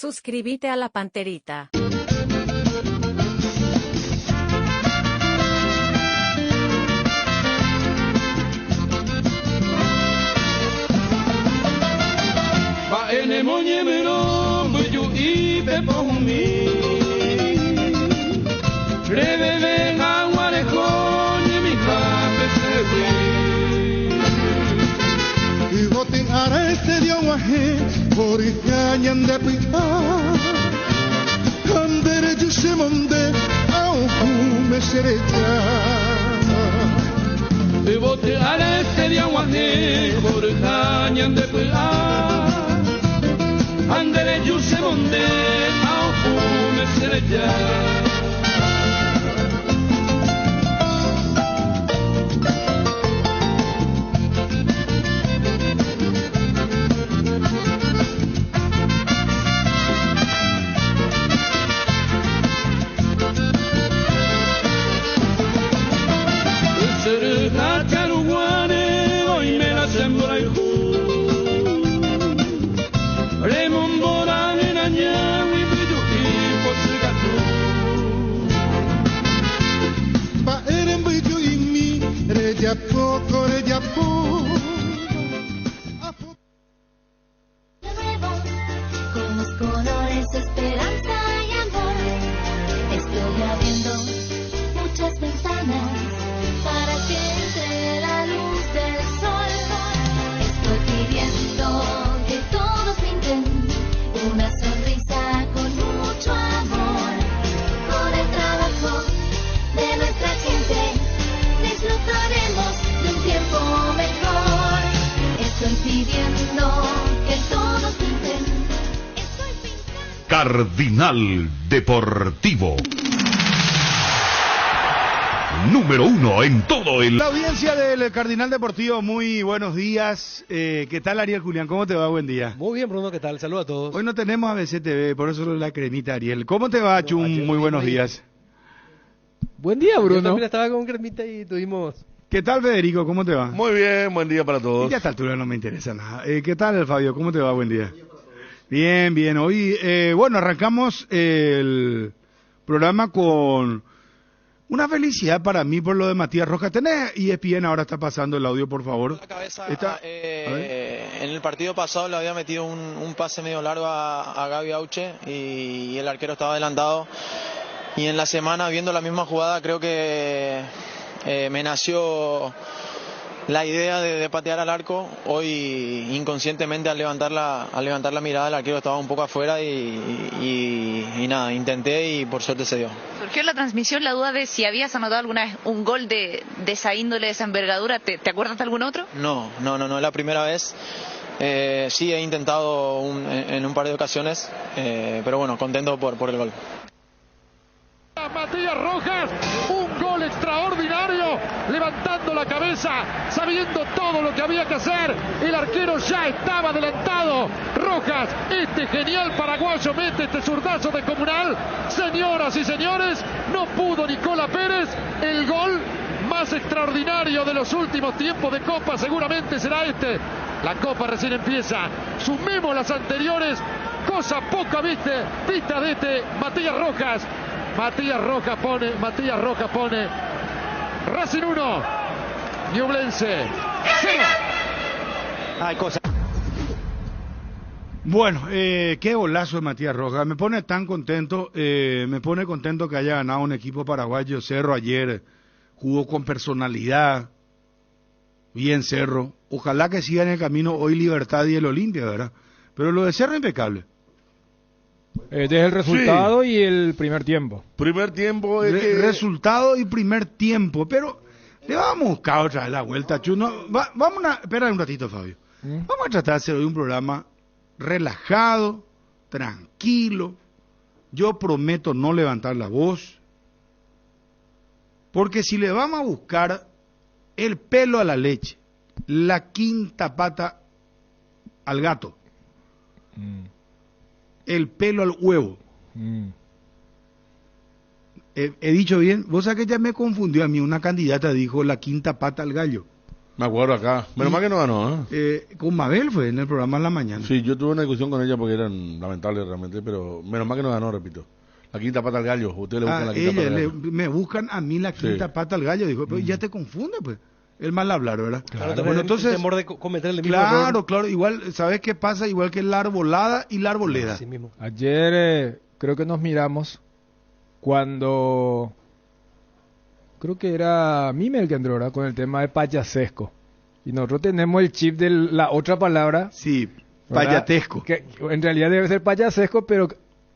Suscríbete a la Panterita. Ba ene monye mero buju ibe pohumi Rebebe ngaware konye mikabe sewe Igote areste dio wahe Pori kanyan de pita Kandere juse monde Au kume sereja Igote areste dio wahe Pori kanyan de pita Andere juse monde Au kume sereja Con los colores, esperanza y amor, estoy abriendo muchas ventanas para que entre la luz del sol. Estoy pidiendo que todos pinten una sonrisa con mucho amor. Con el trabajo de nuestra gente disfrutaremos de un tiempo mejor. Estoy pidiendo que todos pinten. Estoy pintando. Cardinal Deportivo. Número 1 en todo el... La audiencia del Cardinal Deportivo, muy buenos días. ¿Qué tal, Ariel Julián? ¿Cómo te va? Buen día. Muy bien, Bruno, ¿qué tal? Saludos a todos. Hoy no tenemos ABCTV, por eso la cremita, Ariel. ¿Cómo te va, Chum? Muy buenos días. Buen día, Bruno. Yo también estaba con cremita y tuvimos... ¿Qué tal, Federico? ¿Cómo te va? Muy bien, buen día para todos. Y ya a esta altura no me interesa nada. ¿Qué tal, Fabio? ¿Cómo te va? Buen día. Bien, bien. Hoy, bueno, arrancamos el programa con una felicidad para mí por lo de Matías Rojas. ¿Tenés ESPN? Ahora está pasando el audio, por favor. La cabeza, en el partido pasado le había metido un pase medio largo a Gaby Auche y el arquero estaba adelantado. Y en la semana, viendo la misma jugada, creo que me nació la idea de patear al arco. Hoy inconscientemente al levantar la mirada el arquero estaba un poco afuera y nada, intenté y por suerte se dio. Surgió en la transmisión la duda de si habías anotado alguna vez un gol de esa índole, de esa envergadura. ¿Te acuerdas de algún otro? No, es la primera vez. Sí he intentado en un par de ocasiones, pero bueno, contento por el gol. Matías Rojas, un gol extraordinario, levantando la cabeza, sabiendo todo lo que había que hacer, el arquero ya estaba adelantado. Rojas, este genial paraguayo mete este zurdazo de Comunal. Señoras y señores, no pudo Nicola Pérez, el gol más extraordinario de los últimos tiempos de Copa seguramente será este. La Copa recién empieza, sumemos las anteriores, cosa poca vista de este Matías Rojas. Matías Rojas pone Racing 1, Ñublense 0. Hay cosas. Bueno, qué golazo de Matías Rojas. Me pone tan contento, me pone contento que haya ganado un equipo paraguayo. Cerro ayer jugó con personalidad. Bien Cerro. Ojalá que siga en el camino hoy Libertad y el Olimpia, ¿verdad? Pero lo de Cerro impecable. Desde el resultado y el primer tiempo. Primer tiempo es resultado y primer tiempo, pero le vamos a buscar otra vez la vuelta, Chuno. Espera un ratito, Fabio. Vamos a tratar de hacer hoy un programa relajado, tranquilo. Yo prometo no levantar la voz, porque si le vamos a buscar el pelo a la leche, la quinta pata al gato, el pelo al huevo. He dicho bien. Vos sabés que ya me confundió a mí. Una candidata dijo la quinta pata al gallo. Me acuerdo acá. Menos mal que no ganó, con Mabel fue en el programa en la mañana. Sí, yo tuve una discusión con ella porque eran lamentables realmente, pero menos mal que no ganó, repito. La quinta pata al gallo. Ustedes le buscan la quinta pata al gallo. Me buscan a mí la quinta pata al gallo. Dijo, pero ya te confunde, pues. El mal hablar, ¿verdad? Claro, bueno, entonces, el temor de cometer el mismo error. Claro, igual, ¿sabes qué pasa? Igual que la arbolada y la arboleda. Así mismo. Ayer creo que nos miramos cuando creo que era Mime el que entró, ¿verdad? Con el tema de payasesco. Y nosotros tenemos el chip de la otra palabra. Sí, payatesco. Que en realidad debe ser payasesco, pero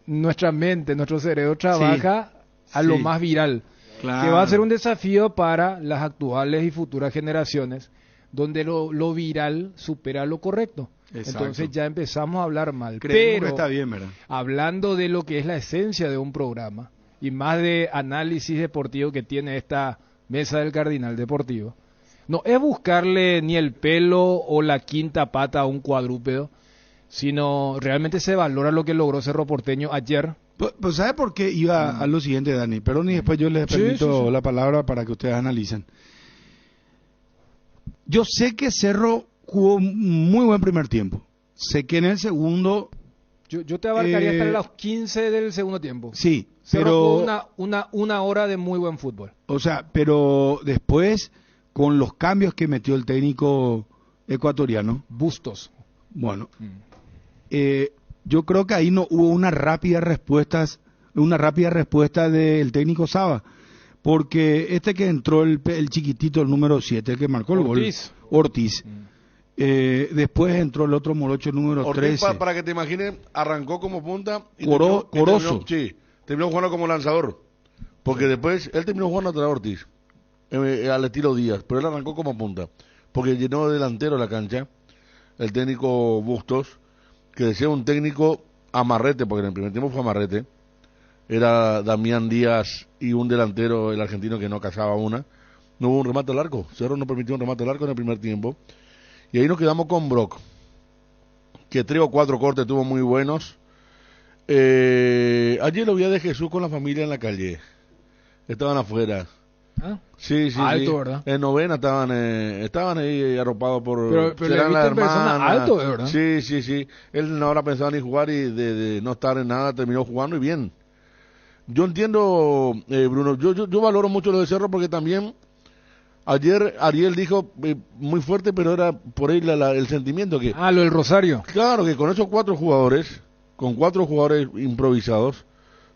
nuestra mente, nuestro cerebro trabaja a lo más viral. Claro. Que va a ser un desafío para las actuales y futuras generaciones, donde lo viral supera lo correcto. Exacto. Entonces ya empezamos a hablar mal. Creemos pero que está bien, ¿verdad? Hablando de lo que es la esencia de un programa, y más de análisis deportivo que tiene esta mesa del Cardinal Deportivo, no es buscarle ni el pelo o la quinta pata a un cuadrúpedo, sino realmente se valora lo que logró Cerro Porteño ayer. Pues ¿sabe por qué iba a lo siguiente, Dani? Perdón, y después yo les permito la palabra para que ustedes analicen. Yo sé que Cerro jugó muy buen primer tiempo. Sé que en el segundo... Yo te abarcaría hasta los 15 del segundo tiempo. Sí, Cerro jugó una hora de muy buen fútbol. O sea, pero después, con los cambios que metió el técnico ecuatoriano... Bustos. Bueno... yo creo que ahí no hubo una rápida respuesta del técnico Saba, porque este que entró el chiquitito, el número 7, el que marcó el gol, Ortiz, después entró el otro morocho, el número Ortiz, 13. Para que te imagines, arrancó como punta y Corozo. Terminó jugando como lanzador, porque después él terminó jugando atrás Ortiz, al estilo Díaz, pero él arrancó como punta, porque llenó de delantero la cancha el técnico Bustos, que decía un técnico amarrete, porque en el primer tiempo fue amarrete, era Damián Díaz y un delantero, el argentino, que no cazaba una. No hubo un remate al arco, Cerro no permitió un remate al arco en el primer tiempo, y ahí nos quedamos con Brock, que 3 o 4 cortes tuvo muy buenos. Ayer lo vi a De Jesús con la familia en la calle, estaban afuera. ¿Ah? Sí, alto, ¿verdad? En novena estaban ahí arropados por... Pero le viste en persona alto, ¿verdad? Sí. Él no habrá pensado ni jugar y de no estar en nada terminó jugando y bien. Yo entiendo, Bruno, yo valoro mucho lo de Cerro porque también ayer Ariel dijo muy fuerte, pero era por ahí el sentimiento que... lo del Rosario. Claro, que con esos 4 jugadores, con 4 jugadores improvisados,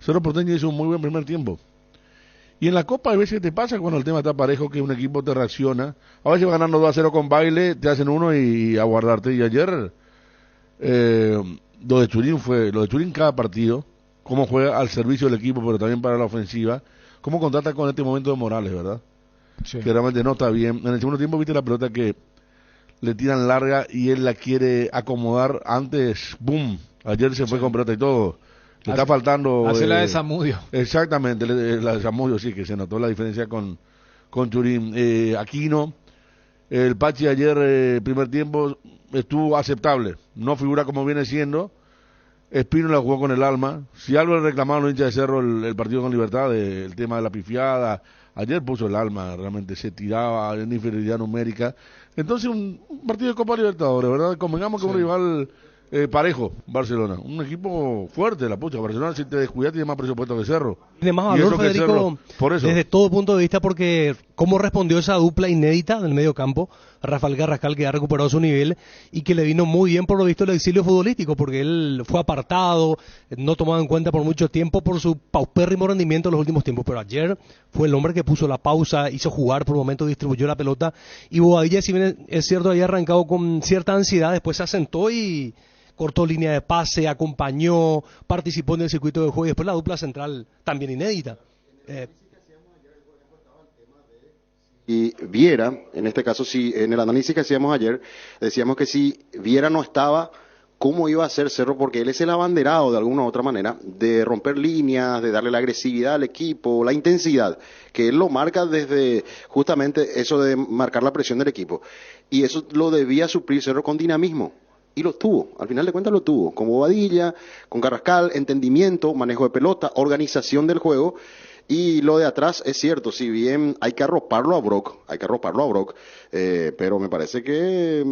Cerro Porteño hizo un muy buen primer tiempo. Y en la Copa a veces te pasa cuando el tema está parejo que un equipo te reacciona. A veces va ganando 2-0 con baile, te hacen uno y a guardarte. Y ayer lo de Churín cada partido, cómo juega al servicio del equipo, pero también para la ofensiva, cómo contrata con este momento de Morales, ¿verdad? Sí. Que realmente no está bien. En el segundo tiempo viste la pelota que le tiran larga y él la quiere acomodar antes, ¡boom! Ayer se fue con pelota y todo. Le está faltando... Hace la de Zamudio. Exactamente, la de Zamudio, sí, que se notó la diferencia con Churín. Aquino, el Pachi ayer, primer tiempo, estuvo aceptable. No figura como viene siendo. Espino la jugó con el alma. Si algo le reclamaron los hinchas de Cerro el partido con Libertad, el tema de la pifiada, ayer puso el alma, realmente se tiraba en inferioridad numérica. Entonces un partido de Copa Libertadores, ¿verdad? Convengamos que un rival... parejo, Barcelona, un equipo fuerte, la pucha. Barcelona, si te descuidas, tiene más presupuesto que Cerro. De más valor, Federico, Cerro, por eso. desde todo punto de vista, porque cómo respondió esa dupla inédita del medio campo, Rafael Carrascal, que ha recuperado su nivel y que le vino muy bien, por lo visto, el exilio futbolístico, porque él fue apartado, no tomado en cuenta por mucho tiempo por su paupérrimo rendimiento en los últimos tiempos, pero ayer fue el hombre que puso la pausa, hizo jugar, por momentos distribuyó la pelota, y Bobadilla, si bien es cierto, había arrancado con cierta ansiedad, después se asentó y cortó línea de pase, acompañó, participó en el circuito de juego y después la dupla central también inédita. Y Viera, en este caso, si en el análisis que hacíamos ayer, decíamos que si Viera no estaba, ¿cómo iba a ser Cerro? Porque él es el abanderado de alguna u otra manera de romper líneas, de darle la agresividad al equipo, la intensidad, que él lo marca desde justamente eso de marcar la presión del equipo. Y eso lo debía suplir Cerro con dinamismo. Y lo tuvo, al final de cuentas lo tuvo, con Bobadilla, con Carrascal, entendimiento, manejo de pelota, organización del juego, Y lo de atrás es cierto, si bien hay que arroparlo a Brock, pero me parece que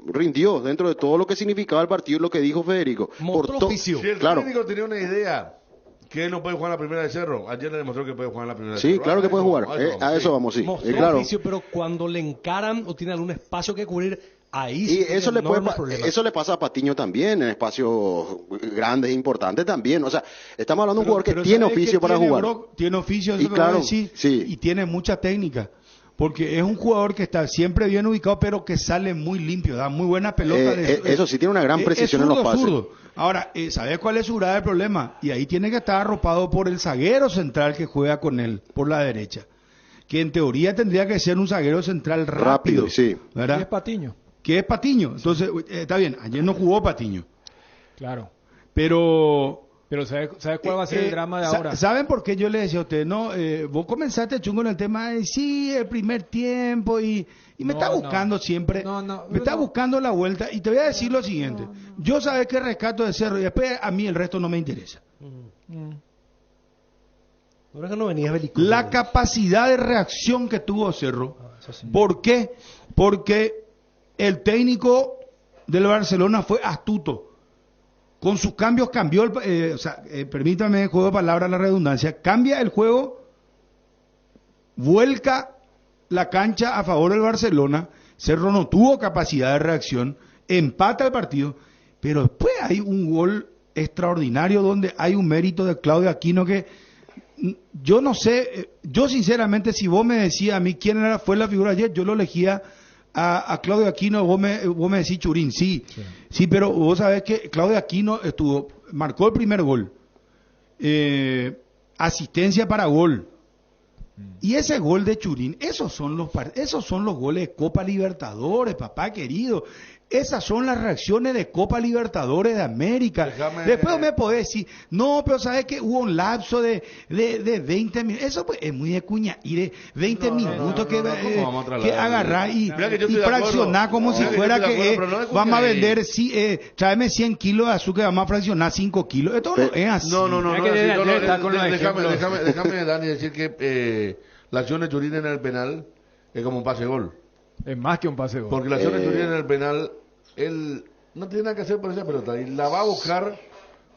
rindió dentro de todo lo que significaba el partido y lo que dijo Federico. Si el técnico tenía una idea que él no puede jugar en la primera de Cerro, ayer le demostró que puede jugar en la primera de Cerro. Sí, claro que puede jugar, a eso vamos, sí. Mostró claro. oficio, pero cuando le encaran o tiene algún espacio que cubrir, ahí Y sí eso tiene le, puede, enormes problemas. eso le pasa a Patiño también, en espacios grandes e importantes también. O sea, estamos hablando de un jugador que tiene oficio para jugar. Brock tiene oficio, eso Y es lo que voy a claro, decir, sí. y tiene mucha técnica. Porque es un jugador que está siempre bien ubicado, pero que sale muy limpio, da muy buena pelota. Eso sí, tiene una gran precisión en los pases. Zurdo. Ahora, ¿sabes cuál es su grave problema? Y ahí tiene que estar arropado por el zaguero central que juega con él, por la derecha. Que en teoría tendría que ser un zaguero central rápido. Sí. ¿Verdad? ¿Qué es Patiño? Que es Patiño. Entonces, está bien, ayer no jugó Patiño. Claro. Pero ¿sabes cuál va a ser el drama de ahora? ¿Saben por qué yo le decía a usted? No, vos comenzaste chungo en el tema de sí, el primer tiempo y me está buscando siempre. Me está buscando la vuelta y te voy a decir lo siguiente. Yo sabes que rescato de Cerro y después a mí el resto no me interesa. Ahora que no venías belicoso. La capacidad de reacción que tuvo Cerro. ¿Por qué? Porque el técnico del Barcelona fue astuto. Con sus cambios cambió, permítame, juego de palabras la redundancia, cambia el juego, vuelca la cancha a favor del Barcelona, Cerro no tuvo capacidad de reacción, empata el partido, pero después hay un gol extraordinario donde hay un mérito de Claudio Aquino que yo no sé, yo sinceramente si vos me decías a mí quién fue la figura ayer, yo lo elegía a Claudio Aquino, vos me decís Churín, sí, pero vos sabés que Claudio Aquino marcó el primer gol, asistencia para gol, y ese gol de Churín, esos son los goles de Copa Libertadores, papá querido. Esas son las reacciones de Copa Libertadores de América. Después me podés decir, no, pero sabes que hubo un lapso de 20 minutos. Eso pues, es muy de cuña. Y de 20 minutos que agarrar y fraccionar como si fuera que vamos a vender, tráeme 100 kilos de azúcar, vamos a fraccionar 5 kilos. Esto no es así. Déjame, Dani, decir que la acción de Churín en el penal es como un pase-gol. Es más que un pase-gol. Porque la acción de Churín en el penal, él no tiene nada que hacer por esa pelota y la va a buscar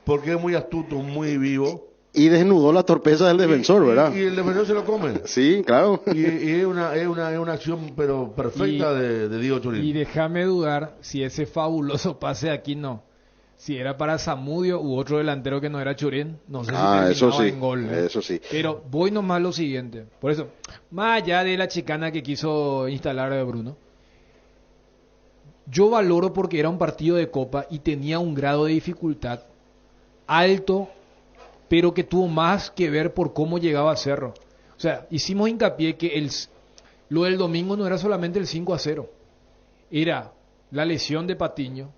porque es muy astuto, muy vivo. Y desnudó la torpeza del defensor, ¿verdad? Y el defensor se lo come. Sí, claro. Y es una acción pero perfecta de Diego Churín. Y déjame dudar si ese fabuloso pase aquí si era para Zamudio u otro delantero que no era Churín, no sé si terminaba en gol. Eso sí. Pero voy nomás a lo siguiente. Por eso, más allá de la chicana que quiso instalar Bruno, yo valoro porque era un partido de Copa y tenía un grado de dificultad alto, pero que tuvo más que ver por cómo llegaba a Cerro. O sea, hicimos hincapié que lo del domingo no era solamente el 5-0, era la lesión de Patiño,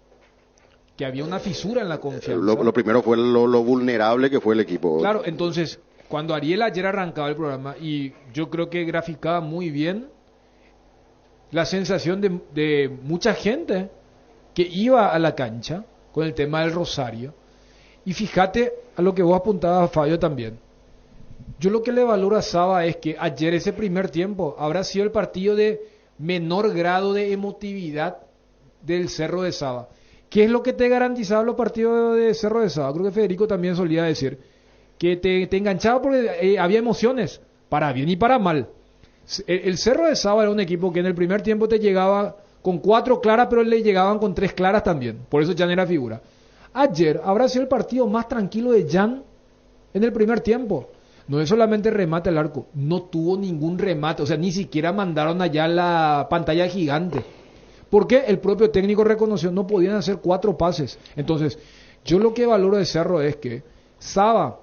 que había una fisura en la confianza. Lo primero fue lo vulnerable que fue el equipo. Claro, entonces, cuando Ariel ayer arrancaba el programa, y yo creo que graficaba muy bien la sensación de mucha gente que iba a la cancha con el tema del Rosario. Y fíjate a lo que vos apuntabas, Fabio, también. Yo lo que le valoro a Saba es que ayer ese primer tiempo habrá sido el partido de menor grado de emotividad del Cerro de Saba. ¿Qué es lo que te garantizaba los partidos de Cerro de Saba? Creo que Federico también solía decir que te enganchaba porque había emociones, para bien y para mal. El Cerro de Saba era un equipo que en el primer tiempo te llegaba con 4 claras, pero le llegaban con 3 claras también. Por eso Jan era figura. Ayer habrá sido el partido más tranquilo de Jan en el primer tiempo. No es solamente remate al arco, no tuvo ningún remate, o sea, ni siquiera mandaron allá la pantalla gigante. Porque el propio técnico reconoció no podían hacer 4 pases. Entonces, yo lo que valoro de Cerro es que Saba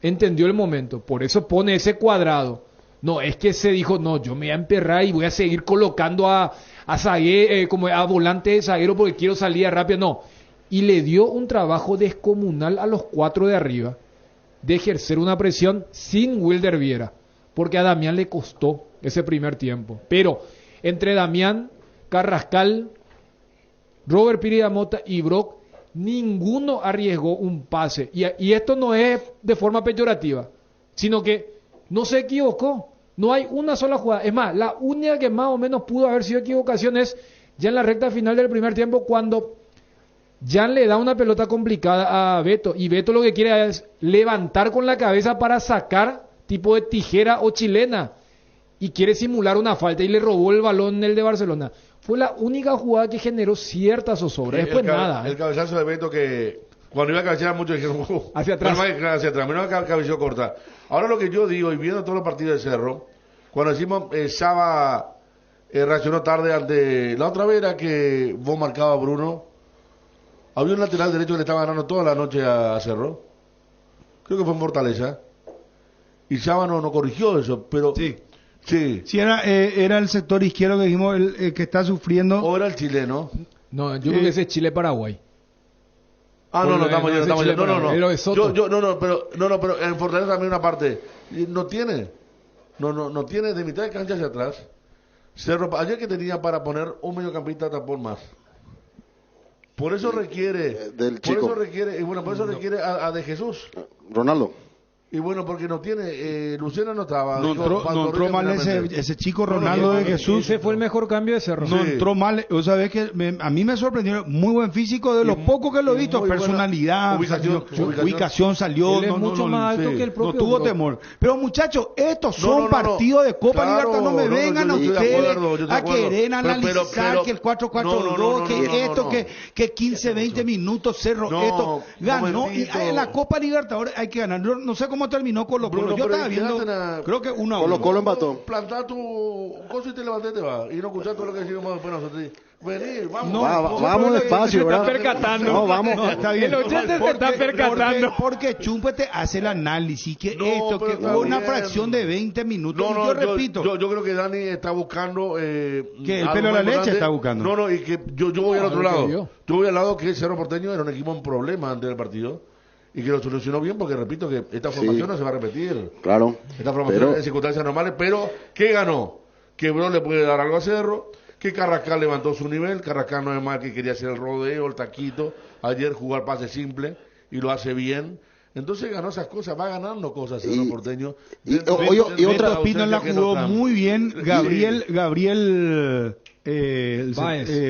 entendió el momento, por eso pone ese cuadrado. No, es que se dijo, no, yo me voy a emperrar y voy a seguir colocando a zaguero, como a volante de zaguero porque quiero salida rápida. No, y le dio un trabajo descomunal a los 4 de arriba, de ejercer una presión sin Wilder Viera, porque a Damián le costó ese primer tiempo. Pero entre Damián, Carrascal, Robert Piridamota y Brock, ninguno arriesgó un pase. Y esto no es de forma peyorativa, sino que no se equivocó. No hay una sola jugada. Es más, la única que más o menos pudo haber sido equivocación es ya en la recta final del primer tiempo, cuando Jan le da una pelota complicada a Beto, y Beto lo que quiere es levantar con la cabeza para sacar tipo de tijera o chilena, y quiere simular una falta y le robó el balón el de Barcelona. Fue la única jugada que generó cierta zozobra. Después nada. El cabezazo de Beto que cuando iba a cabecear mucho dijeron hacia atrás. Hacia atrás, menos cabeceó corta. Ahora lo que yo digo, y viendo todos los partidos de Cerro, cuando decimos Saba reaccionó tarde ante la otra vez era que vos marcabas a Bruno, había un lateral derecho que le estaba ganando toda la noche a Cerro, creo que fue en Fortaleza, y Saba no corrigió eso, pero sí era el sector izquierdo que dijimos el que está sufriendo, o era el chileno. No, yo creo que ese es Chile-Paraguay. No, estamos yendo. No, pero en Fortaleza también una parte no tiene de mitad de cancha hacia atrás. Cerro, ayer que tenía para poner un mediocampista tapón más. Por eso requiere por eso requiere a De Jesús. Ronaldo. Y bueno, porque no tiene, Lucena no estaba. No entró mal ese chico Ronaldo de Jesús. Ese fue el mejor cambio de Cerro. No entró mal, o sea, ves que a mí me sorprendió, muy buen físico, de los pocos que lo he visto, personalidad, ubicación salió, él es mucho más alto que el propio no tuvo temor. Pero muchachos, estos son partidos de Copa Libertadores, no me vengan a ustedes a querer analizar que el 4-4-2, que esto, que 15-20 minutos Cerro, esto ganó, y en la Copa Libertadores hay que ganar. No sé cómo terminó Colo Colo. Yo estaba viendo, creo que 1-1. Colo Colo empató. Plantar tu cosa y te levanté y te vas. Y no escuchar todo lo que decimos después nosotros. Venir, vamos despacio, ¿verdad? Se está percatando. No, vamos. No, está bien. El oyente se está percatando. Porque Chumpe te hace el análisis, que hubo una fracción de 20 minutos. Yo repito. Yo creo que Dani está buscando. Que el pelo de la leche está buscando. No, y que yo voy al otro lado. Yo voy al lado que Cerro Porteño era un equipo en problema antes del partido. Y que lo solucionó bien, porque repito que esta formación no se va a repetir. Claro. Esta formación en circunstancias normales, pero ¿qué ganó? Que Bro le puede dar algo a Cerro, que Carrascal levantó su nivel. Carrascal no es mal, que quería hacer el rodeo, el taquito, ayer jugar pase simple, y lo hace bien. Entonces ganó esas cosas, va ganando cosas Cerro Porteño. Y otra Pino la jugó muy bien, Gabriel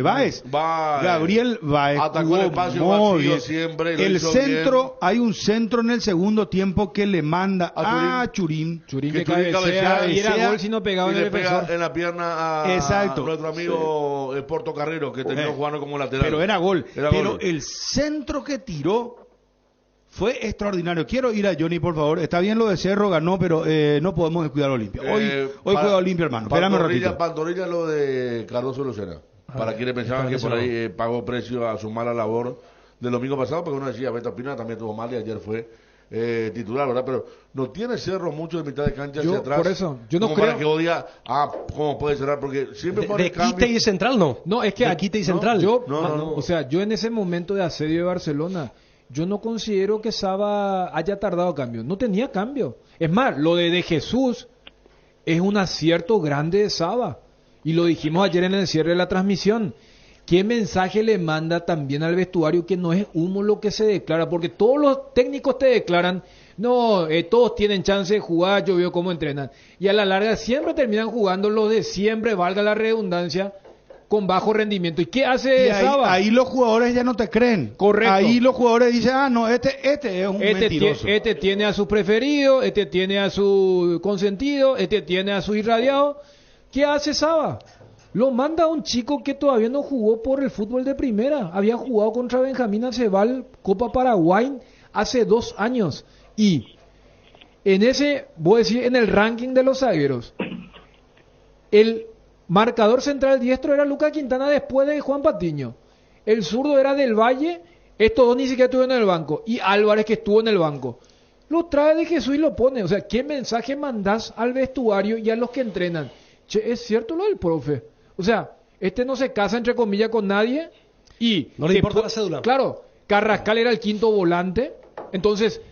Báez. Gabriel Báez atacó el espacio vacío siempre. El centro, bien. Hay un centro en el segundo tiempo que le manda a Churín. Churín que cabecea y era gol si no pegaba en el defensor. En la pierna a nuestro amigo Porto Carrero, que terminó jugando como lateral. Pero era gol. El centro que tiró fue extraordinario. Quiero ir a Johnny, por favor. Está bien lo de Cerro, ganó, pero no podemos descuidar a Olimpia. Hoy juega Olimpia, hermano. Espérame un ratito. Pantorrilla lo de Cardoso Lucena. Para quienes pensaban que por ahí pagó precio a su mala labor del domingo pasado, porque uno decía, Beto Pina también tuvo mal y ayer fue titular, ¿verdad? Pero no tiene Cerro mucho de mitad de cancha hacia atrás. Por eso, yo no como creo. Para que odia, cómo puede cerrar, porque siempre pone de quite y central, no. No, es que de quite y central. O sea, yo en ese momento de asedio de Barcelona, yo no considero que Saba haya tardado cambio. No tenía cambio. Es más, lo de Jesús es un acierto grande de Saba. Y lo dijimos ayer en el cierre de la transmisión. ¿Qué mensaje le manda también al vestuario que no es humo lo que se declara? Porque todos los técnicos te declaran, no, todos tienen chance de jugar, yo veo cómo entrenan. Y a la larga siempre terminan jugando los de siempre, valga la redundancia, con bajo rendimiento. ¿Y qué hace Saba? Ahí los jugadores ya no te creen. Correcto. Ahí los jugadores dicen, no, este es un mentiroso. Este tiene a su preferido, este tiene a su consentido, este tiene a su irradiado. ¿Qué hace Saba? Lo manda a un chico que todavía no jugó por el fútbol de primera. Había jugado contra Benjamín Aceval, Copa Paraguay, hace 2 años. Y en ese, voy a decir, en el ranking de los zagueros, el marcador central diestro era Lucas Quintana después de Juan Patiño. El zurdo era Del Valle, estos dos ni siquiera estuvieron en el banco. Y Álvarez, que estuvo en el banco. Lo trae de Jesús y lo pone. O sea, ¿qué mensaje mandás al vestuario y a los que entrenan? Che, es cierto lo del profe. O sea, no se casa entre comillas con nadie y... No le importa la cédula. Claro, Carrascal era el quinto volante. Entonces,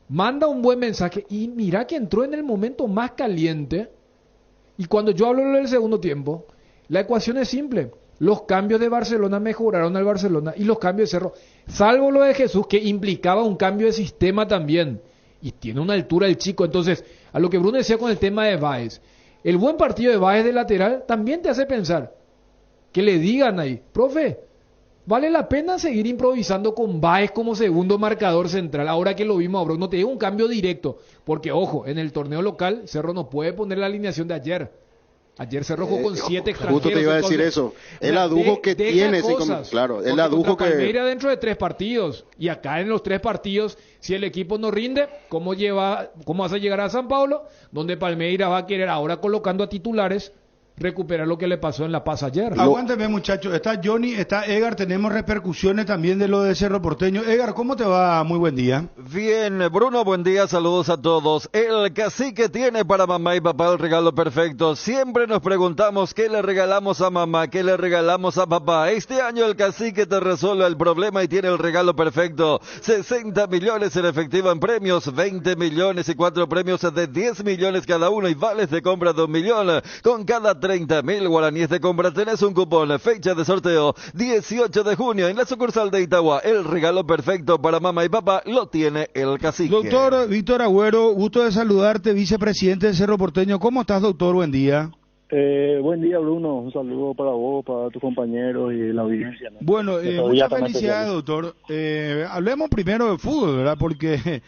manda un buen mensaje. Y mira que entró en el momento más caliente. Y cuando yo hablo del segundo tiempo, la ecuación es simple. Los cambios de Barcelona mejoraron al Barcelona y los cambios de Cerro, salvo lo de Jesús, que implicaba un cambio de sistema también. y tiene una altura el chico. Entonces, a lo que Bruno decía con el tema de Báez, el buen partido de Báez de lateral también te hace pensar que le digan ahí, profe, ¿vale la pena seguir improvisando con Báez como segundo marcador central? Ahora que lo vimos a Bruno, te digo un cambio directo, porque ojo, en el torneo local Cerro no puede poner la alineación de ayer. Ayer Cerro jugó con 7 extranjeros. Justo te iba a decir eso. El adujo que tiene, claro, el adujo que... Palmeiras dentro de 3 partidos, y acá en los 3 partidos, si el equipo no rinde, ¿cómo vas a llegar a San Paulo? Donde Palmeiras va a querer ahora colocando a titulares recuperar lo que le pasó en La Paz ayer. Aguánteme, muchachos. Está Johnny, está Edgar. Tenemos repercusiones también de lo de Cerro Porteño. Edgar, ¿cómo te va? Muy buen día. Bien, Bruno, buen día. Saludos a todos. El cacique tiene para mamá y papá el regalo perfecto. Siempre nos preguntamos qué le regalamos a mamá, qué le regalamos a papá. Este año el cacique te resuelve el problema y tiene el regalo perfecto. 60 millones en efectivo en premios, 20 millones y 4 premios de 10 millones cada uno y vales de compra de 1 millón. Con cada 30.000 guaraníes de compra tenés un cupón. Fecha de sorteo 18 de junio en la sucursal de Itagua. El regalo perfecto para mamá y papá lo tiene el cacique. Doctor Víctor Agüero, gusto de saludarte, vicepresidente de Cerro Porteño. ¿Cómo estás, doctor? Buen día. Buen día, Bruno. Un saludo para vos, para tus compañeros y la audiencia, ¿no? Bueno, muchas felicidades, doctor. Hablemos primero de fútbol, ¿verdad? Porque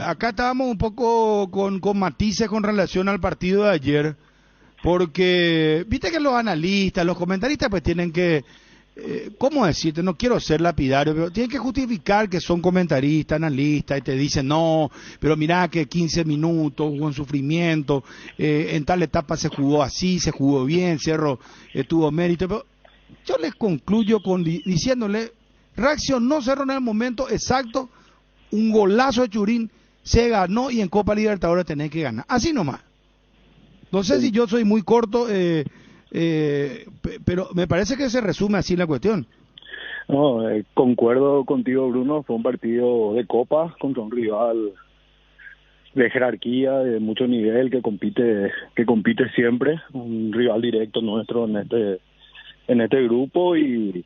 acá estábamos un poco con matices con relación al partido de ayer. Porque, viste que los analistas, los comentaristas, pues tienen que, ¿cómo decirte? No quiero ser lapidario, pero tienen que justificar que son comentaristas, analistas, y te dicen, no, pero mirá que 15 minutos, con sufrimiento, en tal etapa se jugó así, se jugó bien, Cerro tuvo mérito. Pero yo les concluyo diciéndole, reaccionó Cerro en el momento exacto, un golazo de Churín, se ganó y en Copa Libertadores tenés que ganar. Así nomás. No sé si yo soy muy corto, pero me parece que se resume así la cuestión. No, concuerdo contigo, Bruno. Fue un partido de Copa contra un rival de jerarquía, de mucho nivel, que compite siempre. Un rival directo nuestro en este grupo, y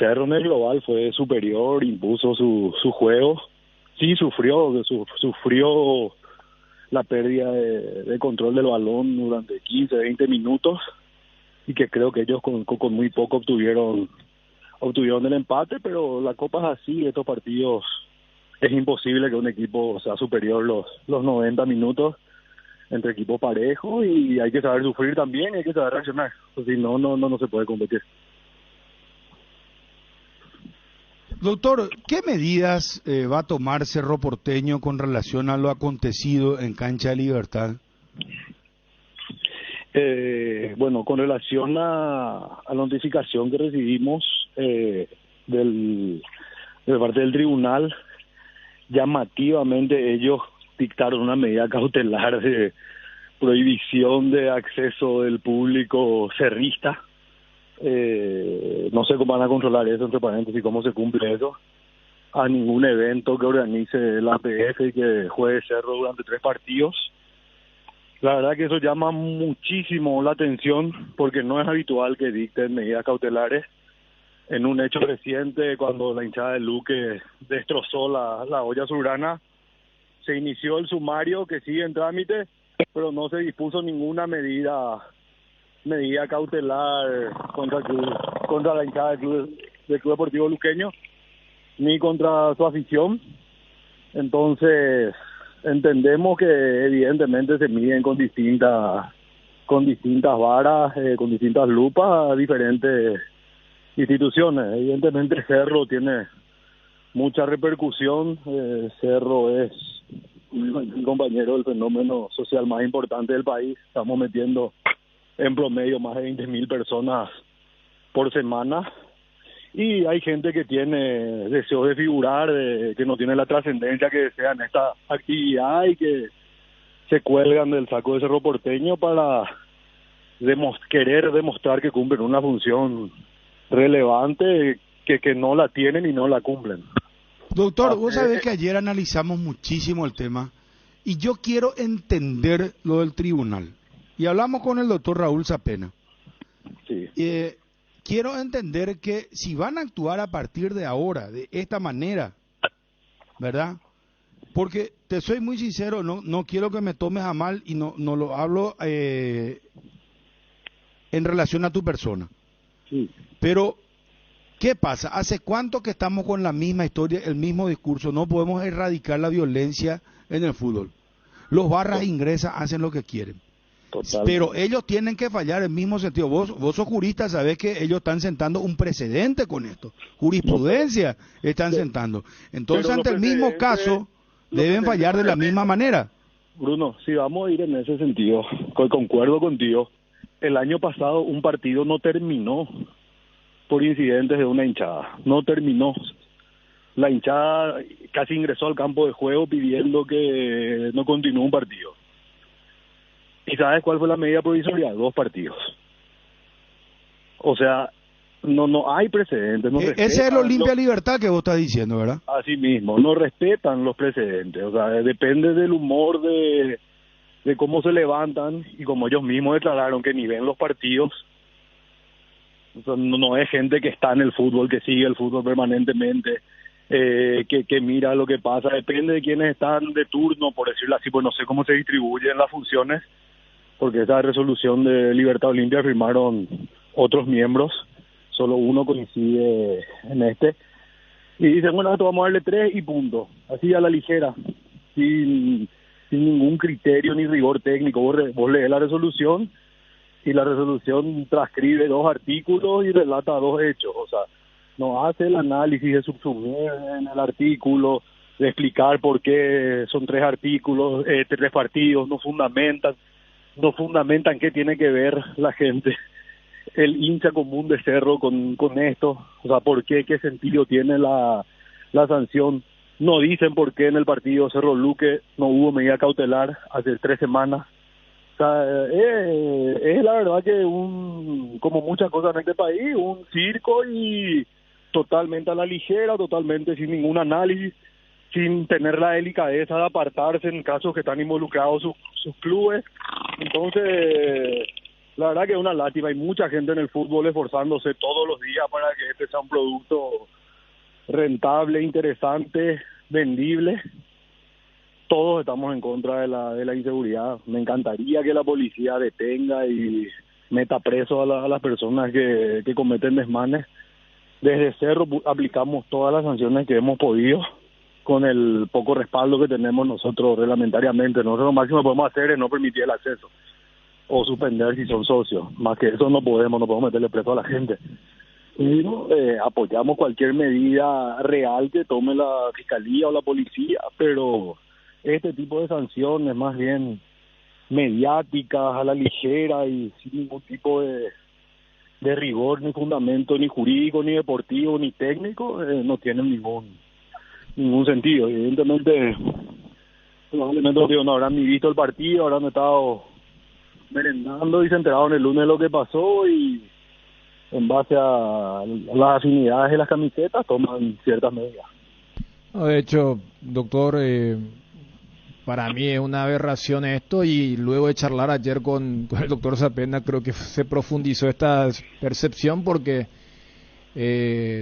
Cerro en el global fue superior, impuso su juego. Sí, sufrió la pérdida de control del balón durante 15, 20 minutos, y que creo que ellos con muy poco obtuvieron el empate, pero la Copa es así, estos partidos es imposible que un equipo sea superior los 90 minutos entre equipos parejos, y hay que saber sufrir también, y hay que saber reaccionar, si no se puede competir. Doctor, ¿qué medidas va a tomar Cerro Porteño con relación a lo acontecido en Cancha de Libertad? Bueno, con relación a la notificación que recibimos de parte del tribunal, llamativamente ellos dictaron una medida cautelar de prohibición de acceso del público cerrista. No sé cómo van a controlar eso, entre paréntesis, cómo se cumple eso, a ningún evento que organice la APF y que juegue Cerro durante 3 partidos. La verdad que eso llama muchísimo la atención, porque no es habitual que dicten medidas cautelares. En un hecho reciente, cuando la hinchada de Luque destrozó la olla azulgrana, se inició el sumario que sigue en trámite, pero no se dispuso ninguna medida cautelar contra la hinchada del Club Deportivo Luqueño, ni contra su afición. Entonces entendemos que evidentemente se miden con distintas varas, con distintas lupas a diferentes instituciones. Evidentemente Cerro tiene mucha repercusión. Cerro es un compañero del fenómeno social más importante del país. Estamos metiendo en promedio más de 20.000 personas por semana, y hay gente que tiene deseos de figurar, que no tiene la trascendencia que desean esta actividad, y que se cuelgan del saco de Cerro Porteño para querer demostrar que cumplen una función relevante que no la tienen y no la cumplen. Doctor, vos sabés que ayer analizamos muchísimo el tema, y yo quiero entender lo del tribunal. Y hablamos con el doctor Raúl Zapena. Sí. Quiero entender que si van a actuar a partir de ahora, de esta manera, ¿verdad? Porque te soy muy sincero, no quiero que me tomes a mal y no lo hablo en relación a tu persona. Sí. Pero, ¿qué pasa? ¿Hace cuánto que estamos con la misma historia, el mismo discurso? No podemos erradicar la violencia en el fútbol. Los barras ingresas, hacen lo que quieren. Total. Pero ellos tienen que fallar en el mismo sentido. Vos sos jurista, sabés que ellos están sentando un precedente con esto. Jurisprudencia están sentando. Entonces, ante el mismo caso, deben fallar de la misma manera. Bruno, si vamos a ir en ese sentido, concuerdo contigo. El año pasado un partido no terminó por incidentes de una hinchada. No terminó. La hinchada casi ingresó al campo de juego pidiendo que no continúe un partido. ¿Y sabes cuál fue la medida provisoria? 2 partidos. O sea, no hay precedentes. Ese es el Olimpia Libertad que vos estás diciendo, ¿verdad? Así mismo, no respetan los precedentes. O sea, depende del humor de cómo se levantan y como ellos mismos declararon que ni ven los partidos. O sea, no es gente que está en el fútbol, que sigue el fútbol permanentemente, que mira lo que pasa. Depende de quiénes están de turno, por decirlo así, pues no sé cómo se distribuyen las funciones, porque esa resolución de Libertad Olimpia firmaron otros miembros, solo uno coincide en este, y dicen, bueno, esto vamos a darle 3 y punto, así a la ligera, sin ningún criterio ni rigor técnico. Vos lees la resolución y la resolución transcribe 2 artículos y relata 2 hechos. O sea, no hace el análisis de subsumir en el artículo, de explicar por qué son 3 artículos, 3 partidos, no fundamentan qué tiene que ver la gente, el hincha común de Cerro con esto. O sea, por qué sentido tiene la sanción. No dicen por qué en el partido Cerro Luque no hubo medida cautelar hace 3 semanas. O sea, es la verdad que como muchas cosas en este país, un circo y totalmente a la ligera, totalmente sin ningún análisis, sin tener la delicadeza de apartarse en casos que están involucrados sus clubes. Entonces, la verdad que es una lástima. Hay mucha gente en el fútbol esforzándose todos los días para que este sea un producto rentable, interesante, vendible. Todos estamos en contra de la inseguridad. Me encantaría que la policía detenga y meta preso a las personas que cometen desmanes. Desde Cerro aplicamos todas las sanciones que hemos podido con el poco respaldo que tenemos nosotros reglamentariamente. Nosotros lo máximo que podemos hacer es no permitir el acceso o suspender si son socios. Más que eso no podemos meterle preso a la gente. Y apoyamos cualquier medida real que tome la fiscalía o la policía, pero este tipo de sanciones más bien mediáticas, a la ligera y sin ningún tipo de rigor, ni fundamento, ni jurídico, ni deportivo, ni técnico, no tienen ningún sentido. Evidentemente, probablemente no habrán ni visto el partido, habrán estado merendando y se enteraron el lunes de lo que pasó y en base a las afinidades de las camisetas toman ciertas medidas. No, de hecho, doctor, para mí es una aberración esto, y luego de charlar ayer con el doctor Zapena creo que se profundizó esta percepción, porque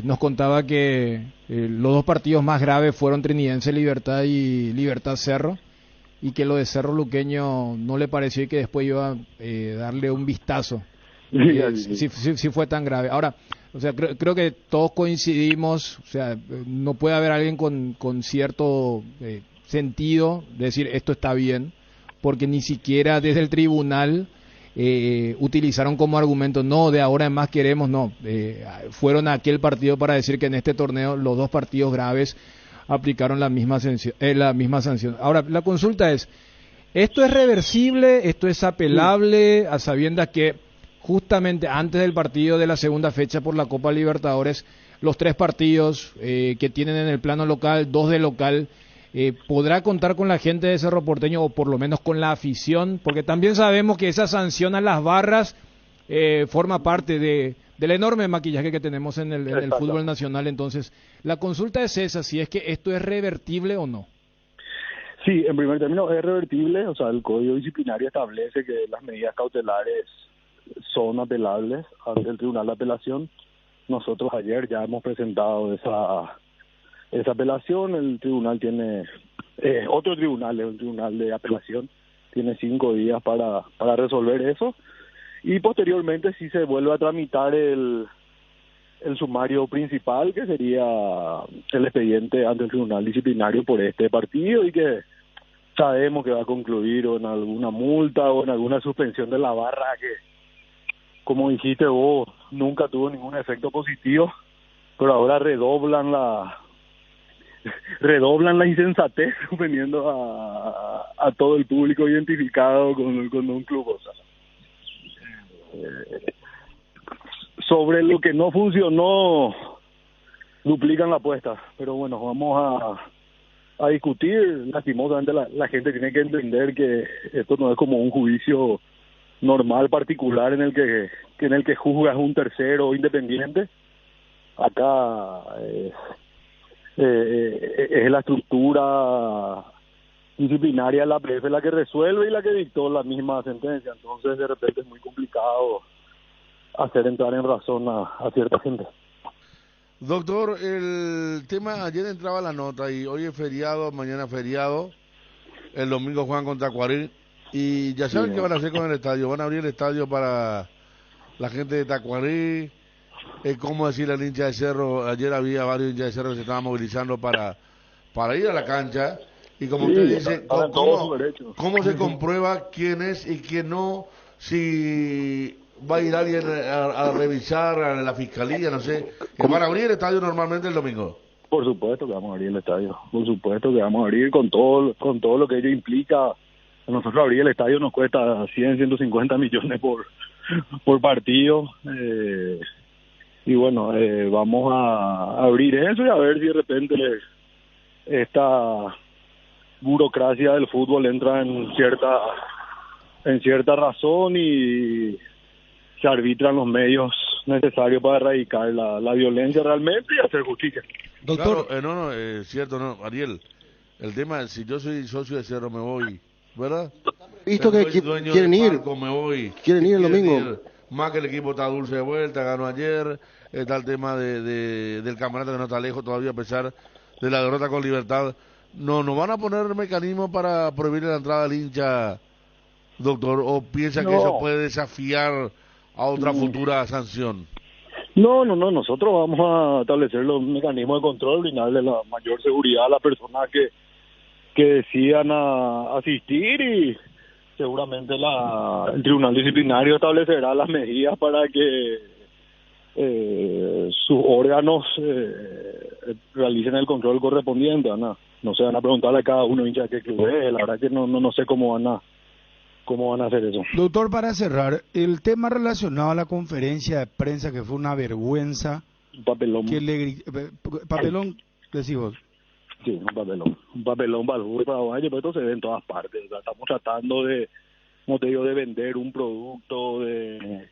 nos contaba que los 2 partidos más graves fueron Trinidense Libertad y Libertad Cerro, y que lo de Cerro Luqueño no le pareció y que después iba a darle un vistazo. Sí fue tan grave. Ahora, o sea, creo que todos coincidimos, o sea, no puede haber alguien con cierto sentido de decir esto está bien, porque ni siquiera desde el tribunal utilizaron como argumento, no, de ahora en más queremos, no, fueron a aquel partido para decir que en este torneo los 2 partidos graves aplicaron la misma sanción. Ahora, la consulta es, ¿esto es reversible? ¿Esto es apelable? A sabiendas que justamente antes del partido de la segunda fecha por la Copa Libertadores, los 3 partidos que tienen en el plano local, 2 de local, ¿podrá contar con la gente de Cerro Porteño, o por lo menos con la afición? Porque también sabemos que esa sanción a las barras forma parte del enorme maquillaje que tenemos en el fútbol nacional. Entonces, la consulta es esa, si es que esto es revertible o no. Sí, en primer término es revertible. O sea, el Código Disciplinario establece que las medidas cautelares son apelables ante el Tribunal de Apelación. Nosotros ayer ya hemos presentado esa apelación. El tribunal tiene otro tribunal, es un tribunal de apelación, tiene 5 días para resolver eso, y posteriormente sí se vuelve a tramitar el sumario principal, que sería el expediente ante el tribunal disciplinario por este partido, y que sabemos que va a concluir o en alguna multa o en alguna suspensión de la barra, que como dijiste vos, nunca tuvo ningún efecto positivo, pero ahora redoblan la insensatez suspendiendo a todo el público identificado con un club. O sea, sobre lo que no funcionó, duplican la apuesta, pero bueno, vamos a discutir. Lastimosamente la gente tiene que entender que esto no es como un juicio normal particular en el que juzgas un tercero independiente. Acá es la estructura disciplinaria de la APF la que resuelve y la que dictó la misma sentencia, entonces de repente es muy complicado hacer entrar en razón a cierta gente. Doctor, el tema, ayer entraba la nota y hoy es feriado, mañana feriado, el domingo juegan contra Tacuarí, y ya saben qué van a hacer con el estadio. Van a abrir el estadio para la gente de Tacuarí. Es como decirle al hincha de Cerro, ayer había varios hinchas de Cerro que se estaban movilizando para ir a la cancha, y como usted dice, ¿cómo se comprueba quién es y quién no? Si va a ir alguien a revisar a la fiscalía, no sé. ¿Van a abrir el estadio normalmente el domingo? Por supuesto que vamos a abrir el estadio, por supuesto que vamos a abrir con todo lo que ello implica. A nosotros abrir el estadio nos cuesta 150 millones por partido, y bueno, vamos a abrir eso y a ver si de repente esta burocracia del fútbol entra en cierta razón y se arbitran los medios necesarios para erradicar la violencia realmente y hacer justicia. Doctor, claro, es cierto, Ariel, el tema es, si yo soy socio de Cerro me voy, ¿verdad? Visto que quieren ir, me voy, quieren ir el domingo. Más que el equipo está dulce de vuelta, ganó ayer, está el tema del campeonato que no está lejos todavía a pesar de la derrota con Libertad. ¿No van a poner mecanismos para prohibir la entrada del hincha, doctor? ¿O piensa que eso puede desafiar a otra futura sanción? No, nosotros vamos a establecer los mecanismos de control, brindarle la mayor seguridad a las personas que decidan asistir, y seguramente el tribunal disciplinario establecerá las medidas para que sus órganos realicen el control correspondiente. No se van a preguntarle a cada uno hincha qué club es, la verdad que no sé cómo van a hacer eso. Doctor, para cerrar, el tema relacionado a la conferencia de prensa, que fue una vergüenza. Un papelón. ¿Papelón decís vos? Sí, un papelón para el fútbol paraguayo, pero esto se ve en todas partes. O sea, estamos tratando de vender un producto, de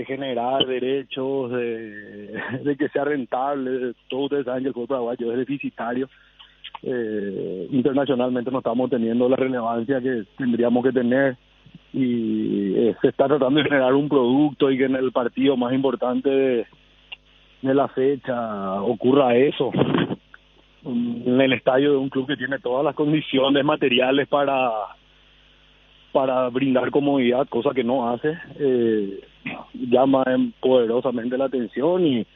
generar derechos, de que sea rentable. Todos ustedes saben que el fútbol paraguayo es deficitario. Internacionalmente no estamos teniendo la relevancia que tendríamos que tener, y se está tratando de generar un producto y que en el partido más importante de la fecha ocurra eso en el estadio de un club que tiene todas las condiciones materiales para brindar comodidad, cosa que no hace. Llama poderosamente la atención y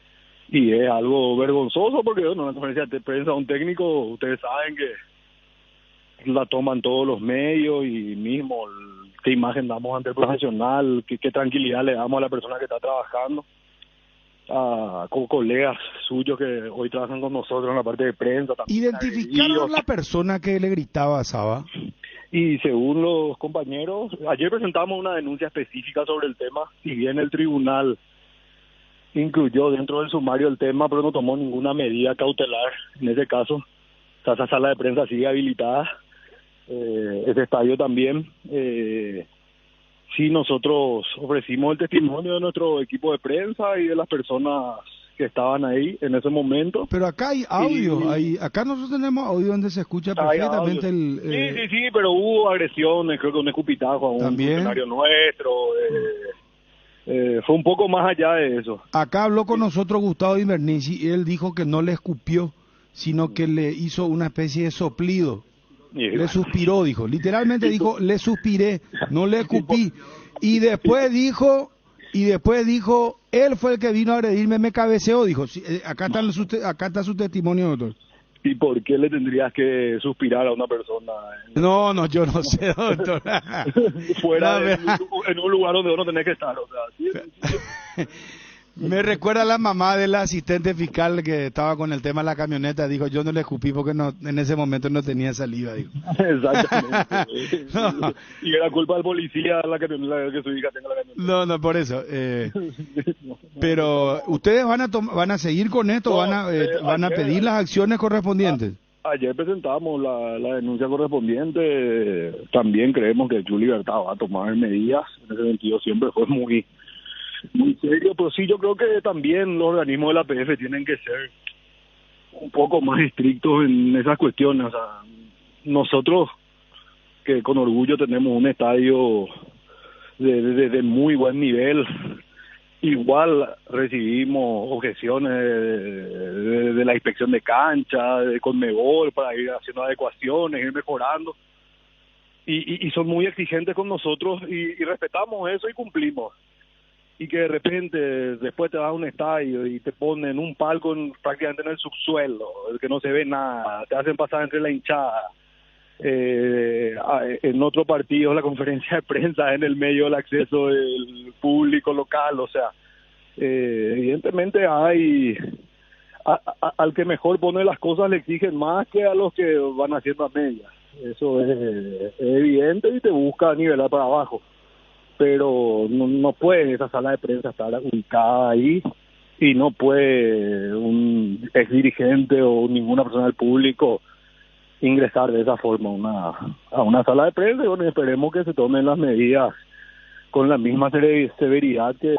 es algo vergonzoso, porque bueno, en la conferencia de prensa un técnico, ustedes saben que la toman todos los medios, y mismo qué imagen damos ante el profesional, qué tranquilidad le damos a la persona que está trabajando, con colegas suyos que hoy trabajan con nosotros en la parte de prensa. ¿Identificaron la persona que le gritaba a Saba? Y según los compañeros, ayer presentamos una denuncia específica sobre el tema, si bien el tribunal incluyó dentro del sumario el tema, pero no tomó ninguna medida cautelar en ese caso. Esa sala de prensa sigue habilitada, ese estadio también. Sí, nosotros ofrecimos el testimonio de nuestro equipo de prensa y de las personas que estaban ahí en ese momento. Pero acá hay audio, acá nosotros tenemos audio donde se escucha perfectamente Sí, pero hubo agresiones, creo que un escupitajo a un funcionario nuestro. Fue un poco más allá de eso. Acá habló con nosotros Gustavo Invernici y él dijo que no le escupió, sino que le hizo una especie de soplido. Le suspiró, dijo. Literalmente dijo, le suspiré, no le escupí. Y después dijo, él fue el que vino a agredirme, me cabeceó, dijo. Sí, acá está su testimonio, doctor. ¿Y por qué le tendrías que suspirar a una persona? No, yo no sé, doctor. Fuera en un lugar donde uno tenés que estar, o sea. ¿Sí? Me recuerda a la mamá del asistente fiscal que estaba con el tema de la camioneta. Dijo, yo no le escupí porque en ese momento no tenía saliva. Dijo. Exactamente. No. Y era culpa del policía que su hija tenga la camioneta. No, por eso. Pero, ¿ustedes van a seguir con esto? ¿Van a pedir las acciones correspondientes? Ayer presentamos la denuncia correspondiente. También creemos que el Club Libertad va a tomar medidas. En ese sentido siempre fue muy serio, pero sí, yo creo que también los organismos de la APF tienen que ser un poco más estrictos en esas cuestiones. O sea, nosotros que con orgullo tenemos un estadio de muy buen nivel, igual recibimos objeciones de la inspección de cancha, de Conmebol, para ir haciendo adecuaciones, ir mejorando, y son muy exigentes con nosotros y respetamos eso y cumplimos. Y que de repente después te vas a un estadio y te ponen un palco prácticamente en el subsuelo, que no se ve nada, te hacen pasar entre la hinchada. En otro partido la conferencia de prensa en el medio del acceso del público local, o sea, evidentemente hay al que mejor pone las cosas le exigen más que a los que van haciendo a medias. Eso es evidente y te busca nivelar para abajo. Pero no puede esa sala de prensa estar ubicada ahí y no puede un ex dirigente o ninguna persona del público ingresar de esa forma a una sala de prensa. Y bueno, esperemos que se tomen las medidas con la misma severidad que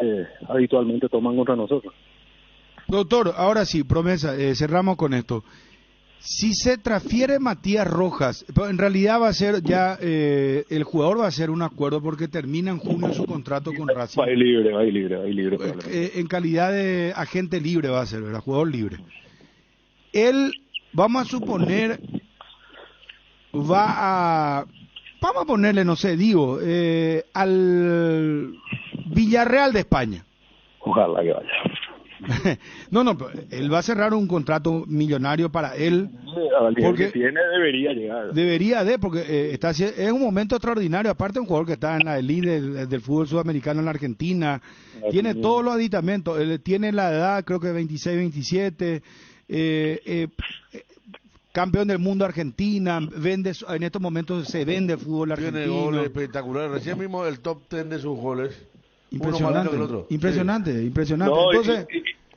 habitualmente toman contra nosotros. Doctor, ahora sí, promesa, cerramos con esto. Si se transfiere Matías Rojas, en realidad va a ser ya, el jugador va a hacer un acuerdo porque termina en junio su contrato con Racing. Va a ir libre. En calidad de agente libre va a ser, ¿verdad? Jugador libre. Él, vamos a suponer, vamos a ponerle, no sé, al Villarreal de España. Ojalá que vaya. No, él va a cerrar un contrato millonario para él. Porque debería llegar. Porque es un momento extraordinario. Aparte, un jugador que está en la elite del fútbol sudamericano en la Argentina. Tiene todos los aditamentos. Él tiene la edad, creo que 26, 27. Campeón del mundo Argentina. En estos momentos se vende fútbol argentino. Tiene goles espectaculares. Recién mismo el top 10 de sus goles. Impresionante. No, entonces,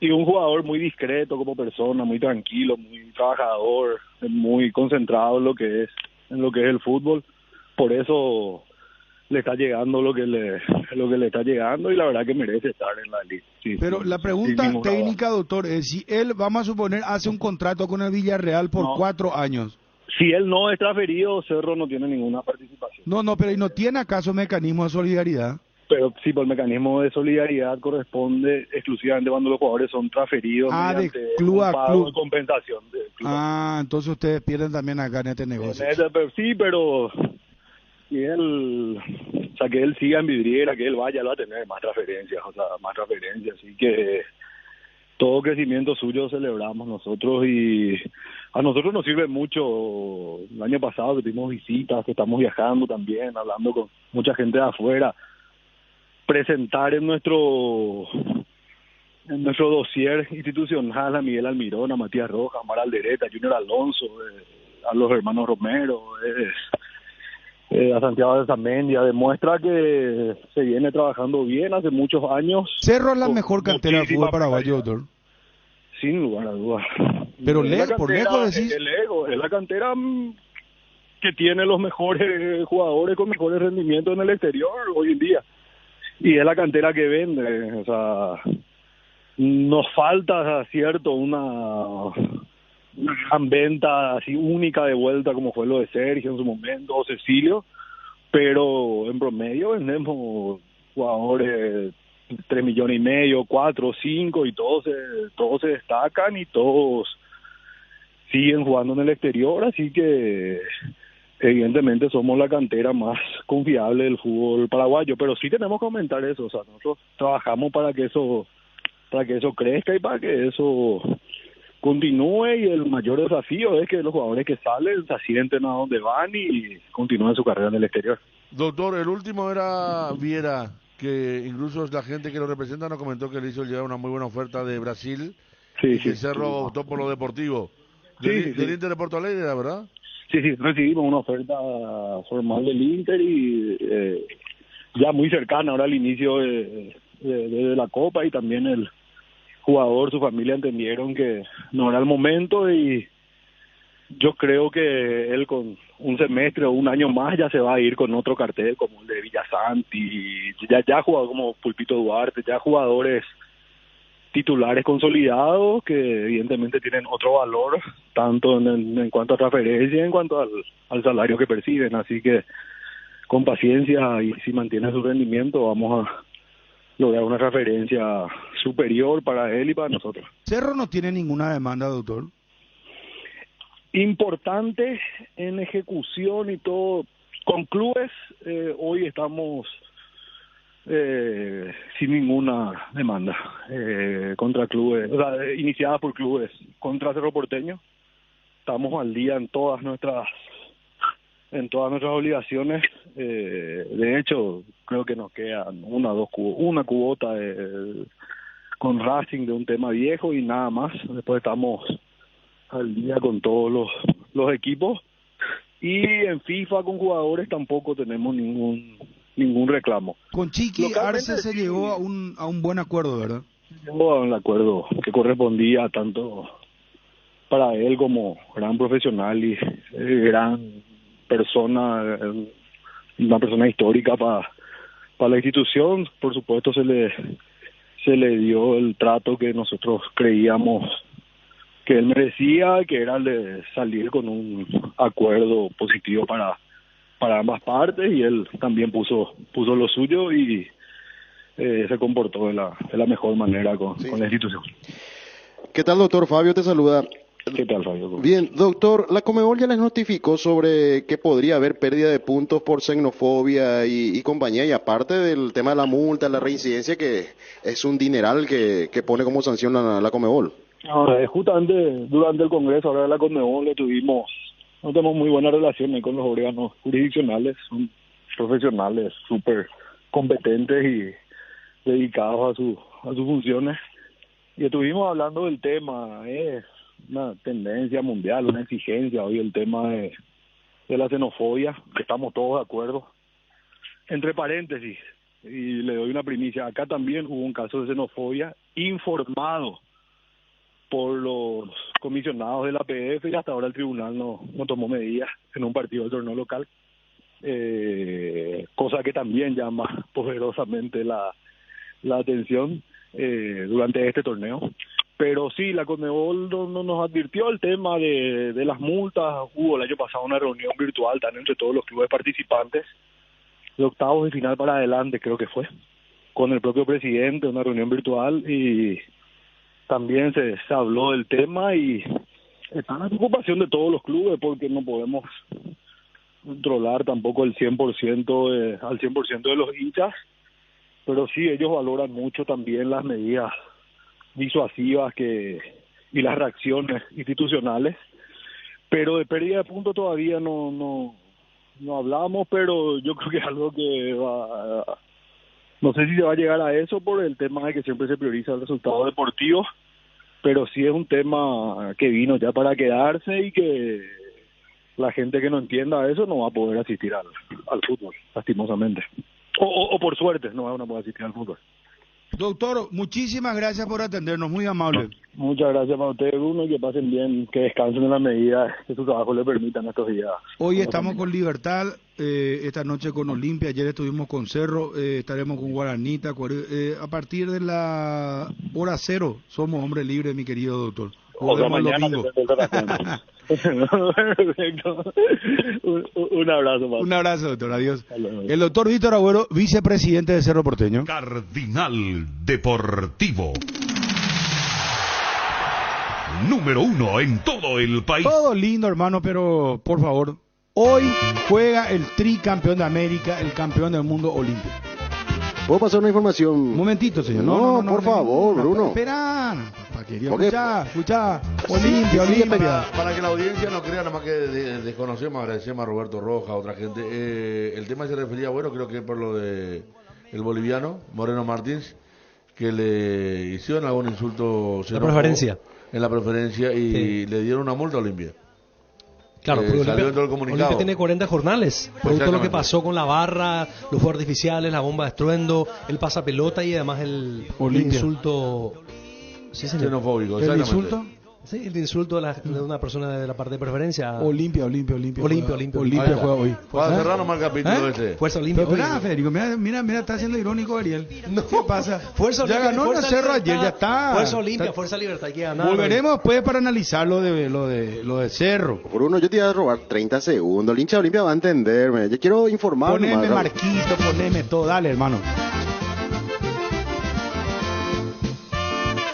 y un jugador muy discreto como persona, muy tranquilo, muy trabajador, muy concentrado en lo que es el fútbol. Por eso le está llegando lo que le está llegando y la verdad que merece estar en la liga. Sí, pero la pregunta técnica, doctor, es si él, vamos a suponer, hace un contrato con el Villarreal por 4 años. Si él no es transferido, Cerro no tiene ninguna participación. No, pero ¿y no tiene acaso mecanismo de solidaridad? Pero sí, por el mecanismo de solidaridad corresponde exclusivamente cuando los jugadores son transferidos mediante un pago de compensación. Entonces ustedes pierden también acá en este negocio. Sí, pero que él siga en vidriera, que él vaya, él va a tener más transferencias, así que todo crecimiento suyo celebramos nosotros y a nosotros nos sirve mucho. El año pasado que tuvimos visitas, que estamos viajando también, hablando con mucha gente de afuera, presentar en nuestro dossier institucional a Miguel Almirón, a Matías Rojas, a Mar Aldereta, a Junior Alonso, a los hermanos Romero, a Santiago de Zamendia, demuestra que se viene trabajando bien hace muchos años. Cerro es la mejor cantera de fútbol paraguayo, doctor. Sin lugar a dudas. Pero por lejos decís. Es la cantera que tiene los mejores jugadores con mejores rendimientos en el exterior hoy en día. Y es la cantera que vende, o sea, nos falta, cierto, una gran venta así única de vuelta como fue lo de Sergio en su momento, o Cecilio, pero en promedio vendemos jugadores 3,5 millones, 4, 5 y todos se destacan y todos siguen jugando en el exterior, así que evidentemente somos la cantera más confiable del fútbol paraguayo, pero sí tenemos que aumentar eso. O sea, nosotros trabajamos para que eso crezca y para que eso continúe, y el mayor desafío es que los jugadores que salen se asienten a donde van y continúen su carrera en el exterior. Doctor, el último era Viera, que incluso la gente que lo representa nos comentó que le hizo llegar una muy buena oferta de Brasil, y que Cerro optó por lo deportivo. Del Inter de Porto Alegre, ¿verdad? Sí, recibimos una oferta formal del Inter y ya muy cercana ahora al inicio de la Copa, y también el jugador, su familia entendieron que no era el momento, y yo creo que él con un semestre o un año más ya se va a ir con otro cartel como el de Villasanti, ya ha jugado como Pulpito Duarte, ya jugadores titulares consolidados que evidentemente tienen otro valor, tanto en cuanto a transferencia, en cuanto al salario que perciben, así que con paciencia y si mantiene su rendimiento vamos a lograr una referencia superior para él y para nosotros. Cerro no tiene ninguna demanda, doctor. Importante en ejecución y todo. Con clubes, hoy estamos sin ninguna demanda contra clubes, o sea, iniciada por clubes contra Cerro Porteño. Estamos al día en todas nuestras obligaciones. De hecho, creo que nos quedan una cubota con Racing de un tema viejo y nada más. Después estamos al día con todos los equipos, y en FIFA con jugadores tampoco tenemos ningún reclamo. Con Chiqui Arce se llegó a un buen acuerdo, ¿verdad? Llegó a un acuerdo que correspondía tanto para él como gran profesional y gran persona, una persona histórica para la institución. Por supuesto se le dio el trato que nosotros creíamos que él merecía, que era el de salir con un acuerdo positivo para ambas partes, y él también puso lo suyo y se comportó de la mejor manera con la institución. ¿Qué tal, doctor? Fabio te saluda. ¿Qué tal, Fabio? Bien, doctor, la Conmebol ya les notificó sobre que podría haber pérdida de puntos por xenofobia y compañía, y aparte del tema de la multa, la reincidencia, que es un dineral que pone como sanción la Conmebol. Justamente durante el Congreso ahora de la Conmebol no tenemos muy buenas relaciones con los órganos jurisdiccionales, son profesionales súper competentes y dedicados a sus funciones, y estuvimos hablando del tema. Es una tendencia mundial, una exigencia hoy el tema de la xenofobia, que estamos todos de acuerdo. Entre paréntesis, y le doy una primicia, acá también hubo un caso de xenofobia informado por los comisionados de la APF, y hasta ahora el tribunal no tomó medidas en un partido del torneo local, cosa que también llama poderosamente la atención durante este torneo. Pero sí, la Conmebol no nos advirtió el tema de las multas. Hubo el año pasado una reunión virtual también entre todos los clubes participantes, de octavos de final para adelante creo que fue, con el propio presidente, una reunión virtual, y también se habló del tema, y está la preocupación de todos los clubes porque no podemos controlar tampoco al 100% de los hinchas, pero sí ellos valoran mucho también las medidas disuasivas y las reacciones institucionales, pero de pérdida de puntos todavía no hablamos, pero yo creo que es algo que no sé si se va a llegar a eso por el tema de que siempre se prioriza el resultado deportivo, pero sí es un tema que vino ya para quedarse, y que la gente que no entienda eso no va a poder asistir al fútbol, lastimosamente. O por suerte no van a poder asistir al fútbol. Doctor, muchísimas gracias por atendernos, muy amable. Muchas gracias para ustedes, Bruno, y que pasen bien, que descansen en la medida que su trabajo le permitan estos días. Hoy estamos con Libertad, esta noche con Olimpia, ayer estuvimos con Cerro, estaremos con Guaranita, a partir de la hora 0 somos hombre libre, mi querido doctor. Mañana Perfecto. Un abrazo, Pablo. Un abrazo, doctor. Adiós. El doctor Víctor Agüero, vicepresidente de Cerro Porteño. Cardinal Deportivo. Número 1 en todo el país. Todo lindo, hermano, pero por favor, Hoy juega el tricampeón de América, el campeón del mundo Olimpia. ¿Puedo pasar una información? Un momentito, señor. No, por favor, Bruno. Espera, Porque- escuchá. Olimpia. Para que la audiencia no crea, nada más que desconocemos, agradecemos a Roberto Roja, a otra gente. El tema se refería, bueno, creo que es por lo de el boliviano, Moreno Martins, que le hicieron algún insulto La preferencia. en la preferencia y Sí. le dieron una multa a Olimpia. Claro, porque salió en todo el comunicado. Olimpia tiene 40 jornales. Producto de lo que Exactamente. pasó con la barra, los fuegos artificiales, la bomba de estruendo, el pasapelota y además el Olimpia. insulto. Sí, señor. Xenofóbico, ¿El exactamente. insulto? Sí, el insulto de una persona de la parte de preferencia. Olimpia. Olimpia Olimpia juega hoy. Para cerrar nomás el capítulo este. Fuerza Olimpia. Pero espera, Federico, mira, está haciendo irónico Ariel. ¿Qué pasa? Fuerza Ya Olimpia, ganó el Fuerza Cerro Libertad, ayer, ya está. Fuerza Olimpia, Está- Fuerza Libertad, hay que ganar. Volveremos después para analizar lo de Cerro. Bruno, yo te iba a robar 30 segundos. El hincha de Olimpia va a entenderme. Yo quiero informar. Poneme nomás, Raúl. Marquito, poneme todo, dale, hermano.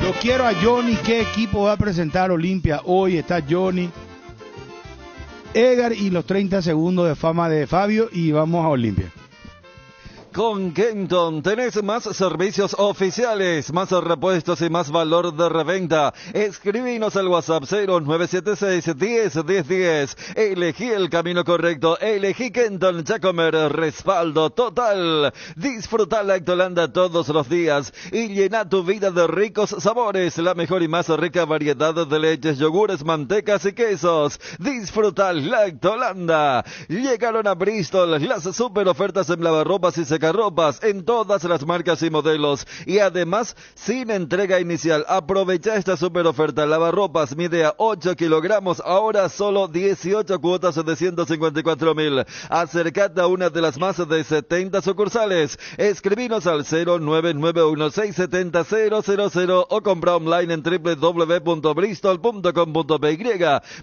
Lo quiero a Johnny. ¿Qué equipo va a presentar Olimpia? Hoy está Johnny, Edgar y los 30 segundos de fama de Fabio y vamos a Olimpia. Con Kenton tenés más servicios oficiales, más repuestos y más valor de reventa. Escribinos al WhatsApp 0976-10-1010. Elegí el camino correcto. Elegí Kenton Jacomer. Respaldo total. Disfruta Lactolanda todos los días y llena tu vida de ricos sabores. La mejor y más rica variedad de leches, yogures, mantecas y quesos. Disfruta Lactolanda. Llegaron a Bristol las super ofertas en lavarropas y secarropas en todas las marcas y modelos y además sin entrega inicial. Aprovecha esta super oferta. Lavarropas mide a 8 kilogramos, ahora solo 18 cuotas de 154.000. Acércate a una de las más de 70 sucursales. Escribinos al 0991670000 o compra online en www.bristol.com.py.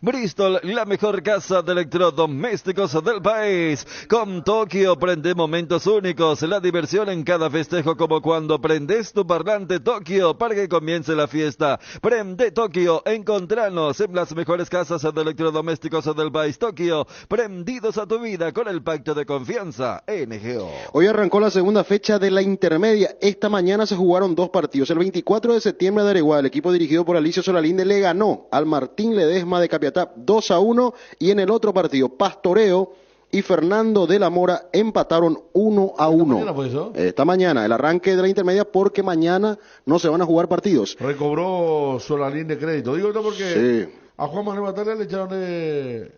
Bristol, la mejor casa de electrodomésticos del país. Con Tokio prende momentos únicos. La diversión en cada festejo, como cuando prendes tu parlante Tokio para que comience la fiesta. Prende Tokio, encontranos en las mejores casas de electrodomésticos del país. Tokio, prendidos a tu vida con el pacto de confianza NGO. Hoy arrancó la segunda fecha de la intermedia. Esta mañana se jugaron dos partidos. El 24 de septiembre de Areguá, el equipo dirigido por Alicio Solalinde le ganó al Martín Ledesma de Capiatá 2-1 y en el otro partido Pastoreo y Fernando de la Mora empataron 1-1. mañana fue eso? Esta mañana, el arranque de la intermedia, porque mañana no se van a jugar partidos. Recobró Solalín de crédito. Digo esto porque Sí. a Juan Manuel Batalla le echaron de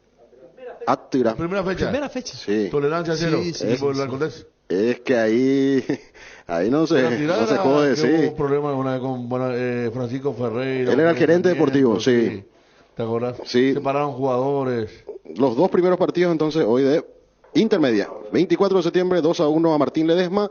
Tira. primera fecha. Sí. Tolerancia cero. Sí, sí, Equipo sí, del sí. Alcondés. Es que ahí no La se tirada jode, que hubo sí. un problema una vez con Francisco Ferreira. Él era el gerente deportivo, sí. ¿Te acuerdas? Sí. Separaron jugadores. Los dos primeros partidos entonces hoy de intermedia. 24 de septiembre 2-1 a Martín Ledesma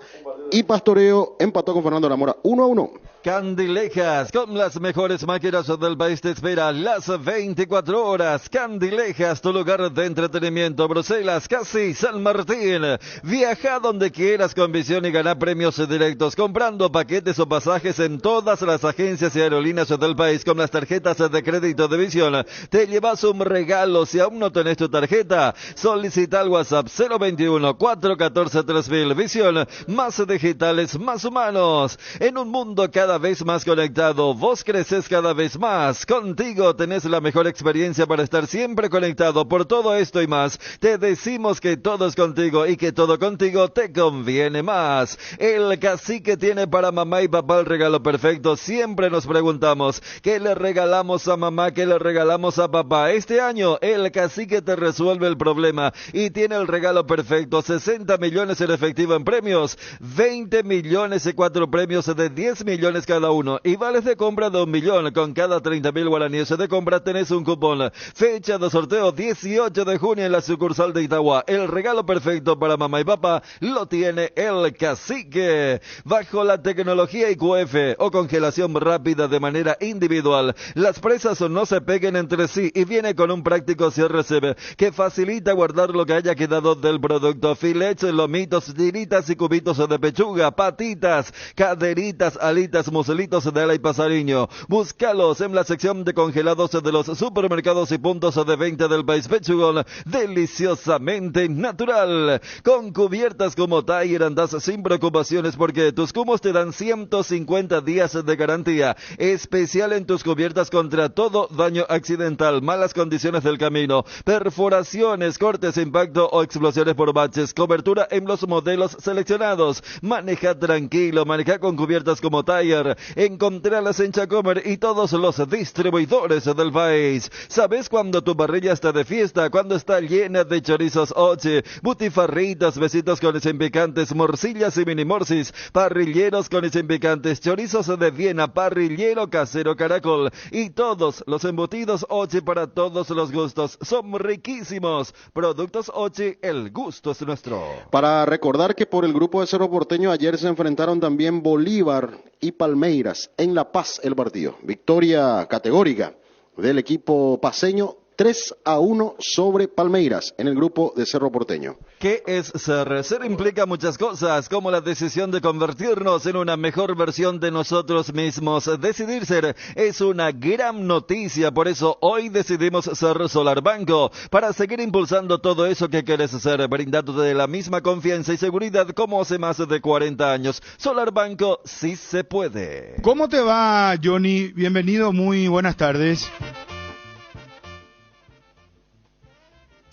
y Pastoreo empató con Fernando de la Mora 1-1. Candilejas, con las mejores máquinas del país te espera las 24 horas. Candilejas, tu lugar de entretenimiento. Bruselas, casi San Martín. Viaja donde quieras con visión y gana premios directos comprando paquetes o pasajes en todas las agencias y aerolíneas del país con las tarjetas de crédito de visión. Te llevas un regalo si aún no tenés tu tarjeta. Solicita al WhatsApp 021-414-3000. Visión, más digitales, más humanos. En un mundo cada vez más conectado, vos creces cada vez más. Contigo tenés la mejor experiencia para estar siempre conectado. Por todo esto y más, te decimos que todo es contigo y que todo contigo te conviene más. El Cacique tiene para mamá y papá el regalo perfecto. Siempre nos preguntamos, ¿qué le regalamos a mamá? ¿Qué le regalamos a papá? Este año, el Cacique te resuelve el problema y tiene el regalo perfecto. 60 millones en efectivo en premios, 20 millones y 4 premios de 10 millones cada uno y vales de compra de 1 millón. Con cada 30.000 guaraníes de compra tenés un cupón. Fecha de sorteo 18 de junio en la sucursal de Itagua. El regalo perfecto para mamá y papá lo tiene el Cacique. Bajo la tecnología IQF o congelación rápida de manera individual, las presas no se peguen entre sí y viene con un práctico cierre CB que facilita guardar lo que haya quedado del producto. Filets, lomitos, tiritas y cubitos de pechuga, patitas, caderitas, alitas delicias muselitos de la y Pasariño. Búscalos en la sección de congelados de los supermercados y puntos de venta del país. Pechugón, deliciosamente natural. Con cubiertas como Tiger andas sin preocupaciones porque tus cubos te dan 150 días de garantía. Especial en tus cubiertas contra todo daño accidental, malas condiciones del camino, perforaciones, cortes, impacto o explosiones por baches. Cobertura en los modelos seleccionados. Maneja tranquilo, maneja con cubiertas como Tiger. Encontralas en Chacomer y todos los distribuidores del país. ¿Sabes cuando tu parrilla está de fiesta? Cuando está llena de chorizos Oche, butifarritas, besitos con sin picantes, morcillas y mini morcis, parrilleros con sin picantes, chorizos de Viena, parrillero casero Caracol y todos los embutidos Oche para todos los gustos. Son riquísimos. Productos Oche, el gusto es nuestro. Para recordar que por el grupo de Cerro Porteño ayer se enfrentaron también Bolívar y Palmeiras en La Paz el partido. Victoria categórica del equipo paceño, 3-1 sobre Palmeiras en el grupo de Cerro Porteño. ¿Qué es ser? Ser implica muchas cosas, como la decisión de convertirnos en una mejor versión de nosotros mismos. Decidir ser es una gran noticia, por eso hoy decidimos ser Solar Banco, para seguir impulsando todo eso que quieres ser, brindándote la misma confianza y seguridad como hace más de 40 años. Solar Banco, sí se puede. ¿Cómo te va, Johnny? Bienvenido, muy buenas tardes.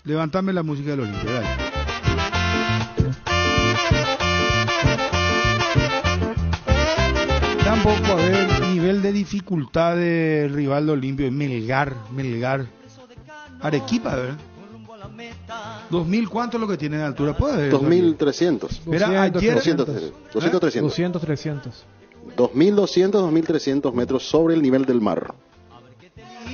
Levantame la música del Olimpia, dale. Tampoco, a ver, nivel de dificultad del rival de Olimpia, Melgar. Arequipa, ¿verdad? 2000, ¿cuánto es lo que tiene de altura? ¿Puede ver? 2300. Mira, ayer 200, 300. 2200, 2300 metros sobre el nivel del mar.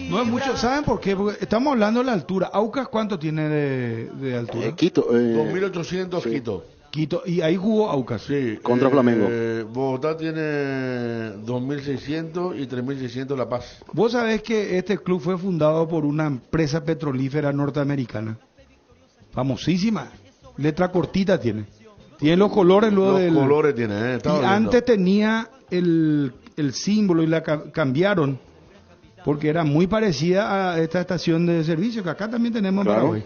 No es mucho, ¿saben por qué? Porque estamos hablando de la altura. ¿Aucas cuánto tiene de altura? Quito. 2800 sí. Quito, y ahí jugó Aucas. Sí. Contra Flamengo. Bogotá tiene 2600 y 3600 La Paz. Vos sabés que este club fue fundado por una empresa petrolífera norteamericana. Famosísima. Letra cortita tiene. Tiene los colores luego del... Los colores tiene, y antes tenía el símbolo y la cambiaron. Porque era muy parecida a esta estación de servicio que acá también tenemos en Paraguay.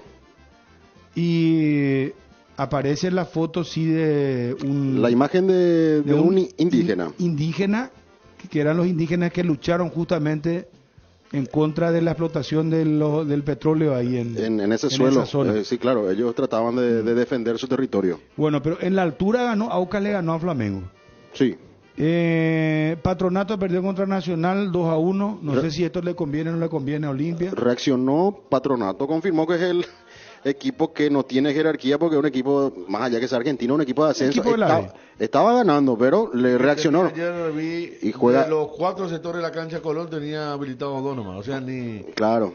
Y aparece la foto sí de un... La imagen de un indígena. Indígena, que eran los indígenas que lucharon justamente en contra de la explotación del petróleo ahí en ese suelo. Sí, claro, ellos trataban de defender su territorio. Bueno, pero en la altura Aucas le ganó a Flamengo. Sí. Patronato perdió contra Nacional 2-1. No sé si esto le conviene o no le conviene a Olimpia. Reaccionó Patronato, confirmó que es el equipo que no tiene jerarquía porque es un equipo, más allá que sea argentino, un equipo de ascenso. Estaba ganando, pero le reaccionó. Ayer vi y juega... de los 4 sectores de la cancha Colón tenía habilitado 2 nomás, o sea, ni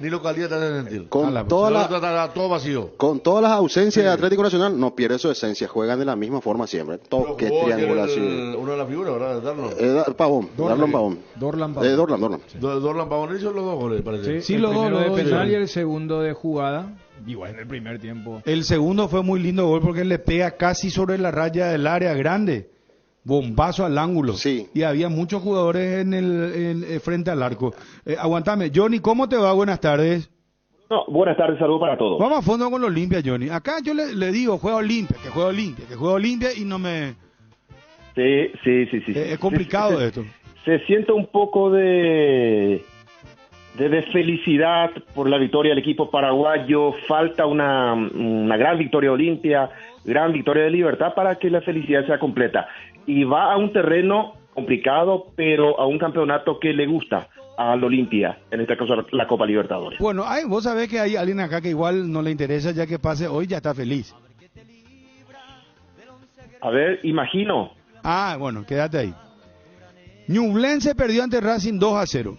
localidad tan gentil. Todo vacío. Con todas las ausencias de Atlético Nacional, no pierde su esencia, juegan de la misma forma siempre. Toque, triangulación. Uno de las figuras, ¿verdad? Darlon. Pavón. Dorlan Pavón hizo los 2 goles, parece. Sí, los dos de penal y el segundo de jugada. Igual en el primer tiempo. El segundo fue muy lindo gol porque le pega casi sobre la raya del área grande. Bombazo al ángulo. Sí. Y había muchos jugadores frente al arco. Aguantame. Johnny, ¿cómo te va? Buenas tardes. No, buenas tardes, saludos para todos. Vamos a fondo con Olimpia, Johnny. Acá yo le digo, juega Olimpia y no me... Sí. Es complicado esto. Se siente un poco de felicidad por la victoria del equipo paraguayo. Falta una gran victoria de Olimpia, gran victoria de Libertad para que la felicidad sea completa. Y va a un terreno complicado, pero a un campeonato que le gusta al Olimpia, en este caso la Copa Libertadores. Bueno, vos sabés que hay alguien acá que igual no le interesa, ya que pase hoy ya está feliz. A ver, imagino. Bueno, quédate ahí. Ñublense perdió ante Racing 2-0.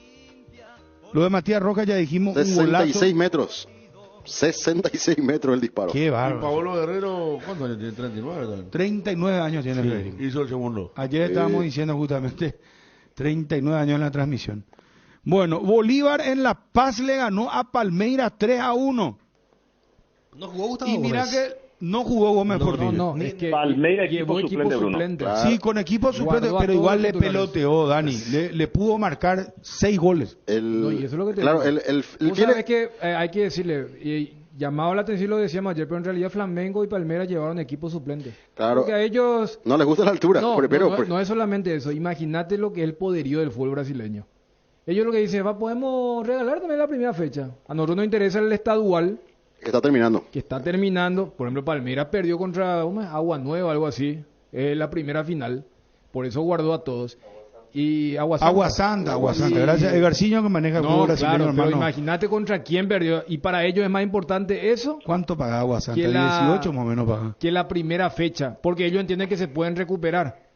Lo de Matías Rojas ya dijimos, 66 metros. 66 metros el disparo. Qué bárbaro. ¿Y Pablo Guerrero cuántos años tiene? 39 también. 39 años tiene Federico. Hizo el segundo. Ayer estábamos diciendo justamente 39 años en la transmisión. Bueno, Bolívar en La Paz le ganó a Palmeiras 3-1. No jugó Gustavo Y mira Gómez. que No jugó Gómez Portillo. No, es que Palmeiras llevó equipo equipo suplente, suplente. Bruno. Sí, con equipo suplente, Guardó a pero todos igual los le titulares. peloteó, Dani. Le pudo marcar 6 goles. No, y eso es lo que te Claro, digo. el Tú sabes que hay que decirle, y llamado la atención lo decíamos ayer, pero en realidad Flamengo y Palmeiras llevaron equipo suplente. Claro. Porque a ellos... No les gusta la altura. No, pero, no es solamente eso. Imagínate lo que es el poderío del fútbol brasileño. Ellos lo que dicen, podemos regalar también la primera fecha. A nosotros nos interesa el estadual, que está terminando. que está terminando. Por ejemplo, Palmeiras perdió contra Agua Nueva, algo así. La primera final. Por eso guardó a todos. Y Agua Santa. Gracias a Garciño que maneja el fútbol No, brasileño, claro, pero hermano. imagínate contra quién perdió. Y para ellos es más importante eso ¿Cuánto paga Agua Santa? que la- 18 más o menos paga. que la primera fecha. Porque ellos entienden que se pueden recuperar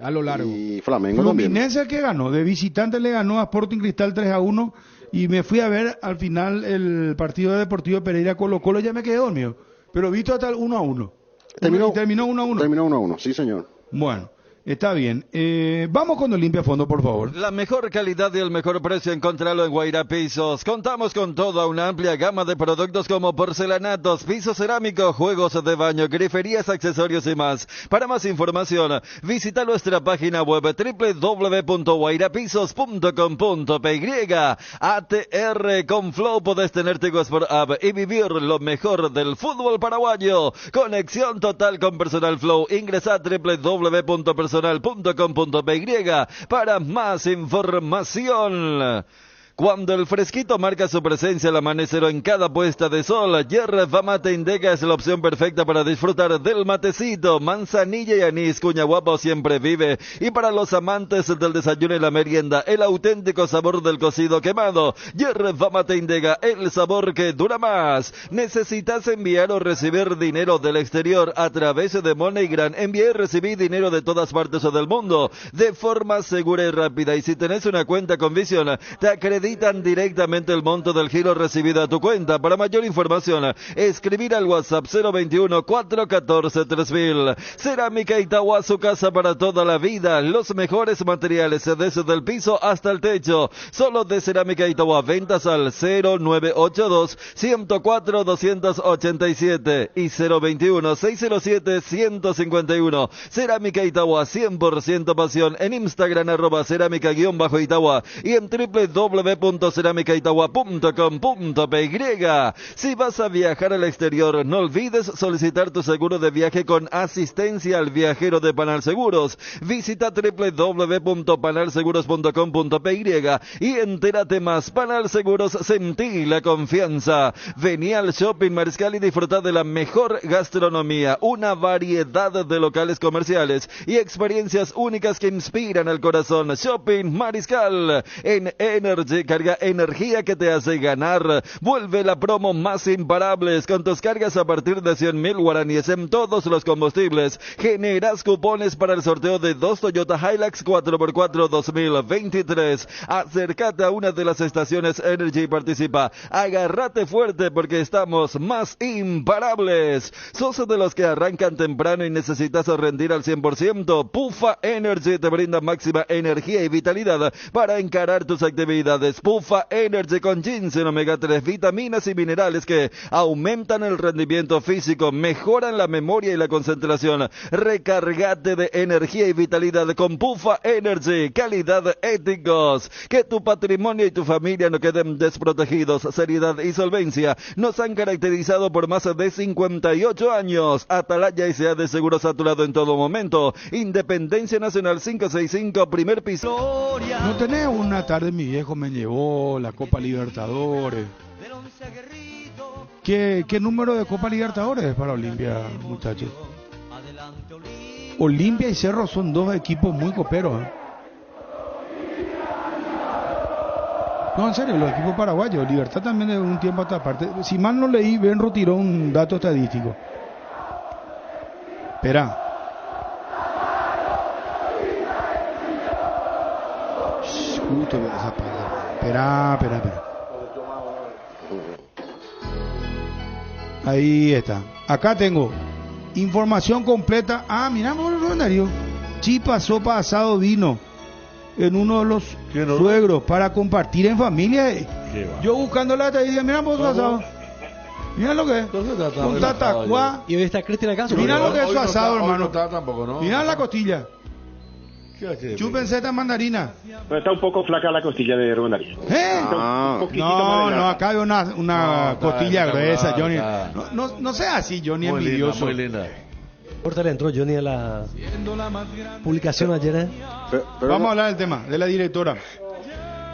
a lo largo. Y Flamengo también. Fluminense el que ganó, de visitante le ganó a Sporting Cristal 3-1 y me fui a ver al final el partido de Deportivo Pereira Colo-Colo, ya me quedé dormido, pero visto hasta el 1-1. Terminó 1-1. Terminó 1-1, sí señor. Bueno, está bien. Vamos con Olimpia a fondo, por favor. La mejor calidad y el mejor precio encontrarlo en Guaira Pisos. Contamos con toda una amplia gama de productos como porcelanatos, pisos cerámicos, juegos de baño, griferías, accesorios y más. Para más información, visita nuestra página web www.guairapisos.com.py. ATR con Flow podés tener Tigo Sport App y vivir lo mejor del fútbol paraguayo. Conexión total con Personal Flow. Ingresa a www.personal.com.py para más información. Cuando el fresquito marca su presencia al amanecer o en cada puesta de sol, Yerba Mate Indega es la opción perfecta para disfrutar del matecito. Manzanilla y anís, cuña guapo siempre vive. Y para los amantes del desayuno y la merienda, el auténtico sabor del cocido quemado. Yerba Mate Indega, el sabor que dura más. ¿Necesitas enviar o recibir dinero del exterior a través de MoneyGram? Envía y recibí dinero de todas partes del mundo de forma segura y rápida. Y si tenés una cuenta con Visión, te acreditan directamente el monto del giro recibido a tu cuenta. Para mayor información, escribir al WhatsApp 021-414-3000. Cerámica Itagua, su casa para toda la vida. Los mejores materiales desde el piso hasta el techo. Solo de Cerámica Itagua. Ventas al 0982-104-287 y 021-607-151. Cerámica Itagua, 100% pasión. En Instagram @cerámica_Itagua y en www.ceramicaitagua.com.py. Si vas a viajar al exterior, no olvides solicitar tu seguro de viaje con asistencia al viajero de Panal Seguros. Visita www.panalseguros.com.py y entérate más. Panal Seguros, sentí la confianza. Vení al Shopping Mariscal y disfruta de la mejor gastronomía, una variedad de locales comerciales y experiencias únicas que inspiran al corazón. Shopping Mariscal en Energy, carga energía que te hace ganar. Vuelve la promo más imparables con tus cargas a partir de 100.000 guaraníes en todos los combustibles. Generas cupones para el sorteo de 2 Toyota Hilux 4x4 2023. Acércate a una de las estaciones Energy y participa. Agárrate fuerte porque estamos más imparables. ¿Sos de los que arrancan temprano y necesitas rendir al 100%? Pufa Energy te brinda máxima energía y vitalidad para encarar tus actividades. Pufa Energy con ginseng, omega 3, vitaminas y minerales que aumentan el rendimiento físico, mejoran la memoria y la concentración. Recargate de energía y vitalidad con Pufa Energy, calidad éticos. Que tu patrimonio y tu familia no queden desprotegidos. Seriedad y solvencia nos han caracterizado por más de 58 años. Atalaya S.A. de Seguros a tu lado en todo momento. Independencia Nacional 565, primer piso. No tenés una tarde, mi viejo me llevó la Copa Libertadores. ¿Qué número de Copa Libertadores es para Olimpia, muchachos? Olimpia y Cerro son dos equipos muy coperos, ¿eh? No, en serio, los equipos paraguayos. Libertad también de un tiempo a esta parte. Si mal no leí, Benro tiró un dato estadístico. Espera. Justo esa palabra. Espera. Ahí está. Acá tengo información completa. Ah, miramos el calendario. Chipa, sopa, asado, vino. En uno de los suegros para compartir en familia. Yo buscando la estadística, miramos asado. Mira lo que es. Un tatacuá. Y hoy está Cristina Caso. Mira lo que es su asado, Hoy hermano. no está tampoco, ¿no? Mira la costilla. ¿Qué hace? Chúpense esta mandarina. Pero está un poco flaca la costilla de Rubén Darío. ¿Eh? Un poquitito más No, delgada. no, acá hay una No, costilla está gruesa, Johnny. está. No sea así, Johnny, Muy linda, envidioso. muy linda. Ahorita le entró Johnny a la publicación ayer. Pero Vamos no, a hablar del tema, de la directora.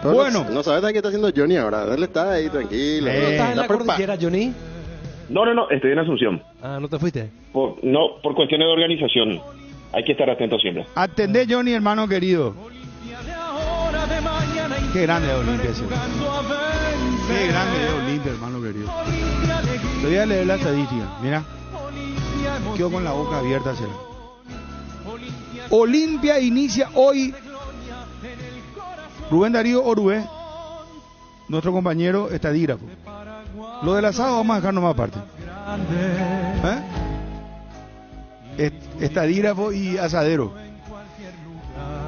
pero Bueno. no sabes qué está haciendo Johnny ahora. Él está ahí tranquilo. ¿No estás en Está la cordillera, Johnny? No, estoy en Asunción. Ah, ¿no te fuiste? Por cuestiones de organización. Hay que estar atento siempre. Atendé, Johnny, hermano querido. Qué grande es Olimpia, sí. Qué grande es Olimpia, hermano querido. Te voy a leer la estadística. Mira. Quedo con la boca abierta. Será. Olimpia inicia hoy. Rubén Darío Orué, nuestro compañero estadígrafo. Lo del asado vamos a dejarnos más aparte. Estadígrafo y asadero.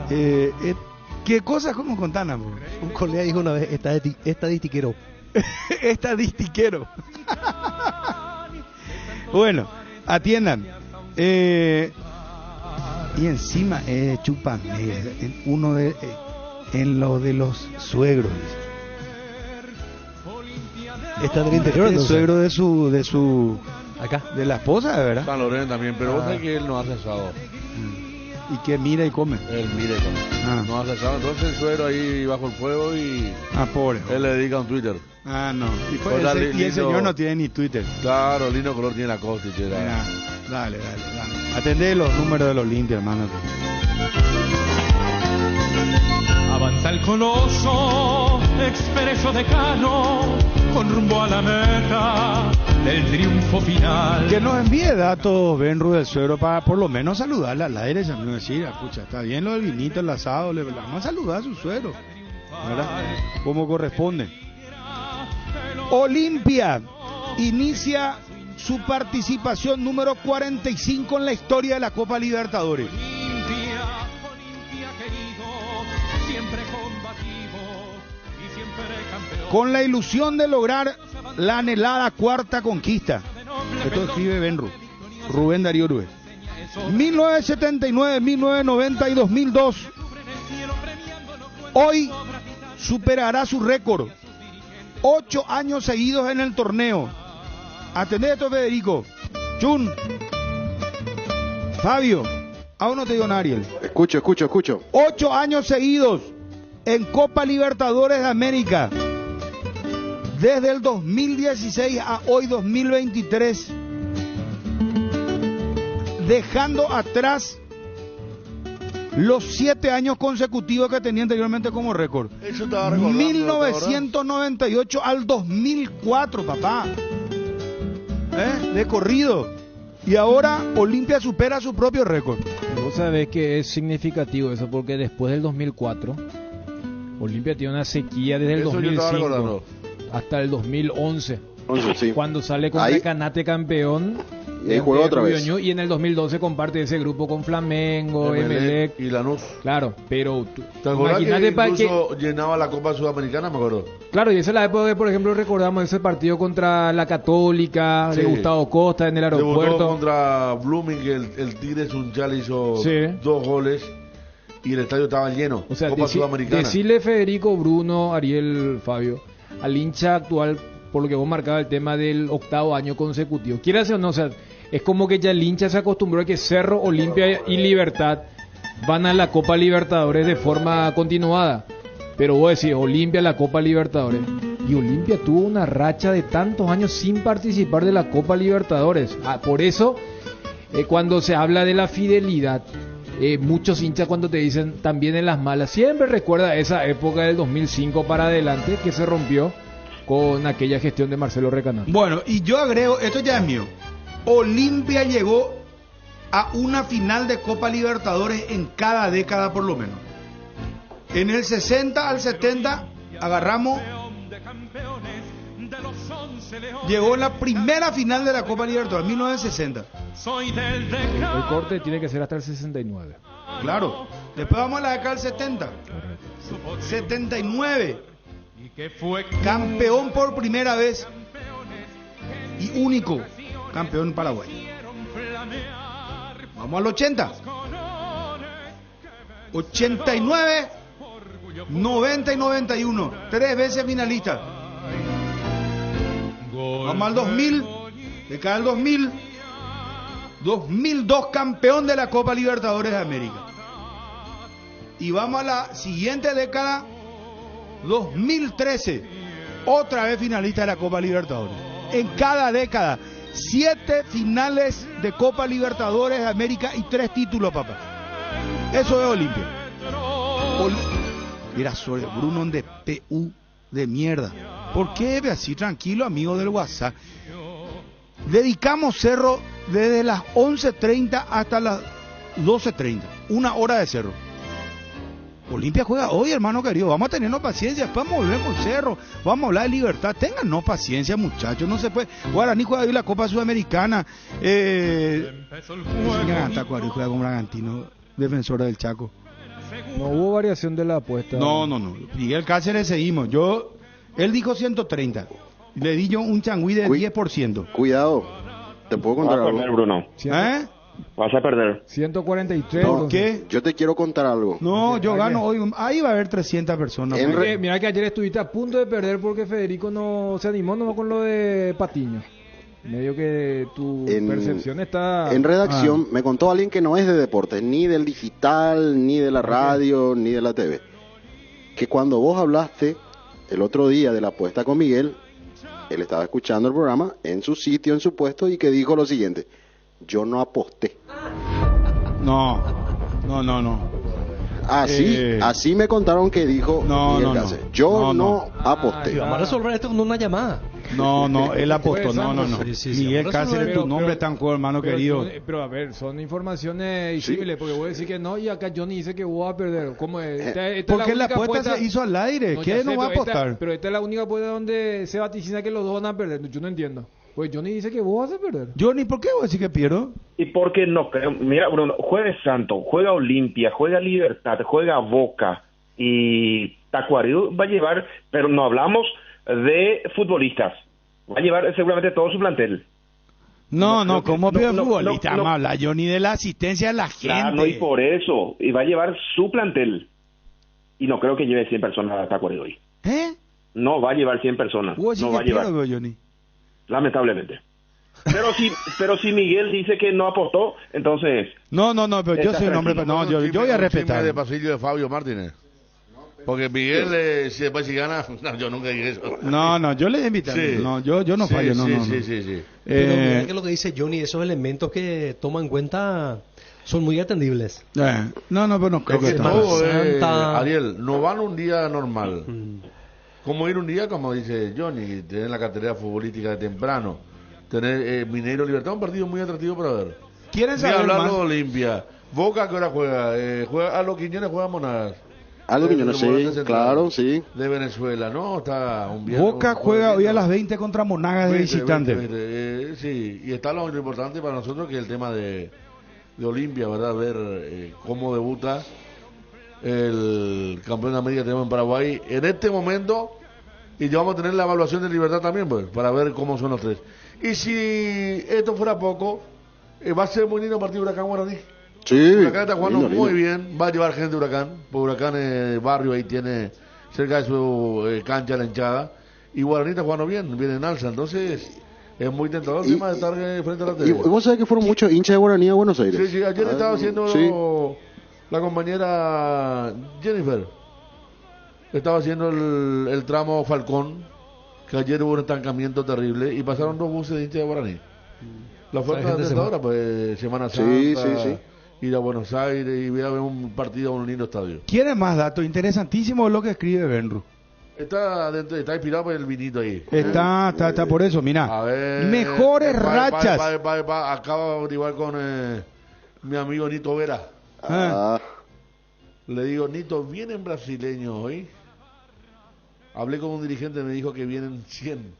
¿Qué cosas como contanas? Un colega dijo una vez, estadistiquero. Estadistiquero. Bueno, atiendan. Y encima chupan en lo de los suegros. Está en el interior, El entonces. suegro de su Acá. de la esposa, de verdad. San Lorenzo también, pero vos sabés que él no hace asado. Y que mira y come. Él mira y come. No hace asado. Entonces el suero ahí bajo el fuego y pobre. él le dedica un Twitter. No. Y, Pues y el señor no tiene ni Twitter. Claro, lindo color tiene la costilla. Dale. Atendé los números de los Olimpia, hermano. Avanza el coloso, expreso decano, con rumbo a la meta del triunfo final. Que nos envíe datos, Benru del suegro, para por lo menos saludarle al aire. No decir, escucha, está bien lo del vinito, el asado, le vamos a saludar a su suegro, ¿verdad? Como corresponde. Olimpia inicia su participación número 45 en la historia de la Copa Libertadores. Con la ilusión de lograr la anhelada cuarta conquista. Esto escribe Benru, Rubén Darío Orué. 1979, 1990 y 2002. Hoy superará su récord. 8 años seguidos en el torneo. Atendé esto, Federico. Chun. Fabio. Aún no te digo, Nariel. Escucho. 8 años seguidos en Copa Libertadores de América. Desde el 2016 a hoy 2023. Dejando atrás los 7 años consecutivos que tenía anteriormente como récord. Eso estaba recordando. 1998 al 2004, papá. De corrido. Y ahora Olimpia supera su propio récord. Vos sabés que es significativo eso, porque después del 2004, Olimpia tiene una sequía desde el Eso yo estaba 2005 recordando. hasta el 2011. Sí. Cuando sale contra Ahí- Canate campeón. Y ahí juega otra vez. Y en el 2012 comparte ese grupo con Flamengo, Emelec Emelec. y Lanús. Claro, pero ¿Te acuerdas que imagínate para que... incluso llenaba la Copa Sudamericana? Me acuerdo. Claro, y esa es la época que, por ejemplo, recordamos ese partido contra la Católica, de Sí. Gustavo Costa en el Debutó aeropuerto. contra Blooming, que el Tigre Sunchal hizo Sí. 2 goles y el estadio estaba lleno. O sea, Copa Sudamericana. decirle Federico, Bruno, Ariel, Fabio, al hincha actual, por lo que vos marcabas el tema del 8º año consecutivo. Quieras o no, o sea, es como que ya el hincha se acostumbró a que Cerro, Olimpia y Libertad van a la Copa Libertadores de forma continuada. Pero vos decís, Olimpia la Copa Libertadores. Y Olimpia tuvo una racha de tantos años sin participar de la Copa Libertadores. Por eso, cuando se habla de la fidelidad, muchos hinchas cuando te dicen también en las malas, siempre recuerda esa época del 2005 para adelante que se rompió con aquella gestión de Marcelo Recanat. Bueno, y yo agrego, esto ya es mío. Olimpia llegó a una final de Copa Libertadores en cada década por lo menos. En el 60 al 70 agarramos, llegó en la primera final de la Copa Libertadores, 1960. El corte tiene que ser hasta el 69. Claro. Después vamos a la década del 70. 79. Campeón por primera vez. y único campeón paraguayo. Vamos al 80. 89, 90 y 91. 3 veces finalista. Vamos al 2000. De cada el 2000. 2002 campeón de la Copa Libertadores de América. Y vamos a la siguiente década. 2013. Otra vez finalista de la Copa Libertadores. En cada década. 7 finales de Copa Libertadores de América y 3 títulos, papá. Eso es Olimpia. Mira, sobre Bruno de PU de mierda. ¿Por qué así? Tranquilo, amigo del WhatsApp. Dedicamos cerro desde las 11:30 hasta las 12:30. 1 hora de cerro. Olimpia juega hoy, hermano querido. Vamos a tenernos paciencia. Después vamos a volver con cerro. Vamos a hablar de libertad. Téngannos paciencia, muchachos. No se puede. Guaraní juega hoy la Copa Sudamericana. Tacuarí juega con Bragantino, defensora del Chaco. No hubo variación de la apuesta. No. Miguel Cáceres seguimos. Él dijo 130. Le di yo un changüí de 10%. Cuidado. ¿Te puedo contar algo? Vas a perder, Bruno. ¿Eh? Vas a perder. 143. ¿Por qué? Yo te quiero contar algo. No, yo gano hoy. Ahí va a haber 300 personas. Mira que ayer estuviste a punto de perder porque Federico no se animó nomás con lo de Patiño. Medio que tu percepción está... En redacción me contó alguien que no es de deportes, ni del digital, ni de la radio, ni de la TV. Que cuando vos hablaste el otro día de la apuesta con Miguel, él estaba escuchando el programa en su sitio, en su puesto, y que dijo lo siguiente: yo no aposté. No. Así me contaron que dijo Miguel Cáceres. Yo no aposté. Vamos a resolver esto con una llamada. No, él apostó. No. Sí, Miguel Cáceres, tu nombre está en juego, hermano querido. Pero a ver, son informaciones visibles, porque voy a decir que no, y acá Johnny dice que voy a perder. ¿Cómo es? Porque la apuesta se hizo al aire. ¿Qué no va a apostar? Pero esta es la única apuesta donde se vaticina que los dos van a perder. Yo no entiendo. Pues Johnny dice que vos vas a perder. Johnny, ¿por qué vos decís que pierdo? Y porque no creo. Mira, Bruno, juega Santo, juega Olimpia, juega Libertad, juega Boca y Tacuarí va a llevar, pero no hablamos de futbolistas. Va a llevar seguramente todo su plantel. No, ¿cómo pierde futbolista? Vamos a hablar, Johnny, de la asistencia de la gente. Claro, y por eso. Y va a llevar su plantel. Y no creo que lleve 100 personas a Tacuarí hoy. No va a llevar 100 personas. No va a llevar. Johnny. Lamentablemente. Pero si Miguel dice que no apostó, entonces... No, pero yo soy un hombre... No, yo voy a respetar. De pasillo de Fabio Martínez. Porque Miguel, si gana... No, yo nunca dije eso. No, yo le he invitado. Sí. No, yo no fallo, no. Sí. Pero mira que lo que dice Johnny, esos elementos que toma en cuenta son muy atendibles. No, pero no creo que todo Ariel, no van un día normal. Como ir un día, como dice Johnny, tener la cartera futbolística de temprano, tener Mineiro Libertad, un partido muy atractivo para ver. ¿Quieren saber hablar más? de Olimpia? Boca, ¿qué hora juega? Juega a los Quiñones, juega Monagas. A los Quiñones, sí, claro, sí. De Venezuela, ¿no? Está un bien. Boca juega hoy a las 20 contra Monagas de visitante. Sí, y está lo importante para nosotros que es el tema de Olimpia, ¿verdad? Ver cómo debuta el campeón de América que tenemos en Paraguay en este momento, y ya vamos a tener la evaluación de Libertad también, pues, para ver cómo son los tres. Y si esto fuera poco, va a ser muy lindo el partido Huracán Guaraní. Sí, Huracán está jugando muy bien, va a llevar gente de Huracán, porque Huracán el barrio ahí tiene cerca de su cancha la hinchada, y Guaraní está jugando bien, viene en alza, entonces es muy tentador el tema de estar frente a la tele. Y vos sabés que fueron muchos hinchas de Guaraní a Buenos Aires. Sí, ayer estaba haciendo la compañera Jennifer, estaba haciendo el tramo Falcón, que ayer hubo un estancamiento terrible y pasaron 2 buses de hinchas de Guaraní. La oferta de ahora, pues Semana Santa, ir a Buenos Aires y voy a ver un partido en un lindo estadio. ¿Quiere más datos? Interesantísimo lo que escribe Benru. Está inspirado por el vinito ahí. Está por eso, mira. Mejores rachas. Acabo de averiguar con mi amigo Nito Vera. Le digo, Nito, ¿vienen brasileños hoy? Hablé con un dirigente y me dijo que vienen 100.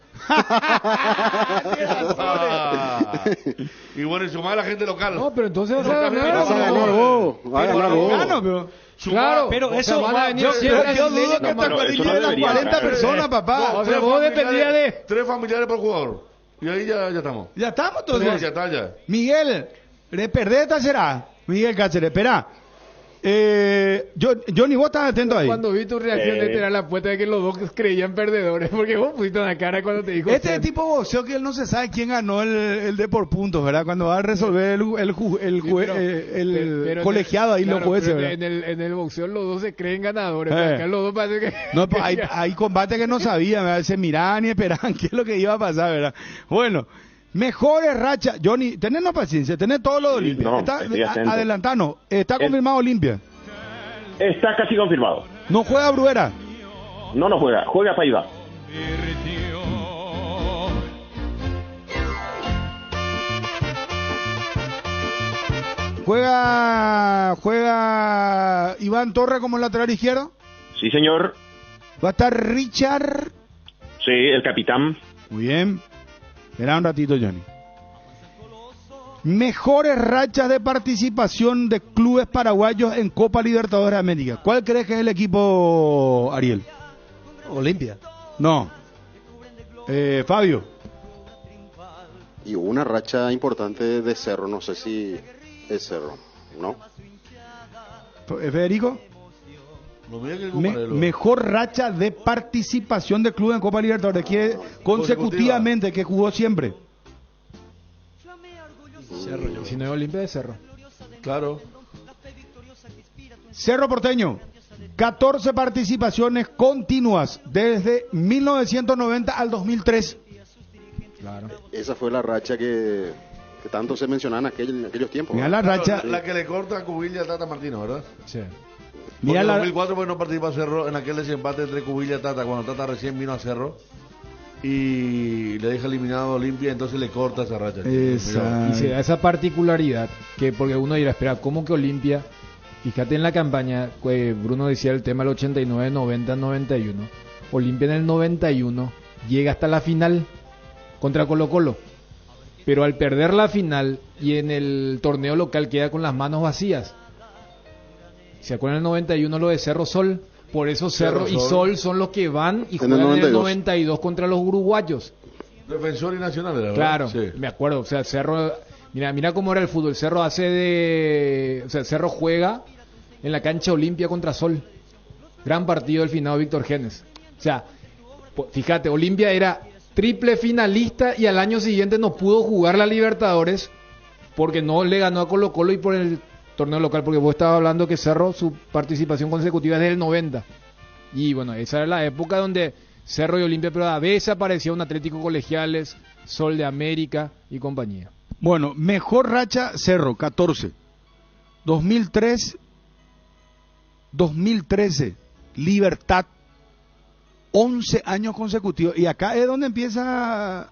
Y bueno, y sumar a la gente local. No, pero entonces vas a ganar vos. Claro, pero eso van a venir yo dudo que Tacuarí lleve las 40 personas, papá. O sea, vos dependías de 3 familiares por jugador. Y ahí ya estamos. Ya estamos entonces. Ya está, ya. Miguel, ¿le perdés esta será? Miguel Cáceres, espera. Johnny, vos estás atento ahí. Cuando vi tu reacción de tirar la apuesta de que los dos creían perdedores, porque vos pusiste una cara cuando te dijo... Este tipo de boxeo que él no se sabe quién ganó el de por puntos, ¿verdad? Cuando va a resolver el colegiado ahí, claro, los jueces, ¿verdad? En el boxeo los dos se creen ganadores, pero acá los dos parece que... No, pues hay combates que no sabían, ¿verdad? Se miraban y esperaban qué es lo que iba a pasar, ¿verdad? Bueno... Mejores rachas, Johnny, tenernos paciencia, tener todo lo de Olimpia. No, adelantanos, ¿está confirmado Olimpia? Está casi confirmado. ¿No juega Bruera? No juega, juega Paiva. ¿Juega Iván Torres como lateral izquierdo? Sí, señor. ¿Va a estar Richard? Sí, el capitán. Muy bien. Espera un ratito, Johnny. Mejores rachas de participación de clubes paraguayos en Copa Libertadores de América. ¿Cuál crees que es el equipo, Ariel? Olimpia. No. Fabio. Y hubo una racha importante de Cerro, no sé si es Cerro, ¿no? Federico. Mejor racha de participación de club en Copa Libertadores, que consecutivamente, que jugó siempre. Cerro, si no es Olimpia, de Cerro. Claro. Cerro Porteño, 14 participaciones continuas desde 1990 al 2003. Claro. Esa fue la racha que tanto se mencionaba en aquellos tiempos. Mira la racha. La que le corta a Cubilla a Tata Martino, ¿verdad? Sí. Porque en 2004 pues no participa Cerro en aquel desempate entre Cubilla y Tata, cuando Tata recién vino a Cerro y le deja eliminado a Olimpia, entonces le corta esa racha. Y se da esa particularidad que, porque uno dirá, espera, ¿cómo que Olimpia? Fíjate en la campaña, Bruno decía el tema del 89, 90, 91. Olimpia en el 91 llega hasta la final contra Colo-Colo, pero al perder la final y en el torneo local queda con las manos vacías. ¿Se acuerdan el 91 lo de Cerro Sol? Por eso Cerro y Sol son los que van y juegan en el 92 contra los uruguayos. Defensor y Nacional, ¿verdad? Claro, sí. Me acuerdo. O sea, Cerro... Mira cómo era el fútbol. Cerro Cerro juega en la cancha Olimpia contra Sol. Gran partido del finado Víctor Genes. O sea, fíjate, Olimpia era triple finalista y al año siguiente no pudo jugar la Libertadores porque no le ganó a Colo-Colo y por el torneo local, porque vos estabas hablando que Cerro, su participación consecutiva es del 90. Y bueno, esa era la época donde Cerro y Olimpia, pero a veces aparecía un Atlético Colegiales, Sol de América y compañía. Bueno, mejor racha Cerro, 14. 2013, Libertad, 11 años consecutivos. Y acá es donde empieza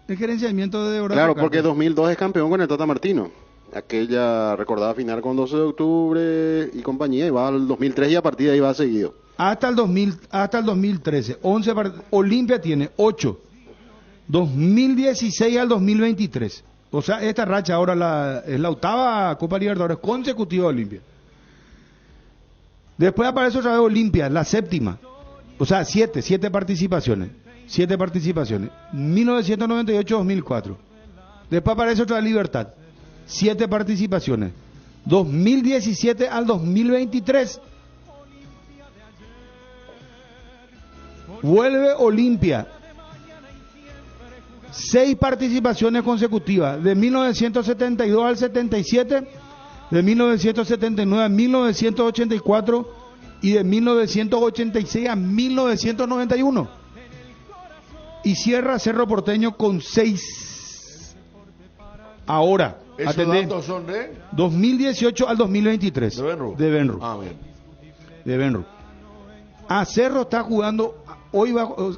el gerenciamiento de Horacio Claro, Carlos. porque 2002 es campeón con el Tata Martino. Aquella recordada final con 12 de octubre y compañía, y va al 2003 y a partir de ahí va seguido. Hasta el 2013, 11 Olimpia tiene 8. 2016 al 2023. O sea, esta racha ahora es la octava Copa Libertadores consecutiva de Olimpia. Después aparece otra vez Olimpia, la séptima. O sea, 7 participaciones. 7 participaciones. 1998-2004. Después aparece otra Libertad. 7 participaciones. 2017 al 2023. Vuelve Olimpia. 6 participaciones consecutivas. De 1972 al 77. De 1979 a 1984. Y de 1986 a 1991. Y cierra Cerro Porteño con 6. Ahora. ¿Esos datos son de? 2018 al 2023. ¿De Benru? De Benru. Ah, bien. De Benru. Cerro está jugando,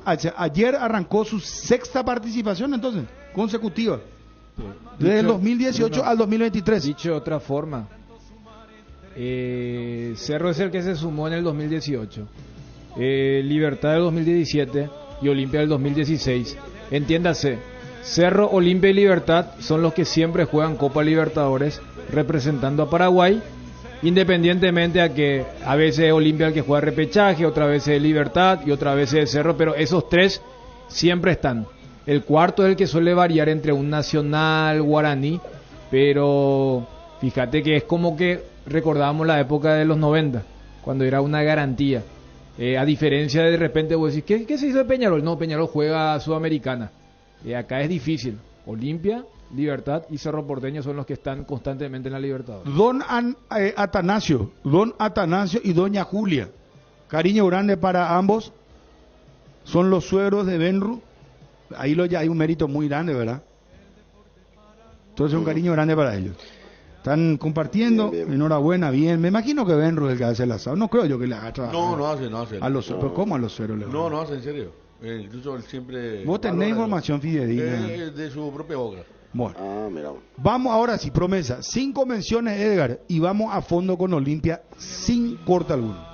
ayer arrancó su 6ª participación entonces, consecutiva. Desde el 2018 al 2023. Dicho de otra forma, Cerro es el que se sumó en el 2018. Libertad del 2017 y Olimpia del 2016. Entiéndase, Cerro, Olimpia y Libertad son los que siempre juegan Copa Libertadores representando a Paraguay, independientemente a que a veces es Olimpia el que juega repechaje, otra vez es Libertad y otra vez es Cerro, pero esos 3 siempre están. El cuarto es el que suele variar entre un Nacional, Guaraní, pero fíjate que es como que recordábamos la época de los 90, cuando era una garantía. A diferencia de repente vos decís, ¿qué se hizo de Peñarol? No, Peñarol juega Sudamericana. Acá es difícil. Olimpia, Libertad y Cerro Porteño son los que están constantemente en la Libertadores. Don Atanasio y Doña Julia, cariño grande para ambos, son los suegros de Benru. Ahí ya hay un mérito muy grande, ¿verdad? Entonces un cariño grande para ellos. Están compartiendo, bien. Enhorabuena, bien. Me imagino que Benru es el que hace el asado. No creo yo que le haga trabajo. No hace. ¿Pero cómo a los suegros le va? No hace, en serio. Incluso él siempre... Vos tenés información fidedigna. De su propia boca. Bueno, vamos ahora sí, promesa. 5 menciones, Edgar, y vamos a fondo con Olimpia sin corte alguno.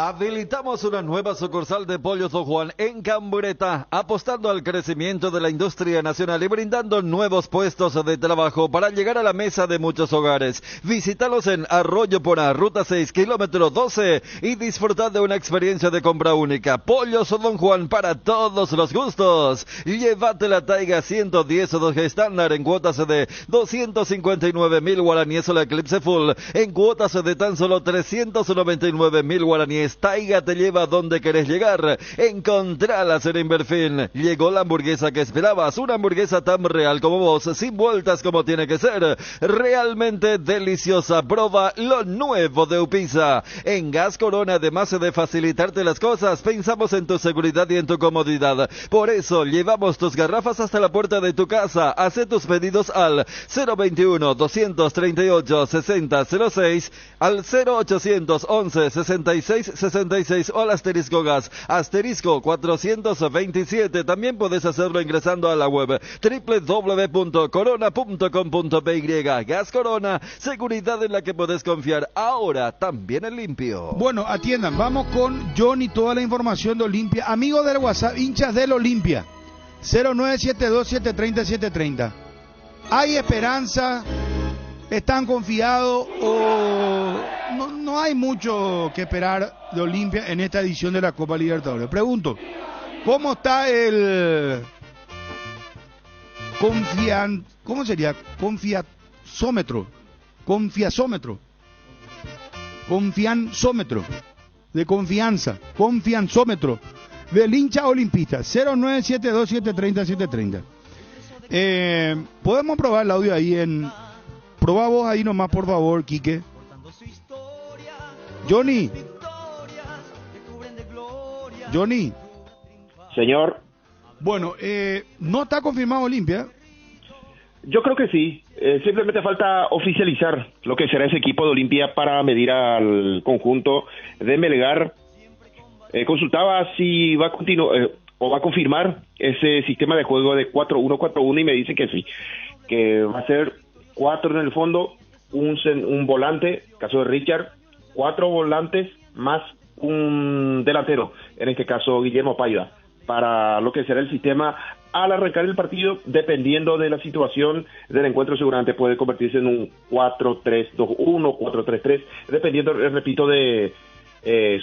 Habilitamos una nueva sucursal de Pollos Don Juan en Cambureta, apostando al crecimiento de la industria nacional y brindando nuevos puestos de trabajo para llegar a la mesa de muchos hogares. Visítalos en Arroyo Porá, ruta 6, kilómetro 12 y disfrutar de una experiencia de compra única. Pollos Don Juan para todos los gustos. Llévate la Taiga 110 o 2 estándar en cuotas de 259.000 guaraníes o la Eclipse Full en cuotas de tan solo 399.000 guaraníes. Taiga te lleva donde querés llegar. Encontralas en Inverfin. Llegó la hamburguesa que esperabas, una hamburguesa tan real como vos, sin vueltas como tiene que ser. Realmente deliciosa. Proba lo nuevo de Upisa. En Gas Corona, además de facilitarte las cosas, pensamos en tu seguridad y en tu comodidad. Por eso llevamos tus garrafas hasta la puerta de tu casa. Haz tus pedidos al 021-238-6006, al 0811-66 66 o al asterisco gas, asterisco 427. También puedes hacerlo ingresando a la web www.corona.com.py. Gas Corona, seguridad en la que puedes confiar, ahora también en limpio. Bueno, atiendan, vamos con John y toda la información de Olimpia. Amigos del WhatsApp, hinchas del Olimpia, 0972-730-730. ¿Hay esperanza? ¿Están confiados o no hay mucho que esperar de Olimpia en esta edición de la Copa Libertadores? Pregunto, ¿cómo está el ¿cómo sería? Confianzómetro de confianzómetro del hincha olimpista? 0972-730-730. Podemos probar el audio ahí probá vos ahí nomás, por favor, Quique. Johnny. Señor. Bueno, ¿no está confirmado Olimpia? Yo creo que sí. Simplemente falta oficializar lo que será ese equipo de Olimpia para medir al conjunto de Melgar. Consultaba si va a continuar o va a confirmar ese sistema de juego de 4-1-4-1 y me dice que sí, que va a ser 4 en el fondo, un volante, caso de Richard, 4 volantes más un delantero, en este caso Guillermo Paiva, para lo que será el sistema al arrancar el partido. Dependiendo de la situación del encuentro, seguramente puede convertirse en un 4-3-2-1, 4-3-3, dependiendo, repito, de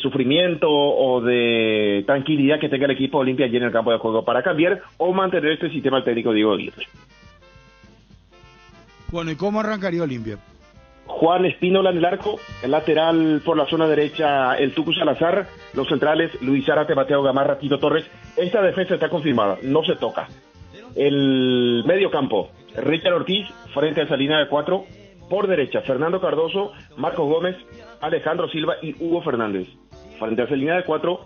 sufrimiento o de tranquilidad que tenga el equipo Olimpia allí en el campo de juego para cambiar o mantener este sistema al técnico Diego Aguirre. Bueno, ¿y cómo arrancaría Olimpia? Juan Espínola en el arco, el lateral por la zona derecha el Tucu Salazar, los centrales Luis Zárate, Mateo Gamarra, Tito Torres. Esta defensa está confirmada, no se toca. El medio campo, Richard Ortiz frente a esa línea de 4, por derecha Fernando Cardoso, Marcos Gómez, Alejandro Silva y Hugo Fernández. Frente a esa línea de 4,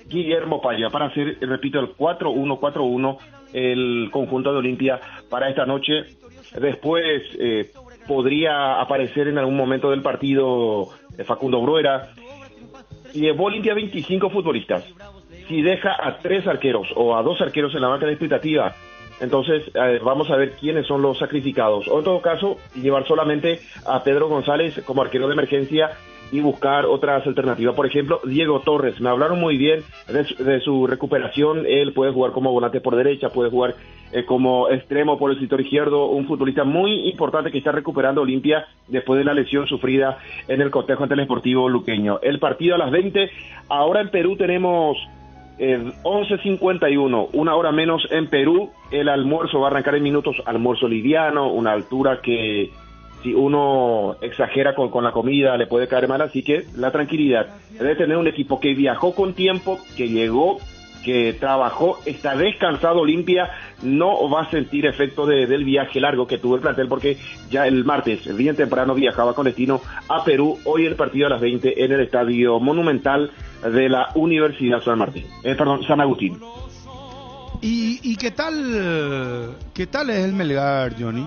Guillermo Paya, para hacer, repito, el 4-1-4-1 el conjunto de Olimpia para esta noche. Después podría aparecer en algún momento del partido Facundo Bruera. Llevó Olimpia 25 futbolistas. Si deja a 3 arqueros o a 2 arqueros en la banca de expectativa, entonces vamos a ver quiénes son los sacrificados. O en todo caso, llevar solamente a Pedro González como arquero de emergencia y buscar otras alternativas. Por ejemplo, Diego Torres, me hablaron muy bien de su recuperación. Él puede jugar como volante por derecha, puede jugar como extremo por el sector izquierdo, un futbolista muy importante que está recuperando Olimpia después de la lesión sufrida en el cotejo ante el Sportivo Luqueño. El partido a las 20. Ahora en Perú tenemos 11:51, una hora menos en Perú. El almuerzo va a arrancar en minutos, almuerzo liviano, una altura que si uno exagera con la comida le puede caer mal, así que la tranquilidad debe tener un equipo que viajó con tiempo, que llegó, que trabajó, está descansado. Olimpia no va a sentir efecto del viaje largo que tuvo el plantel, porque ya el martes, bien temprano, viajaba con destino a Perú. Hoy el partido a las 20 en el Estadio Monumental de la Universidad San Agustín. ¿Y qué tal es el Melgar, Johnny?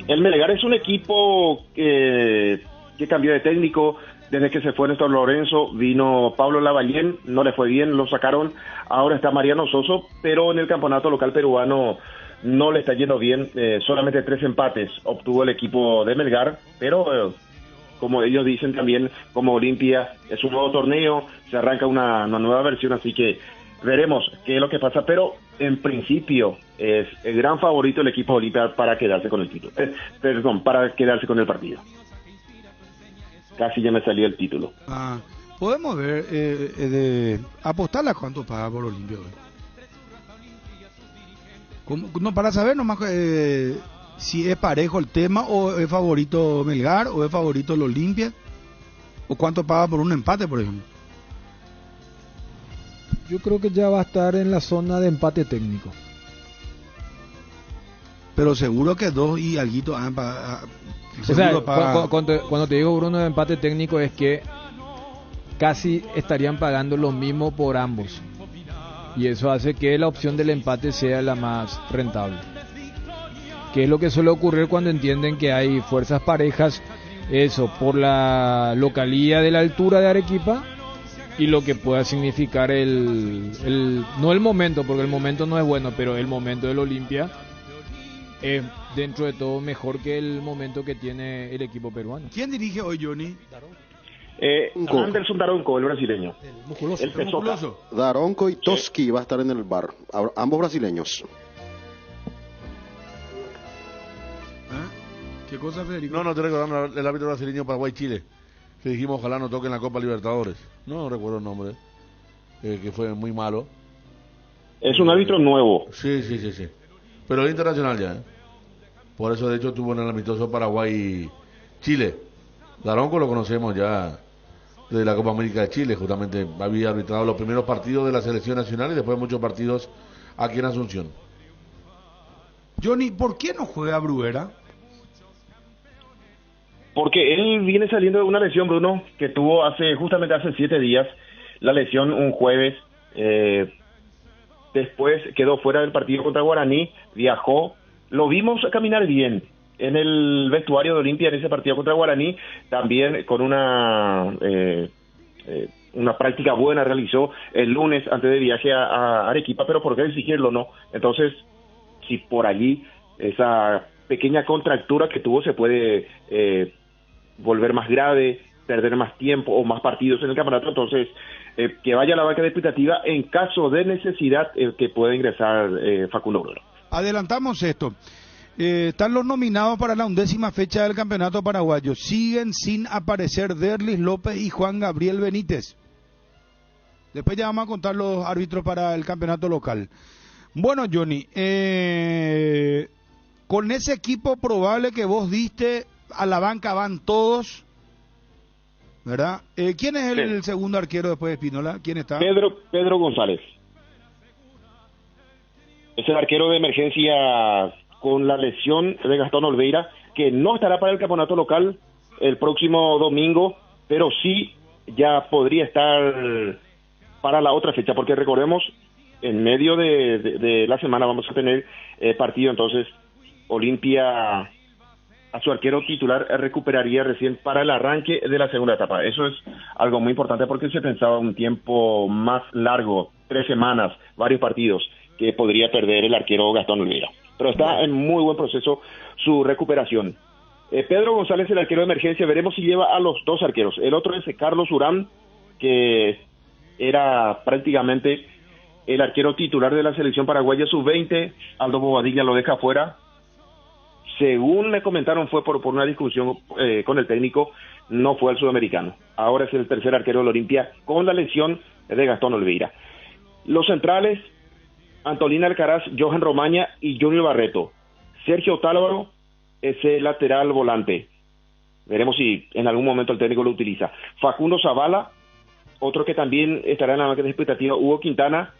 El Melgar es un equipo que cambió de técnico. Desde que se fue Néstor Lorenzo, vino Pablo Lavallén, no le fue bien, lo sacaron. Ahora está Mariano Soso, pero en el campeonato local peruano no le está yendo bien. Solamente 3 empates obtuvo el equipo de Melgar, pero como ellos dicen también, como Olimpia es un nuevo torneo, se arranca una nueva versión, así que veremos qué es lo que pasa, pero en principio es el gran favorito el equipo de Olimpia para quedarse con el título. Para quedarse con el partido. Casi ya me salió el título. Podemos ver, apostarle a cuánto paga por Olimpia hoy. No, para saber nomás si es parejo el tema, o es favorito Melgar, o es favorito el Olimpia, o cuánto paga por un empate, por ejemplo. Yo creo que ya va a estar en la zona de empate técnico. Pero seguro que 2 y alguito o sea, cuando te digo, Bruno, de empate técnico es que casi estarían pagando lo mismo por ambos, y eso hace que la opción del empate sea la más rentable, que es lo que suele ocurrir cuando entienden que hay fuerzas parejas, eso por la localía de la altura de Arequipa y lo que pueda significar no el momento, porque el momento no es bueno, pero el momento del Olimpia es dentro de todo mejor que el momento que tiene el equipo peruano. ¿Quién dirige hoy, Johnny? Anderson Daronco, el brasileño. El musculoso. Daronco y Toski va a estar en el bar, ambos brasileños. ¿Qué cosa, Federico? No, te recuerdo el árbitro brasileño Paraguay-Chile, que dijimos ojalá no toque en la Copa Libertadores. No recuerdo el nombre, que fue muy malo. Es un árbitro nuevo. Sí. Pero es internacional ya, Por eso, de hecho, estuvo en el amistoso Paraguay-Chile. Daronco lo conocemos ya de la Copa América de Chile. Justamente había arbitrado los primeros partidos de la selección nacional y después muchos partidos aquí en Asunción. Johnny, ¿por qué no juega Bruguera? Porque él viene saliendo de una lesión, Bruno, que tuvo justamente hace 7 días. La lesión un jueves. Después quedó fuera del partido contra Guaraní, viajó, lo vimos caminar bien en el vestuario de Olimpia en ese partido contra Guaraní, también con una práctica buena realizó el lunes antes de viaje a Arequipa, pero ¿por qué exigirlo, no? Entonces, si por allí esa pequeña contractura que tuvo se puede volver más grave, perder más tiempo o más partidos en el campeonato, entonces que vaya a la banca de expectativa en caso de necesidad, que pueda ingresar Facundo Bruno. Adelantamos esto. Están los nominados para la 11ª fecha del campeonato paraguayo. Siguen sin aparecer Derlis López y Juan Gabriel Benítez. Después ya vamos a contar los árbitros para el campeonato local. Bueno, Johnny, con ese equipo probable que vos diste, a la banca van todos, ¿verdad? ¿Quién es el segundo arquero después de Espínola? ¿Quién está? Pedro González. Es el arquero de emergencia con la lesión de Gastón Olveira, que no estará para el campeonato local el próximo domingo, pero sí ya podría estar para la otra fecha, porque recordemos, en medio de la semana vamos a tener partido, entonces Olimpia a su arquero titular recuperaría recién para el arranque de la segunda etapa. Eso es algo muy importante porque se pensaba un tiempo más largo, 3 semanas, varios partidos, que podría perder el arquero Gastón Olveira. Pero está en muy buen proceso su recuperación. Pedro González, el arquero de emergencia, veremos si lleva a los 2 arqueros. El otro es Carlos Urán, que era prácticamente el arquero titular de la selección paraguaya sub-20. Aldo Bobadilla lo deja fuera. Según me comentaron, fue por una discusión con el técnico, no fue al sudamericano. Ahora es el tercer arquero del Olimpia con la lesión de Gastón Olveira. Los centrales, Antolín Alcaraz, Johan Romaña y Junior Barreto. Sergio Otálvaro es el lateral volante. Veremos si en algún momento el técnico lo utiliza. Facundo Zavala, otro que también estará en la máquina de expectativa, Hugo Quintana,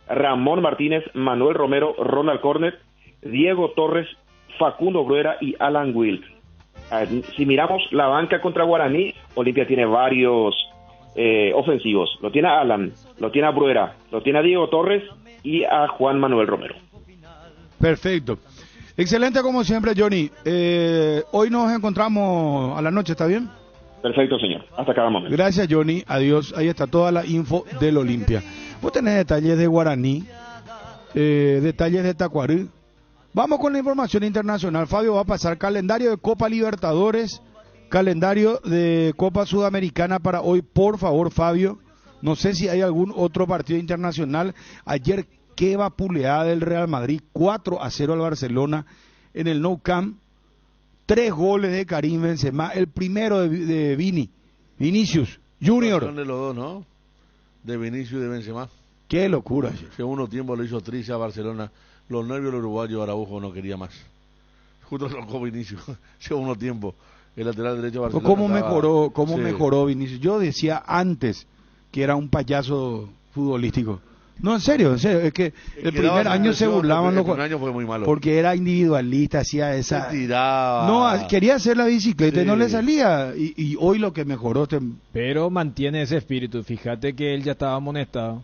Ramón Martínez, Manuel Romero, Ronald Cornet, Diego Torres, Facundo Bruera y Alan Wilk. Si miramos la banca contra Guaraní, Olimpia tiene varios ofensivos. Lo tiene a Alan, lo tiene a Bruera, lo tiene a Diego Torres y a Juan Manuel Romero. Perfecto. Excelente como siempre, Johnny. Hoy nos encontramos a la noche, ¿está bien? Perfecto, señor. Hasta cada momento. Gracias, Johnny. Adiós. Ahí está toda la info del Olimpia. Vos tenés detalles de Guaraní, detalles de Tacuarí. Vamos con la información internacional. Fabio va a pasar calendario de Copa Libertadores, calendario de Copa Sudamericana para hoy. Por favor, Fabio. No sé si hay algún otro partido internacional. Ayer, qué vapuleada del Real Madrid, 4-0 al Barcelona en el Nou Camp. 3 goles de Karim Benzema, el primero de Vinicius Junior. De los dos, ¿no? De Vinicius y de Benzema. Qué locura. Segundo tiempo lo hizo triste a Barcelona. Los nervios del uruguayo, Araujo no quería más. Justo tocó Vinicius. Segundo tiempo. El lateral derecho de Barcelona. ¿Cómo mejoró Vinicius? Yo decía antes que era un payaso futbolístico. No, en serio, es que el primer año se burlaban los jugadores. El primer año fue muy malo. Porque era individualista, hacía esa... Se tiraba. No, quería hacer la bicicleta y no le salía. Y hoy lo que mejoró... Pero mantiene ese espíritu. Fíjate que él ya estaba amonestado.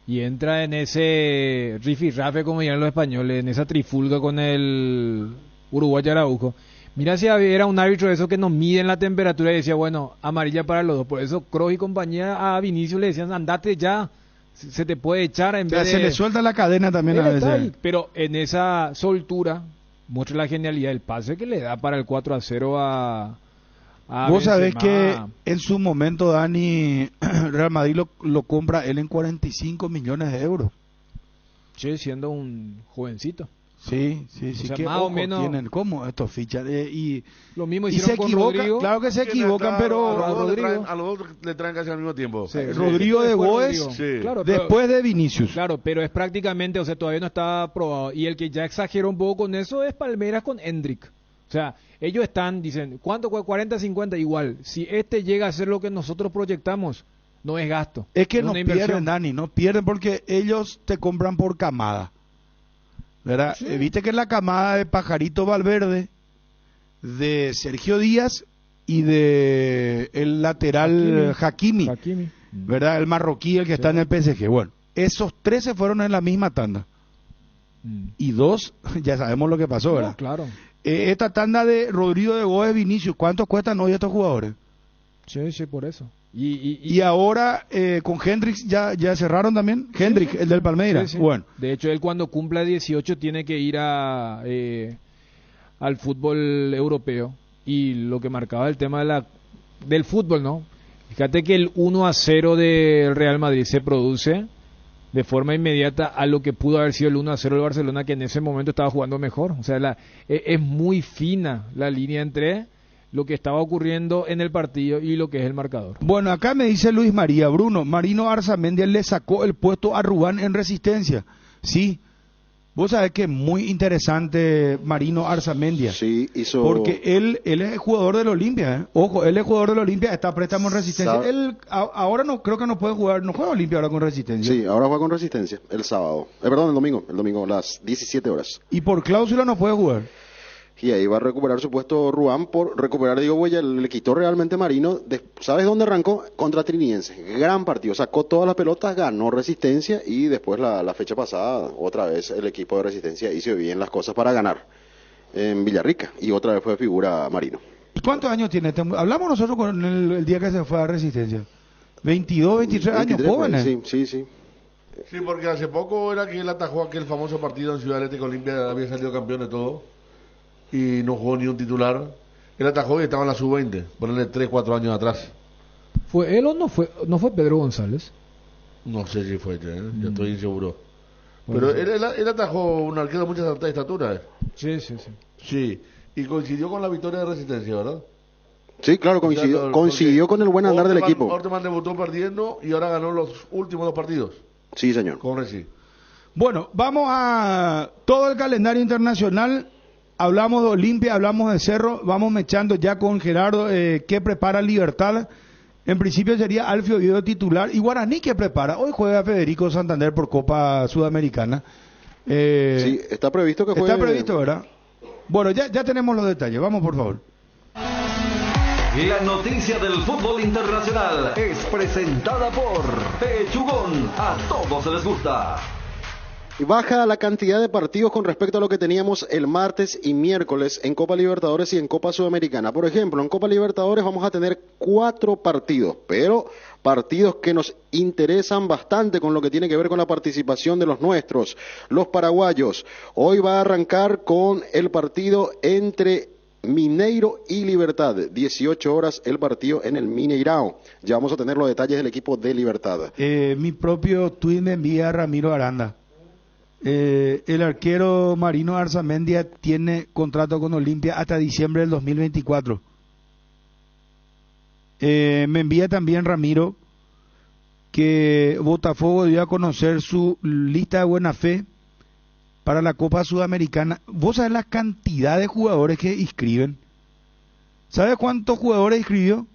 Y entra en ese rifirrafe, como llaman los españoles, en esa trifulga con el uruguayo Araujo. Mira si era un árbitro de esos que nos miden la temperatura y decía, bueno, amarilla para los dos. Por eso Kroos y compañía a Vinicius le decían, andate ya, se te puede echar en vez de... Se le suelta la cadena también a veces. Pero en esa soltura muestra la genialidad del pase que le da para el 4-0 a vos sabés que en su momento, Dani, Real Madrid lo compra él en 45 millones de euros. Sí, siendo un jovencito. Sí. O sea, ¿Qué más o menos tienen? ¿Cómo estos fichas? Lo mismo y hicieron se con equivocan, Rodrigo. claro que se equivocan, pero a los dos le traen casi al mismo tiempo. Sí, Rodrigo de Goes, claro, después de Vinicius. Claro, pero es prácticamente, o sea, todavía no está probado. Y el que ya exageró un poco con eso es Palmeiras con Hendrik. O sea, ellos dicen, ¿cuánto? 40, 50, igual. Si llega a hacer lo que nosotros proyectamos, no es gasto. Es que no pierden, Dani, no pierden porque ellos te compran por camada. ¿Verdad? Sí. Viste que es la camada de Pajarito Valverde, de Sergio Díaz y de el lateral Hakimi. ¿Verdad? El marroquí, el que está en el PSG. Bueno, esos 3 se fueron en la misma tanda. Y 2, ya sabemos lo que pasó, ¿verdad? No, claro. Esta tanda de Rodrigo de Goes, Vinicius, ¿cuánto cuestan hoy estos jugadores? Sí, por eso. Y ahora con Hendrix ya cerraron también. Hendrix, el del Palmeiras. Sí. Bueno. De hecho, él cuando cumpla 18 tiene que ir al fútbol europeo. Y lo que marcaba el tema del fútbol, ¿no? Fíjate que el 1-0 del Real Madrid se produce de forma inmediata a lo que pudo haber sido el 1-0 del Barcelona, que en ese momento estaba jugando mejor. O sea, es muy fina la línea entre lo que estaba ocurriendo en el partido y lo que es el marcador. Bueno, acá me dice Luis María, Bruno, Marino Arzamendi le sacó el puesto a Rubán en Resistencia. Sí, vos sabés que es muy interesante Marino Arzamendia. Sí, hizo... Porque él es jugador del Olimpia, ¿eh? Ojo, él es jugador del Olimpia, está a préstamo en Resistencia. Él ahora no creo que no puede jugar, no juega Olimpia ahora con Resistencia. Sí, ahora juega con Resistencia, el sábado. El domingo a las 17 horas. Y por cláusula no puede jugar. Y ahí va a recuperar su puesto Ruán por recuperar Diego Huella. Le quitó realmente Marino. ¿Sabes dónde arrancó? Contra Triniense. Gran partido. Sacó todas las pelotas, ganó Resistencia y después la fecha pasada, otra vez el equipo de Resistencia hizo bien las cosas para ganar en Villarrica. Y otra vez fue figura Marino. ¿Cuántos años tiene? Hablamos nosotros con el día que se fue a Resistencia. 22, 23 años, jóvenes. Sí. Sí, porque hace poco era que él atajó aquel famoso partido en Ciudad Atlético Olimpia, había salido campeón de todo. Y no jugó ni un titular. Él atajó y estaba en la sub-20, ponerle 3, 4 años atrás. ¿Fue él o no fue Pedro González? No sé si fue, yo estoy inseguro. Pero él atajó un arquero de mucha estatura. Sí. Sí, y coincidió con la victoria de Resistencia, ¿verdad? Sí, claro, coincidió con el buen andar del equipo. Orteman debutó perdiendo y ahora ganó los últimos 2 partidos. Sí, señor. Corre, sí. Bueno, vamos a todo el calendario internacional. Hablamos de Olimpia, hablamos de Cerro. Vamos mechando ya con Gerardo. ¿Qué prepara Libertad? En principio sería Alfio Oviedo titular. ¿Y Guaraní qué prepara? Hoy juega Federico Santander por Copa Sudamericana. Sí, está previsto que juegue. Está previsto, ¿verdad? Bueno, ya tenemos los detalles. Vamos, por favor. La noticia del fútbol internacional es presentada por Pechugón. A todos les gusta. Baja la cantidad de partidos con respecto a lo que teníamos el martes y miércoles en Copa Libertadores y en Copa Sudamericana. Por ejemplo, en Copa Libertadores vamos a tener 4 partidos, pero partidos que nos interesan bastante con lo que tiene que ver con la participación de los nuestros, los paraguayos. Hoy va a arrancar con el partido entre Mineiro y Libertad, 18 horas el partido en el Mineirao. Ya vamos a tener los detalles del equipo de Libertad. Mi propio tuit me envía Ramiro Aranda. El arquero Marino Arzamendia tiene contrato con Olimpia hasta diciembre del 2024. Me envía también Ramiro que Botafogo dio a conocer su lista de buena fe para la Copa Sudamericana. ¿Vos sabés la cantidad de jugadores que inscriben? ¿Sabes cuántos jugadores inscribió?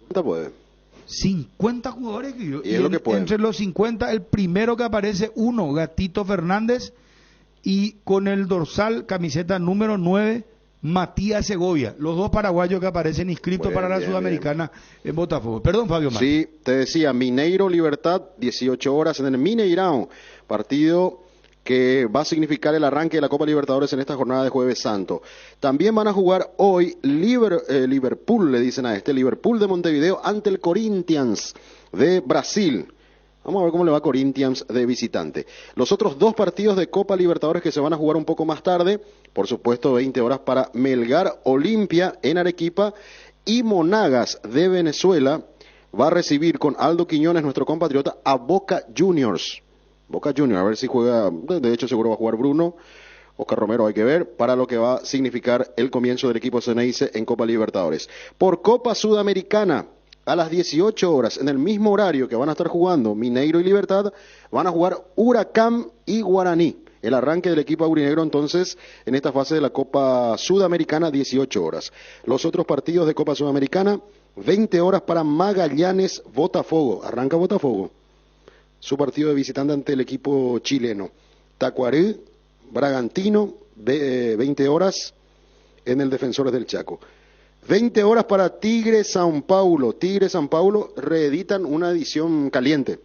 50 puede. 50 jugadores inscribió. Y es lo que puede. Entre los 50, el primero que aparece, Gatito Fernández, y con el dorsal, camiseta número 9, Matías Segovia. Los dos paraguayos que aparecen inscritos para la Sudamericana en Botafogo. Perdón, Fabio Mar. Sí, te decía, Mineiro Libertad, 18 horas en el Mineirão. Partido que va a significar el arranque de la Copa Libertadores en esta jornada de Jueves Santo. También van a jugar hoy Liverpool, le dicen a Liverpool de Montevideo ante el Corinthians de Brasil. Vamos a ver cómo le va a Corinthians de visitante. Los otros 2 partidos de Copa Libertadores que se van a jugar un poco más tarde, por supuesto 20 horas para Melgar Olimpia en Arequipa, y Monagas de Venezuela va a recibir con Aldo Quiñones, nuestro compatriota, a Boca Juniors. Boca Juniors, a ver si juega, de hecho seguro va a jugar Bruno, Oscar Romero hay que ver, para lo que va a significar el comienzo del equipo Ceneice en Copa Libertadores. Por Copa Sudamericana, a las 18 horas, en el mismo horario que van a estar jugando Mineiro y Libertad, van a jugar Huracán y Guaraní. El arranque del equipo aurinegro entonces en esta fase de la Copa Sudamericana, 18 horas. Los otros partidos de Copa Sudamericana, 20 horas para Magallanes Botafogo. Arranca Botafogo su partido de visitante ante el equipo chileno. Tacuarí, Bragantino, 20 horas en el Defensores del Chaco. 20 horas para Tigre San Paulo. Tigre San Paulo reeditan una edición caliente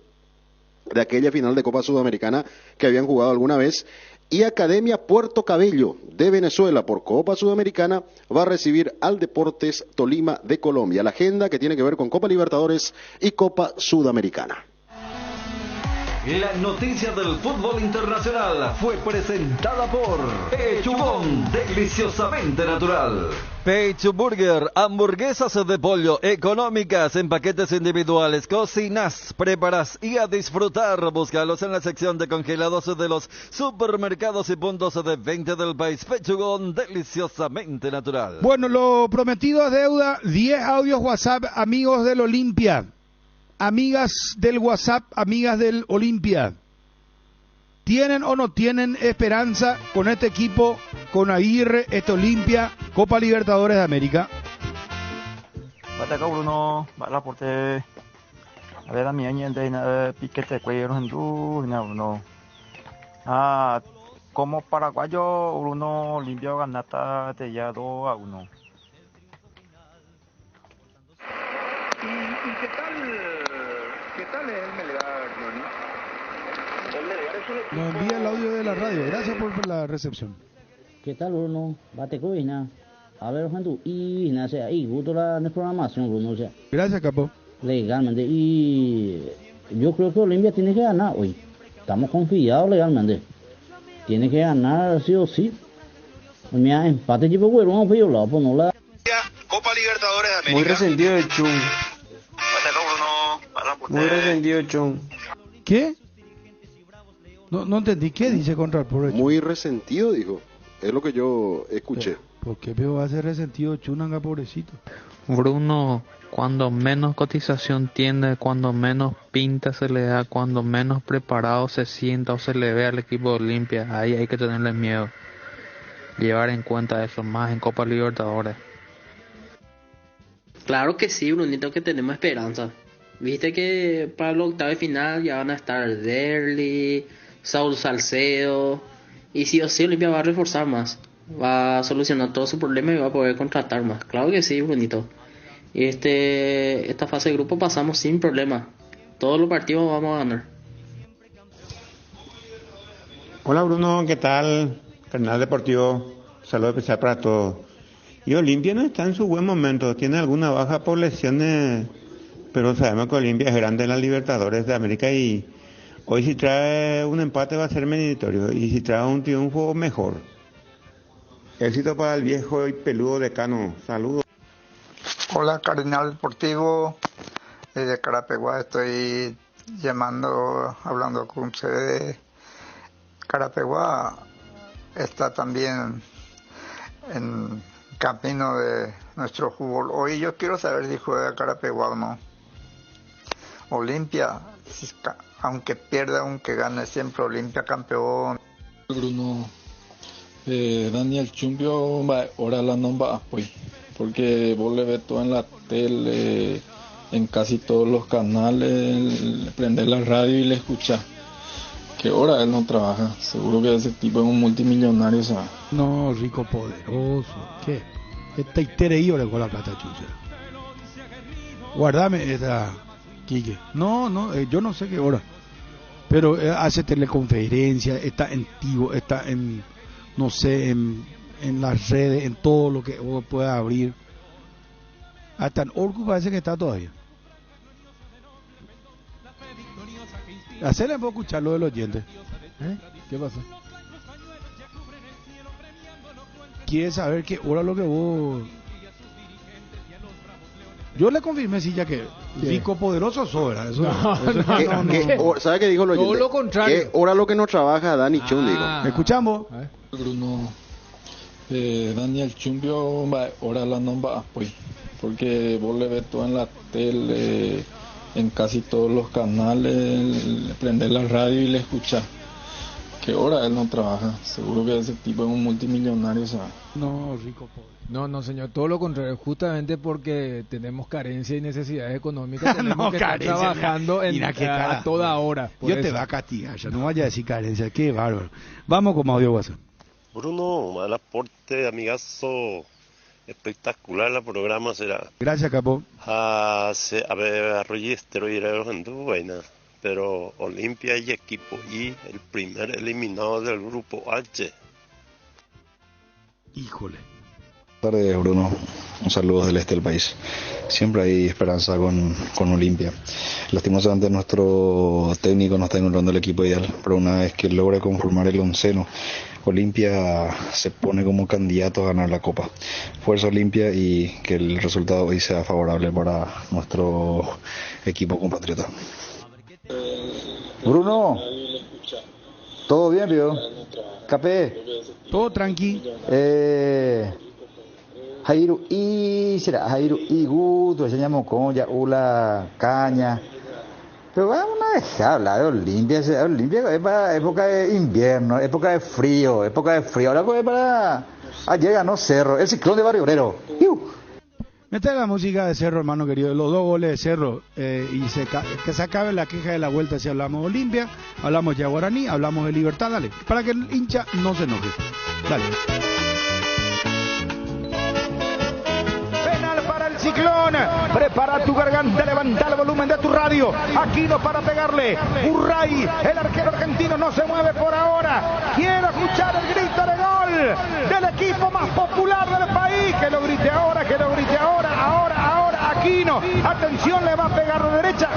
de aquella final de Copa Sudamericana que habían jugado alguna vez. Y Academia Puerto Cabello de Venezuela por Copa Sudamericana va a recibir al Deportes Tolima de Colombia. La agenda que tiene que ver con Copa Libertadores y Copa Sudamericana. La noticia del fútbol internacional fue presentada por Pechugón, deliciosamente natural. Pechu Burger, hamburguesas de pollo económicas en paquetes individuales. Cocinas, preparas y a disfrutar. Búscalos en la sección de congelados de los supermercados y puntos de venta del país. Pechugón, deliciosamente natural. Bueno, lo prometido es deuda. 10 audios WhatsApp, amigos del Olimpia. Amigas del WhatsApp, amigas del Olimpia, ¿tienen o no tienen esperanza con este equipo, con Aguirre, este Olimpia, Copa Libertadores de América? Bate acá Bruno, va la porte. A ver, a mí hay piquete de cuello en Bruno. Como paraguayo, Bruno Olimpia ganata de ya 2-1. ¿Y qué tal es el Melgar, Johnny? El Melgar es un equipo... Nos envía el audio de la radio. Gracias por la recepción. ¿Qué tal, Bruno? Bate coina. A ver, Juan, y nada, sea, y gusto la programación, Bruno, o sea. Gracias, capo. Legalmente, y yo creo que Olimpia tiene que ganar hoy. Estamos confiados legalmente. Tiene que ganar sí o sí. Mira, empate tipo güero, vamos a pedirlo, pues no la... Copa Libertadores de América. Muy resentido de Chung. Muy resentido de Chung. ¿Qué? No entendí. ¿Qué dice contra el pobre? Muy resentido, dijo. Es lo que yo escuché. ¿Por qué me va a hacer resentido Chunanga, pobrecito? Bruno, cuando menos cotización tiene, cuando menos pinta se le da, cuando menos preparado se sienta o se le ve al equipo de Olimpia, ahí hay que tenerle miedo. Llevar en cuenta eso más en Copa Libertadores. Claro que sí, Brunito, que tenemos esperanza. Viste que para el octavo de final ya van a estar Derli, Saúl Salcedo, y sí o sí Olimpia va a reforzar más. Va a solucionar todo su problema y va a poder contratar más. Claro que sí, Brunito. Y esta fase de grupo pasamos sin problema. Todos los partidos vamos a ganar. Hola Bruno, ¿qué tal? Canal Deportivo, saludo especial para todos. Y Olimpia no está en su buen momento, tiene alguna baja por lesiones, pero sabemos que Olimpia es grande en las Libertadores de América y hoy si trae un empate va a ser meritorio y si trae un triunfo mejor. Éxito para el viejo y peludo decano, saludos. Hola Cardinal Deportivo, desde Carapeguá estoy llamando, hablando con sede de Carapeguá, está también en camino de nuestro fútbol. Hoy yo quiero saber si juega Carapeguá o no. Olimpia, aunque pierda, aunque gane, siempre Olimpia campeón. Bruno, Daniel Chumbio va ahora la nomba pues porque vos le ves todo en la tele, en casi todos los canales, prende la radio y le escuchas. Que ahora él no trabaja, seguro que ese tipo es un multimillonario, ¿sabes? No, rico, poderoso. ¿Qué? Esta itereí ahora con la plata chucha. Guardame esta, Quique. No, yo no sé qué hora. Pero hace teleconferencia, está en Tivo, está en, no sé, en las redes, en todo lo que uno pueda abrir. Hasta en Orcu parece que está todavía. Hacerle puedo escuchar lo del oyente. ¿Qué pasó? Quiere saber qué hora lo que vos... Yo le confirmé, sí, ya que rico, poderoso sobra. Eso, no. ¿Sabe qué dijo el oyente? Todo lo contrario. ¿Qué hora lo que no trabaja Dani Chun, digo? ¿Escuchamos? Bruno, Daniel Chumbio va ahora la nomba pues porque vos le ves todo en la tele, en casi todos los canales, prende la radio y le escuchas. Que ahora él no trabaja, seguro que ese tipo es un multimillonario, ¿sabes? No, rico, pobre. No, señor, todo lo contrario, justamente porque tenemos carencia y necesidades económicas, tenemos que estar trabajando a toda hora. Yo te va a castigar, ya no vaya a decir carencia, qué bárbaro. Vamos con audio WhatsApp. Bruno, mal aporte, amigazo, espectacular el programa será. Gracias, capo. A ver, Arroyestero y buena, pero Olimpia y equipo y el primer eliminado del grupo H. Híjole. Buenas tardes, Bruno. Un saludo del este del país. Siempre hay esperanza con Olimpia. Lastimosamente nuestro técnico no está encontrando el equipo ideal, pero una vez que logra conformar el onceno, Olimpia se pone como candidato a ganar la Copa. Fuerza Olimpia y que el resultado hoy sea favorable para nuestro equipo compatriota. Bruno, ¿todo bien, tío? ¿Capé? Todo tranqui. Jairu y Guto, enseñamos con ya Ula Caña. Pero vamos a dejar hablar de Olimpia. Olimpia es para época de invierno, época de frío. Ahora es para... Ayer ganó Cerro, el ciclón de Barrio Obrero. Mete la música de Cerro, hermano querido, los 2 goles de Cerro, y que se acabe la queja de la vuelta. Si hablamos de Olimpia, hablamos de Guaraní, hablamos de Libertad, dale, para que el hincha no se enoje. Dale. Ciclón, prepara tu garganta, levanta el volumen de tu radio. Aquino para pegarle. Urray, el arquero argentino, no se mueve por ahora. Quiero escuchar el grito de gol del equipo más popular del país. Que lo grite ahora, ahora, Aquino. Atención, le va a pegar de derecha.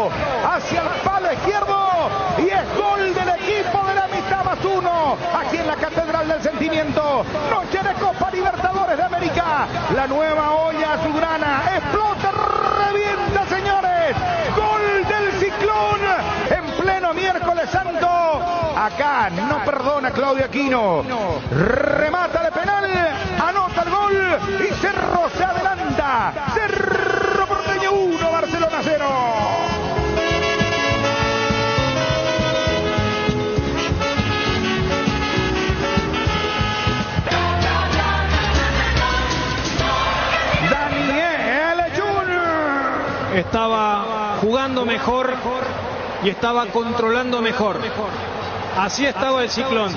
centro hacia el palo izquierdo y es gol del equipo de la mitad más uno aquí en la Catedral del Sentimiento. Noche de Copa Libertadores de América, la nueva olla azulgrana explota, revienta, señores. Gol del Ciclón en pleno miércoles santo. Acá no perdona Claudio Aquino, remata de penal, anota el gol y Cerro se adelanta. Cerro Porteño 1, Barcelona 0. Estaba jugando mejor y estaba controlando mejor. Así estaba el Ciclón,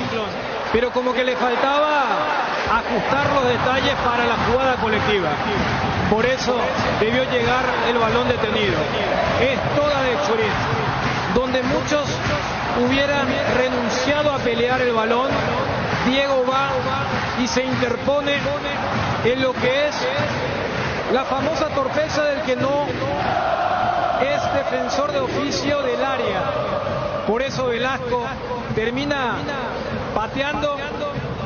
pero como que le faltaba ajustar los detalles para la jugada colectiva. Por eso debió llegar el balón detenido. Es toda de Churín. Donde muchos hubieran renunciado a pelear el balón, Diego va y se interpone en lo que es la famosa torpeza del que no es defensor de oficio del área. Por eso Velasco termina pateando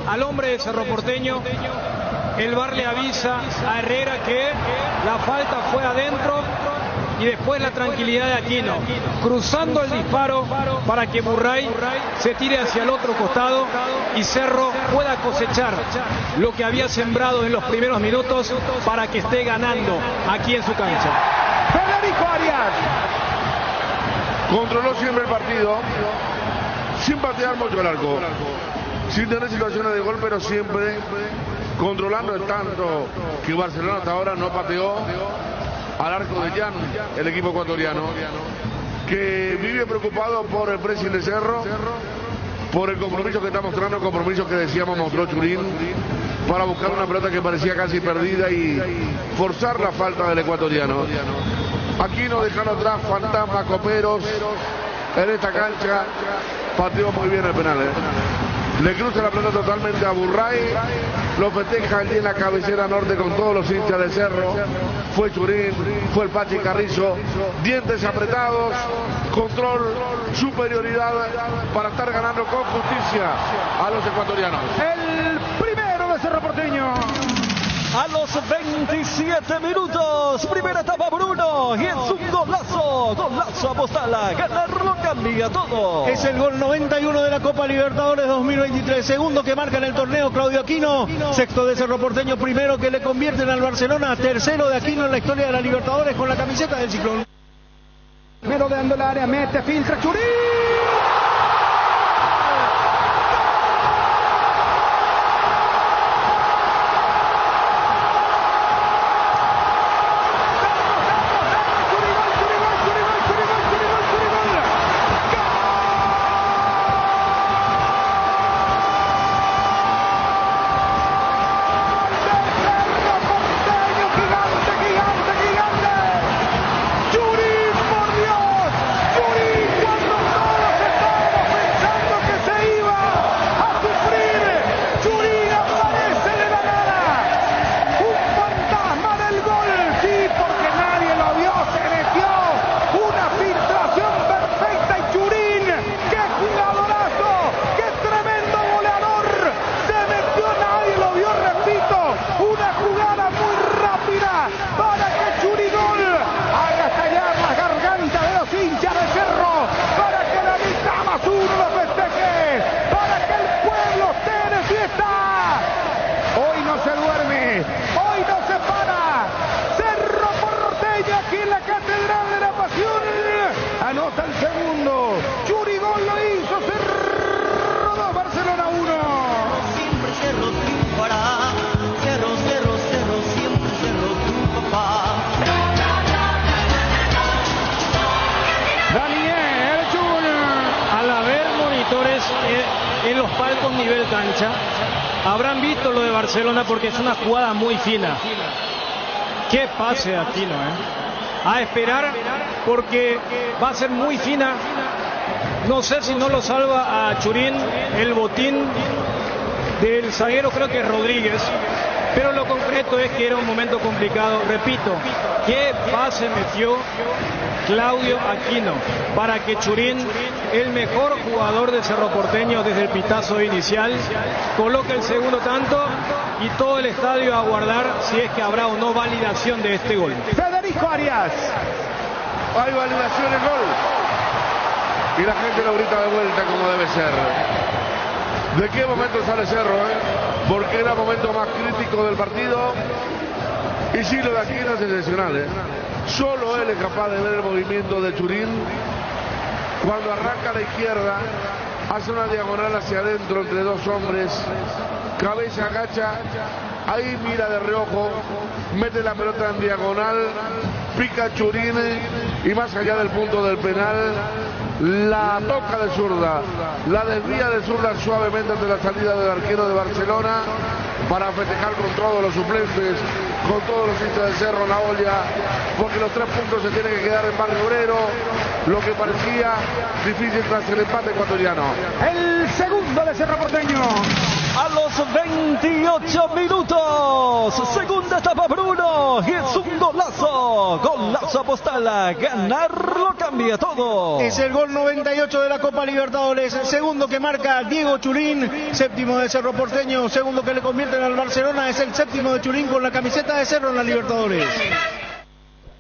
al hombre de Cerro Porteño. El VAR le avisa a Herrera que la falta fue adentro y después la tranquilidad de Aquino, cruzando el disparo para que Murray se tire hacia el otro costado y Cerro pueda cosechar lo que había sembrado en los primeros minutos para que esté ganando aquí en su cancha. Federico Arias controló siempre el partido, sin patear mucho el arco, sin tener situaciones de gol, pero siempre controlando el tanto que Barcelona hasta ahora no pateó al arco de Jan, el equipo ecuatoriano, que vive preocupado por el pressing de Cerro, por el compromiso que está mostrando, el compromiso que decíamos mostró Churín, para buscar una pelota que parecía casi perdida y forzar la falta del ecuatoriano. Aquí no dejan atrás fantasmas coperos en esta cancha. Pateó muy bien el penal, Le cruza la pelota totalmente a Burray. Lo festeja allí en la cabecera norte con todos los hinchas de Cerro. Fue Churín, fue el Pachi Carrizo. Dientes apretados, control, superioridad para estar ganando con justicia a los ecuatorianos. El primero de Cerro Porteño. A los 27 minutos, primera etapa Bruno, y es un golazo a Postala, ganarlo cambia todo. Es el gol 91 de la Copa Libertadores 2023, segundo que marca en el torneo Claudio Aquino, sexto de Cerro Porteño, primero que le convierten al Barcelona, tercero de Aquino en la historia de la Libertadores con la camiseta del Ciclón. Merodeando el área, mete, filtra, Churín. Anota el segundo. Churigol lo hizo. Cerro 2, Barcelona 1. Siempre Cerro triunfará. Cerro, Cerro, Cerro, siempre Cerro tu papá. Daniel Junior. Al haber monitores en los palcos nivel cancha, habrán visto lo de Barcelona porque es una jugada muy fina. Qué pase Aquino, A esperar porque va a ser muy fina. No sé si no lo salva a Churín el botín del zaguero, creo que es Rodríguez, pero lo concreto es que era un momento complicado. Repito, ¿qué pase metió Claudio Aquino para que Churín, el mejor jugador de Cerro Porteño desde el pitazo inicial, coloque el segundo tanto y todo el estadio a aguardar si es que habrá o no validación de este gol? Federico Arias. Hay validación del gol. Y la gente lo grita de vuelta como debe ser. ¿De qué momento sale Cerro? Porque era el momento más crítico del partido. Y sí, lo de Aquino es excepcional. Solo él es capaz de ver el movimiento de Churín. Cuando arranca a la izquierda, hace una diagonal hacia adentro entre dos hombres. Cabeza agacha. Ahí mira de reojo. Mete la pelota en diagonal. Pica Churín. Y más allá del punto del penal, la toca de zurda, la desvía de zurda suavemente ante la salida del arquero de Barcelona para festejar con todos los suplentes, con todos los hinchas del Cerro en la olla, porque los 3 puntos se tienen que quedar en Barrio Obrero, lo que parecía difícil tras el empate ecuatoriano. El segundo de Cerro Porteño. A los 28 minutos, segunda etapa Bruno, y es un golazo Apostala, ganarlo cambia todo. Es el gol 98 de la Copa Libertadores, segundo que marca Diego Churín, séptimo de Cerro Porteño, segundo que le convierten al Barcelona, es el séptimo de Churín con la camiseta de Cerro en la Libertadores.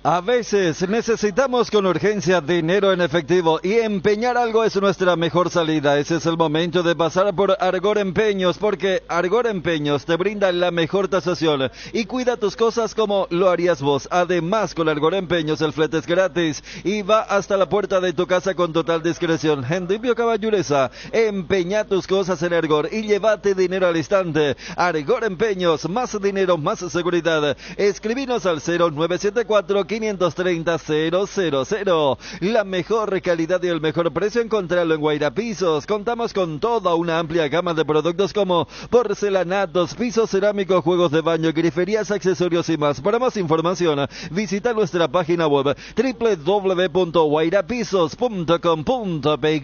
A veces necesitamos con urgencia dinero en efectivo y empeñar algo es nuestra mejor salida. Ese es el momento de pasar por Argor Empeños, porque Argor Empeños te brinda la mejor tasación y cuida tus cosas como lo harías vos. Además, con Argor Empeños el flete es gratis y va hasta la puerta de tu casa con total discreción. Hendibio Caballureza, empeña tus cosas en Argor y llévate dinero al instante. Argor Empeños, más dinero, más seguridad. Escribinos al 0974 530-000. La mejor calidad y el mejor precio encontrarlo en Guaira Pisos. Contamos con toda una amplia gama de productos como porcelanatos, pisos cerámicos, juegos de baño, griferías, accesorios y más. Para más información, visita nuestra página web www.guairapisos.com.py.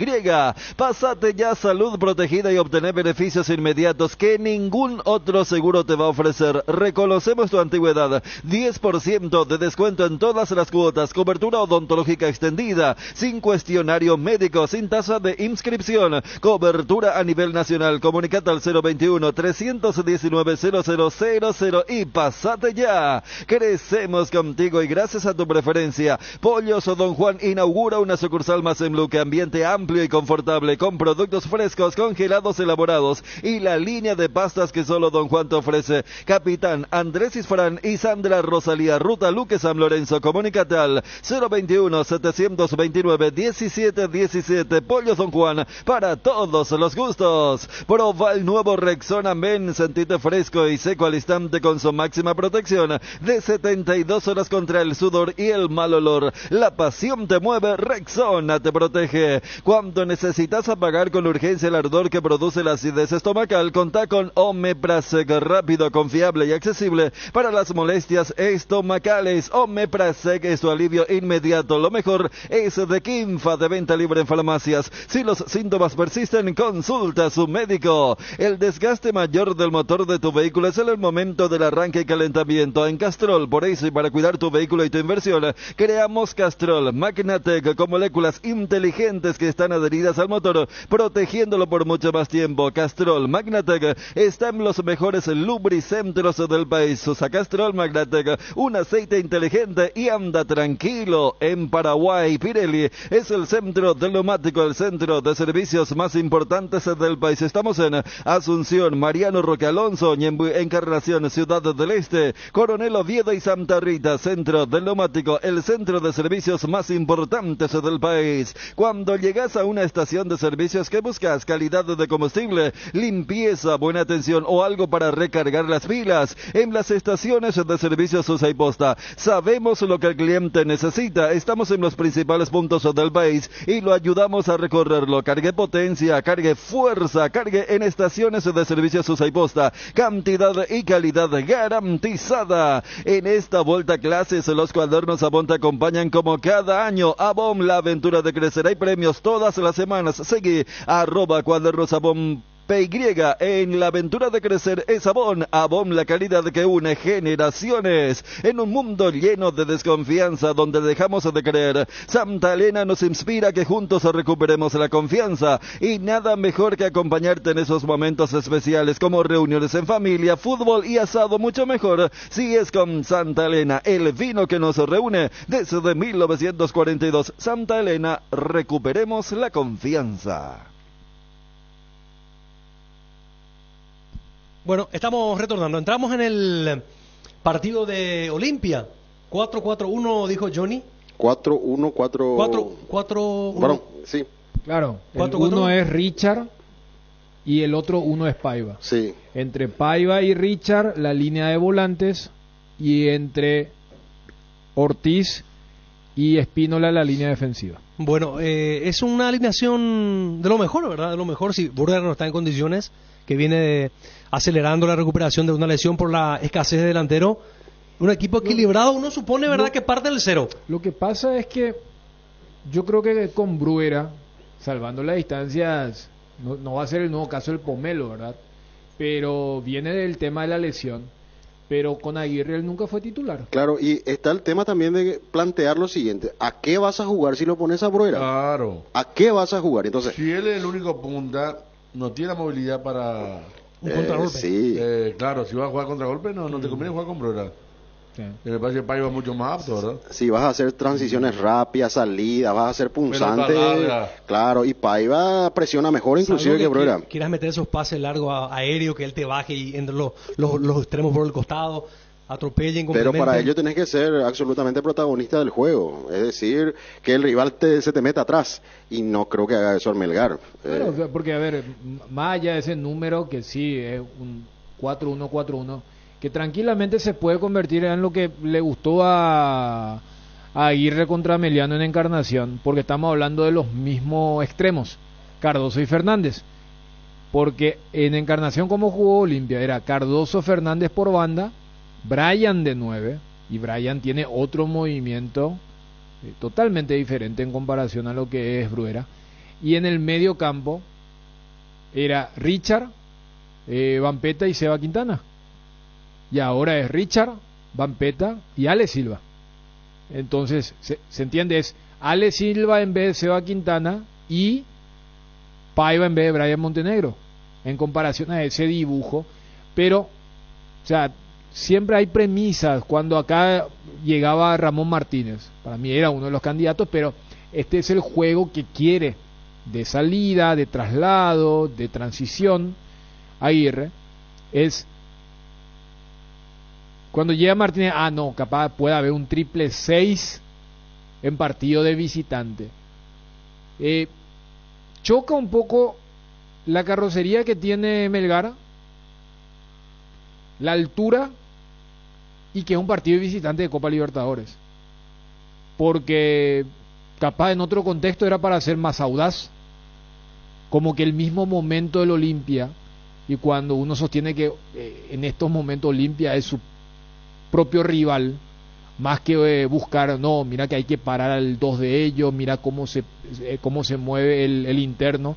Pásate ya salud protegida y obtener beneficios inmediatos que ningún otro seguro te va a ofrecer. Reconocemos tu antigüedad. 10% de descuento en todas las cuotas, cobertura odontológica extendida, sin cuestionario médico, sin tasa de inscripción, cobertura a nivel nacional. Comunicate al 021-319-0000 y pasate ya. Crecemos contigo y gracias a tu preferencia. Pollos o Don Juan inaugura una sucursal más en Luque, ambiente amplio y confortable, con productos frescos, congelados, elaborados y la línea de pastas que solo Don Juan te ofrece. Capitán Andrés Isfrán y Sandra Rosalía, ruta Luque San Lorenzo. Comunícate al 021-729-1717. Pollos Don Juan, para todos los gustos. Proba el nuevo Rexona Men, sentite fresco y seco al instante con su máxima protección de 72 horas contra el sudor y el mal olor. La pasión te mueve, Rexona te protege. Cuando necesitas apagar con urgencia el ardor que produce la acidez estomacal, contá con Omeprazec, rápido, confiable y accesible para las molestias estomacales. Omeprazec es tu alivio inmediato. Lo mejor es de Quimfa, de venta libre en farmacias. Si los síntomas persisten, consulta a su médico. El desgaste mayor del motor de tu vehículo es en el momento del arranque y calentamiento. En Castrol, por eso y para cuidar tu vehículo y tu inversión, creamos Castrol Magnatec con moléculas inteligentes que están adheridas al motor, protegiéndolo por mucho más tiempo. Castrol Magnatec está en los mejores lubricentros del país. Usa Castrol Magnatec, un aceite inteligente y anda tranquilo. En Paraguay, Pirelli es el centro del neumático, el centro de servicios más importantes del país. Estamos en Asunción, Mariano Roque Alonso, Ñemby, Encarnación, Ciudad del Este, Coronel Oviedo y Santa Rita. Centro del neumático, el centro de servicios más importantes del país. Cuando llegas a una estación de servicios, ¿qué buscas? Calidad de combustible, limpieza, buena atención o algo para recargar las pilas. En las estaciones de servicios Usa y Posta sabemos lo que el cliente necesita. Estamos en los principales puntos del país y lo ayudamos a recorrerlo. Cargue potencia, cargue fuerza, cargue en estaciones de servicios Usa y Posta. Cantidad y calidad garantizada. En esta vuelta a clases, los cuadernos Avon te acompañan como cada año. Avon, la aventura de crecer. Hay premios todas las semanas. Seguí @cuadernosavon PY, en la aventura de crecer es Avon. Avon, la calidad que une generaciones. En un mundo lleno de desconfianza donde dejamos de creer, Santa Elena nos inspira a que juntos recuperemos la confianza. Y nada mejor que acompañarte en esos momentos especiales como reuniones en familia, fútbol y asado, mucho mejor si es con Santa Elena, el vino que nos reúne desde 1942. Santa Elena, recuperemos la confianza. Bueno, estamos retornando. Entramos en el partido de Olimpia. 4-4-1, dijo Johnny. 4-1, 4-1. Bueno, sí. Claro, el 4-4-1. uno es Richard y el otro uno es Paiva. Sí. Entre Paiva y Richard, la línea de volantes, y entre Ortiz y Espínola, la línea defensiva. Bueno, es una alineación de lo mejor, ¿verdad? De lo mejor, si Burger no está en condiciones, que viene acelerando la recuperación de una lesión por la escasez de delantero. Un equipo equilibrado, uno supone, ¿verdad?, que parte del cero. Lo que pasa es que yo creo que con Bruera, salvando las distancias, no va a ser el nuevo caso del Pomelo, ¿verdad? Pero viene del tema de la lesión. Pero con Aguirre él nunca fue titular. Claro, y está el tema también de plantear lo siguiente: ¿a qué vas a jugar si lo pones a Bruera? Claro. ¿A qué vas a jugar? Entonces, si él es el único punta, no tiene la movilidad para un contragolpe. Sí. Claro, si vas a jugar contragolpe, no te conviene jugar con Bruera. Sí. Me parece que Paiva es mucho más apto, ¿verdad? Si vas a hacer transiciones rápidas, salidas, vas a hacer punzante, claro, y Paiva presiona mejor inclusive que Bruera. Quieras meter esos pases largos aéreos, que él te baje y entre los extremos por el costado, atropellen. Pero para ello tenés que ser absolutamente protagonista del juego, es decir, que el rival se te meta atrás, y no creo que haga eso al Melgar. Claro, porque a ver, más allá de ese número que sí es un 4-1-4-1, que tranquilamente se puede convertir en lo que le gustó a Aguirre contra Meliano en Encarnación, porque estamos hablando de los mismos extremos, Cardoso y Fernández, porque en Encarnación, como jugó Olimpia, era Cardoso, Fernández por banda, Brian de 9, y Brian tiene otro movimiento totalmente diferente en comparación a lo que es Bruera, y en el medio campo era Richard, Vampeta y Seba Quintana. Y ahora es Richard, Vampeta y Ale Silva. Entonces, se entiende, es Ale Silva en vez de Seba Quintana y Paiva en vez de Brian Montenegro, en comparación a ese dibujo. Pero, o sea, siempre hay premisas. Cuando acá llegaba Ramón Martínez, para mí era uno de los candidatos, pero este es el juego que quiere, de salida, de traslado, de transición. Aguirre es... Cuando llega Martínez, no, capaz puede haber un 6 en partido de visitante. Choca un poco la carrocería que tiene Melgar, la altura, y que es un partido de visitante de Copa Libertadores. Porque capaz en otro contexto era para ser más audaz, como que el mismo momento del Olimpia, y cuando uno sostiene que en estos momentos Olimpia es su propio rival, más que buscar, no, mira que hay que parar al 2 de ellos, mira cómo se mueve el interno,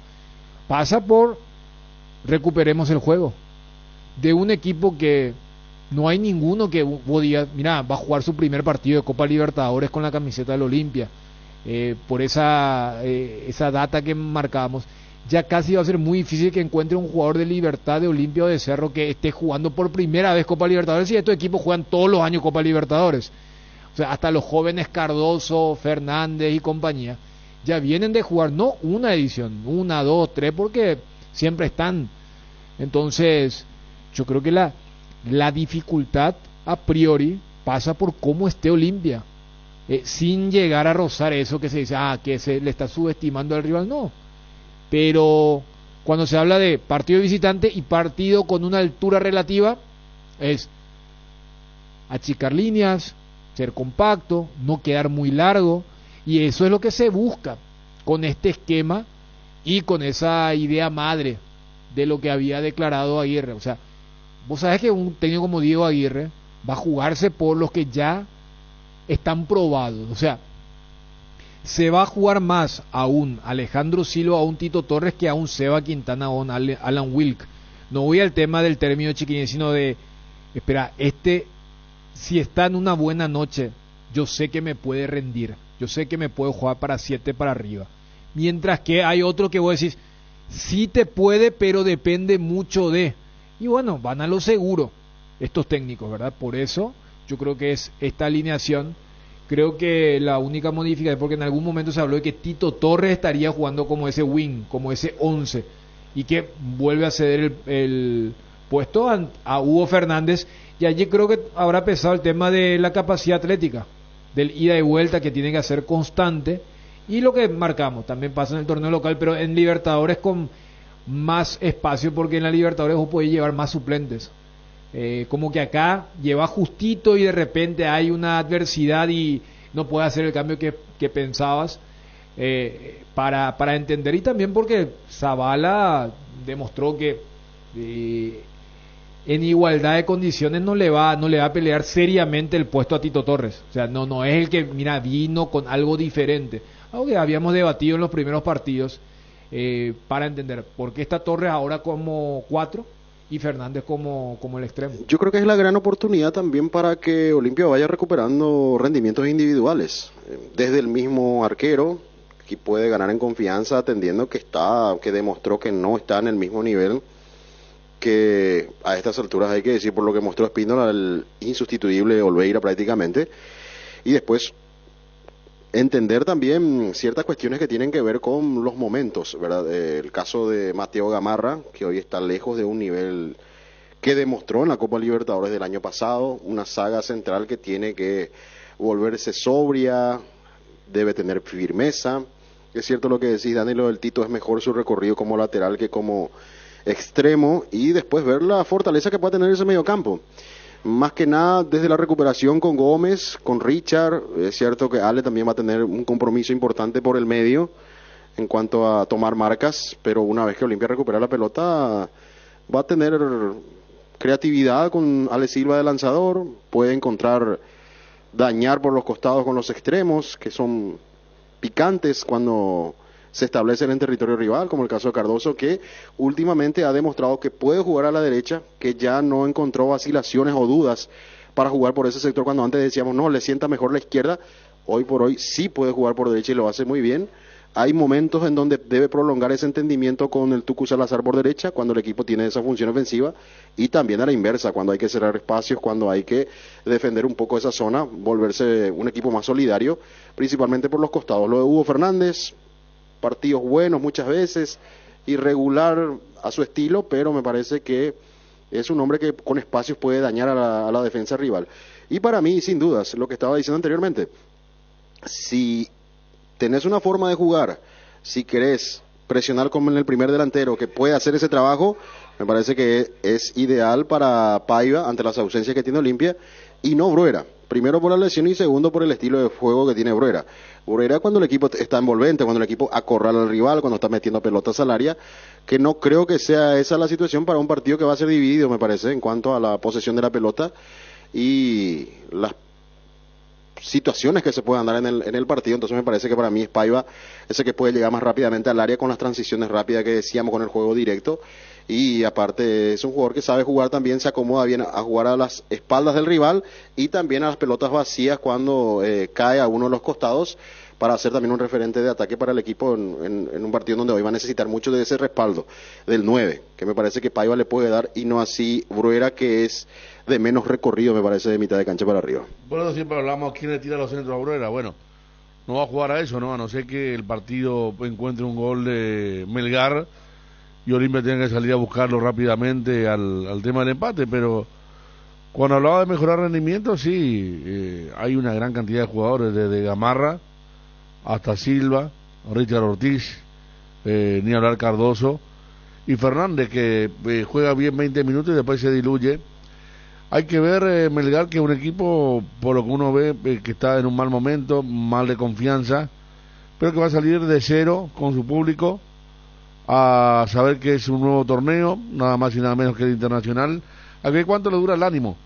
pasa por recuperemos el juego de un equipo que no hay ninguno que vos digas, mira, va a jugar su primer partido de Copa Libertadores con la camiseta del Olimpia, por esa data que marcamos. Ya casi va a ser muy difícil que encuentre un jugador de Libertad, de Olimpia o de Cerro que esté jugando por primera vez Copa Libertadores, y estos equipos juegan todos los años Copa Libertadores. O sea, hasta los jóvenes Cardoso, Fernández y compañía ya vienen de jugar no una edición, 1, 2, 3, porque siempre están. Entonces, yo creo que la dificultad a priori pasa por cómo esté Olimpia, sin llegar a rozar eso que se dice, que se le está subestimando al rival, no. Pero cuando se habla de partido visitante y partido con una altura relativa, es achicar líneas, ser compacto, no quedar muy largo, y eso es lo que se busca con este esquema y con esa idea madre de lo que había declarado Aguirre. O sea, vos sabés que un técnico como Diego Aguirre va a jugarse por los que ya están probados. O sea, se va a jugar más a un Alejandro Silva, a un Tito Torres, que a un Seba Quintana o a un Alan Wilk. No voy al tema del término chiquilín, sino de, espera, si está en una buena noche, yo sé que me puede rendir, yo sé que me puede jugar para 7 para arriba. Mientras que hay otro que vos decís, sí te puede, pero depende mucho de... Y bueno, van a lo seguro estos técnicos, ¿verdad? Por eso yo creo que es esta alineación. Creo que la única modificación, porque en algún momento se habló de que Tito Torres estaría jugando como ese wing, como ese 11, y que vuelve a ceder el puesto a Hugo Fernández. Y allí creo que habrá pesado el tema de la capacidad atlética, del ida y vuelta que tiene que hacer constante, y lo que marcamos también pasa en el torneo local, pero en Libertadores con más espacio, porque en la Libertadores vos podés llevar más suplentes. Como que acá lleva justito y de repente hay una adversidad y no puedes hacer el cambio que pensabas, para entender, y también porque Zavala demostró que en igualdad de condiciones no le va a pelear seriamente el puesto a Tito Torres. O sea, no es el que, mira, vino con algo diferente, algo que habíamos debatido en los primeros partidos, para entender por qué está Torres ahora como 4 y Fernández como el extremo. Yo creo que es la gran oportunidad también para que Olimpia vaya recuperando rendimientos individuales, desde el mismo arquero, que puede ganar en confianza, atendiendo que demostró que no está en el mismo nivel, que a estas alturas hay que decir, por lo que mostró Espíndola, el insustituible Olveira prácticamente, y después entender también ciertas cuestiones que tienen que ver con los momentos, ¿verdad? El caso de Mateo Gamarra, que hoy está lejos de un nivel que demostró en la Copa Libertadores del año pasado, una saga central que tiene que volverse sobria, debe tener firmeza. Es cierto lo que decís, Dani, lo del Tito, es mejor su recorrido como lateral que como extremo, y después ver la fortaleza que puede tener ese mediocampo. Más que nada desde la recuperación con Gómez, con Richard. Es cierto que Ale también va a tener un compromiso importante por el medio en cuanto a tomar marcas, pero una vez que Olimpia recupera la pelota va a tener creatividad con Ale Silva de lanzador, puede encontrar dañar por los costados con los extremos, que son picantes cuando se establecen en territorio rival, como el caso de Cardoso, que últimamente ha demostrado que puede jugar a la derecha, que ya no encontró vacilaciones o dudas para jugar por ese sector, cuando antes decíamos, no, le sienta mejor la izquierda. Hoy por hoy sí puede jugar por derecha y lo hace muy bien. Hay momentos en donde debe prolongar ese entendimiento con el Tucu Salazar por derecha, cuando el equipo tiene esa función ofensiva, y también a la inversa, cuando hay que cerrar espacios, cuando hay que defender un poco esa zona, volverse un equipo más solidario, principalmente por los costados. Lo de Hugo Fernández, partidos buenos muchas veces, irregular a su estilo, pero me parece que es un hombre que con espacios puede dañar a la defensa rival. Y para mí, sin dudas, lo que estaba diciendo anteriormente, si tenés una forma de jugar, si querés presionar como en el primer delantero que puede hacer ese trabajo, me parece que es ideal para Paiva ante las ausencias que tiene Olimpia, y no Bruera. Primero por la lesión y segundo por el estilo de juego que tiene Bruera. Bruera, cuando el equipo está envolvente, cuando el equipo acorrala al rival, cuando está metiendo pelotas al área, que no creo que sea esa la situación para un partido que va a ser dividido, me parece, en cuanto a la posesión de la pelota y las situaciones que se puedan dar en el partido. Entonces me parece que para mí es Paiva ese que puede llegar más rápidamente al área con las transiciones rápidas que decíamos, con el juego directo, y aparte es un jugador que sabe jugar también, se acomoda bien a jugar a las espaldas del rival y también a las pelotas vacías cuando cae a uno de los costados, para hacer también un referente de ataque para el equipo en un partido donde hoy va a necesitar mucho de ese respaldo del 9, que me parece que Paiva le puede dar, y no así Bruera, que es de menos recorrido, me parece, de mitad de cancha para arriba. Por eso siempre hablamos quién le tira los centros a Bruera. Bueno, no va a jugar a eso, ¿no? A no ser que el partido encuentre un gol de Melgar y Olimpia tenga que salir a buscarlo rápidamente al tema del empate, pero cuando hablaba de mejorar rendimiento, sí, hay una gran cantidad de jugadores, desde Gamarra hasta Silva, Richard Ortiz, ni hablar Cardoso, y Fernández, que juega bien 20 minutos y después se diluye. Hay que ver, Melgar, que es un equipo, por lo que uno ve, que está en un mal momento, mal de confianza, pero que va a salir de cero con su público, a saber que es un nuevo torneo, nada más y nada menos que el internacional. A ver cuánto le dura el ánimo.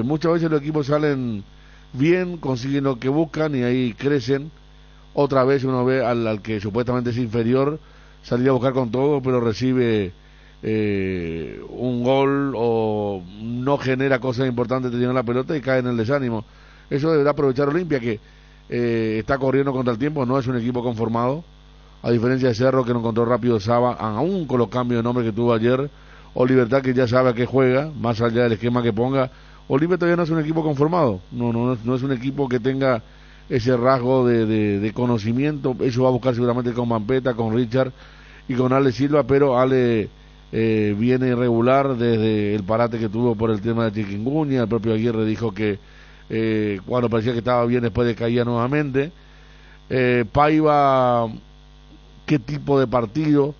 Muchas veces los equipos salen bien, consiguen lo que buscan y ahí crecen. otra vez uno ve al que supuestamente es inferior salir a buscar con todo, pero recibe un gol o no genera cosas importantes teniendo la pelota y cae en el desánimo. Eso deberá aprovechar Olimpia, que está corriendo contra el tiempo, no es un equipo conformado, a diferencia de Cerro, que no encontró rápido Saba, aún con los cambios de nombre que tuvo ayer, o Libertad, que ya sabe a qué juega, más allá del esquema que ponga. Olimpia todavía no es un equipo conformado, no es un equipo que tenga ese rasgo de conocimiento. Eso va a buscar seguramente con Vampeta, con Richard y con Ale Silva, pero Ale viene irregular desde el parate que tuvo por el tema de chikungunya. El propio Aguirre dijo que cuando parecía que estaba bien, después de caía nuevamente. Paiva, ¿qué tipo de partido?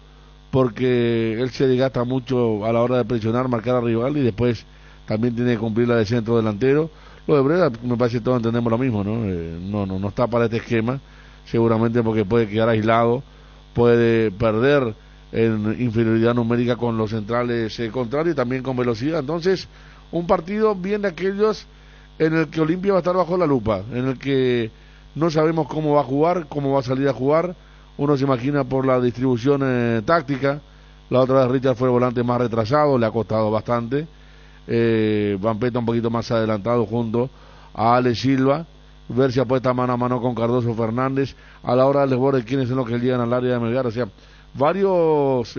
Porque él se desgasta mucho a la hora de presionar, marcar al rival, y después también tiene que cumplir la de centro delantero. Lo de Breda, me parece que todos entendemos lo mismo, ¿no? No está para este esquema, seguramente porque puede quedar aislado, puede perder en inferioridad numérica con los centrales contrarios y también con velocidad. Entonces, un partido bien de aquellos en el que Olimpia va a estar bajo la lupa, en el que no sabemos cómo va a jugar, cómo va a salir a jugar. Uno se imagina por la distribución táctica. La otra vez Richard fue el volante más retrasado, le ha costado bastante. Vampeta un poquito más adelantado junto a Ale Silva. Ver si apuesta mano a mano con Cardoso Fernández a la hora del desborde, quiénes son los que llegan al área de Melgar. O sea, varios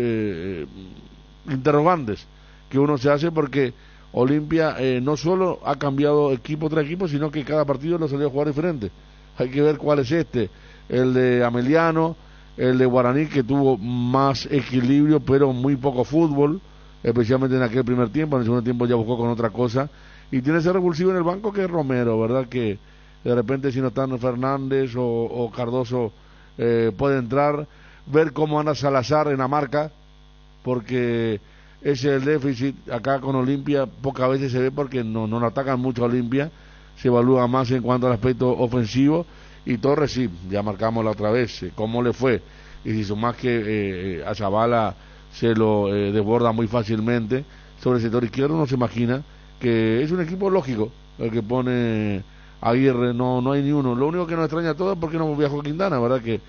interrogantes que uno se hace, porque Olimpia no solo ha cambiado equipo tras equipo, sino que cada partido lo salió a jugar diferente. Hay que ver cuál es el de Ameliano, el de Guaraní, que tuvo más equilibrio pero muy poco fútbol, especialmente en aquel primer tiempo. En el segundo tiempo ya buscó con otra cosa, y tiene ese revulsivo en el banco que es Romero, ¿verdad? Que de repente, si no están Fernández o Cardoso, puede entrar. Ver cómo anda Salazar en la marca, porque ese es el déficit acá con Olimpia. Pocas veces se ve porque no lo atacan mucho a Olimpia, se evalúa más en cuanto al aspecto ofensivo. Y Torres, sí, ya marcamos la otra vez cómo le fue, y si sumás que a Zavala se lo desborda muy fácilmente sobre el sector izquierdo, uno se imagina que es un equipo lógico el que pone Aguirre. No hay ni uno. Lo único que nos extraña a todos es porque no viajó Quintana, ¿verdad? Que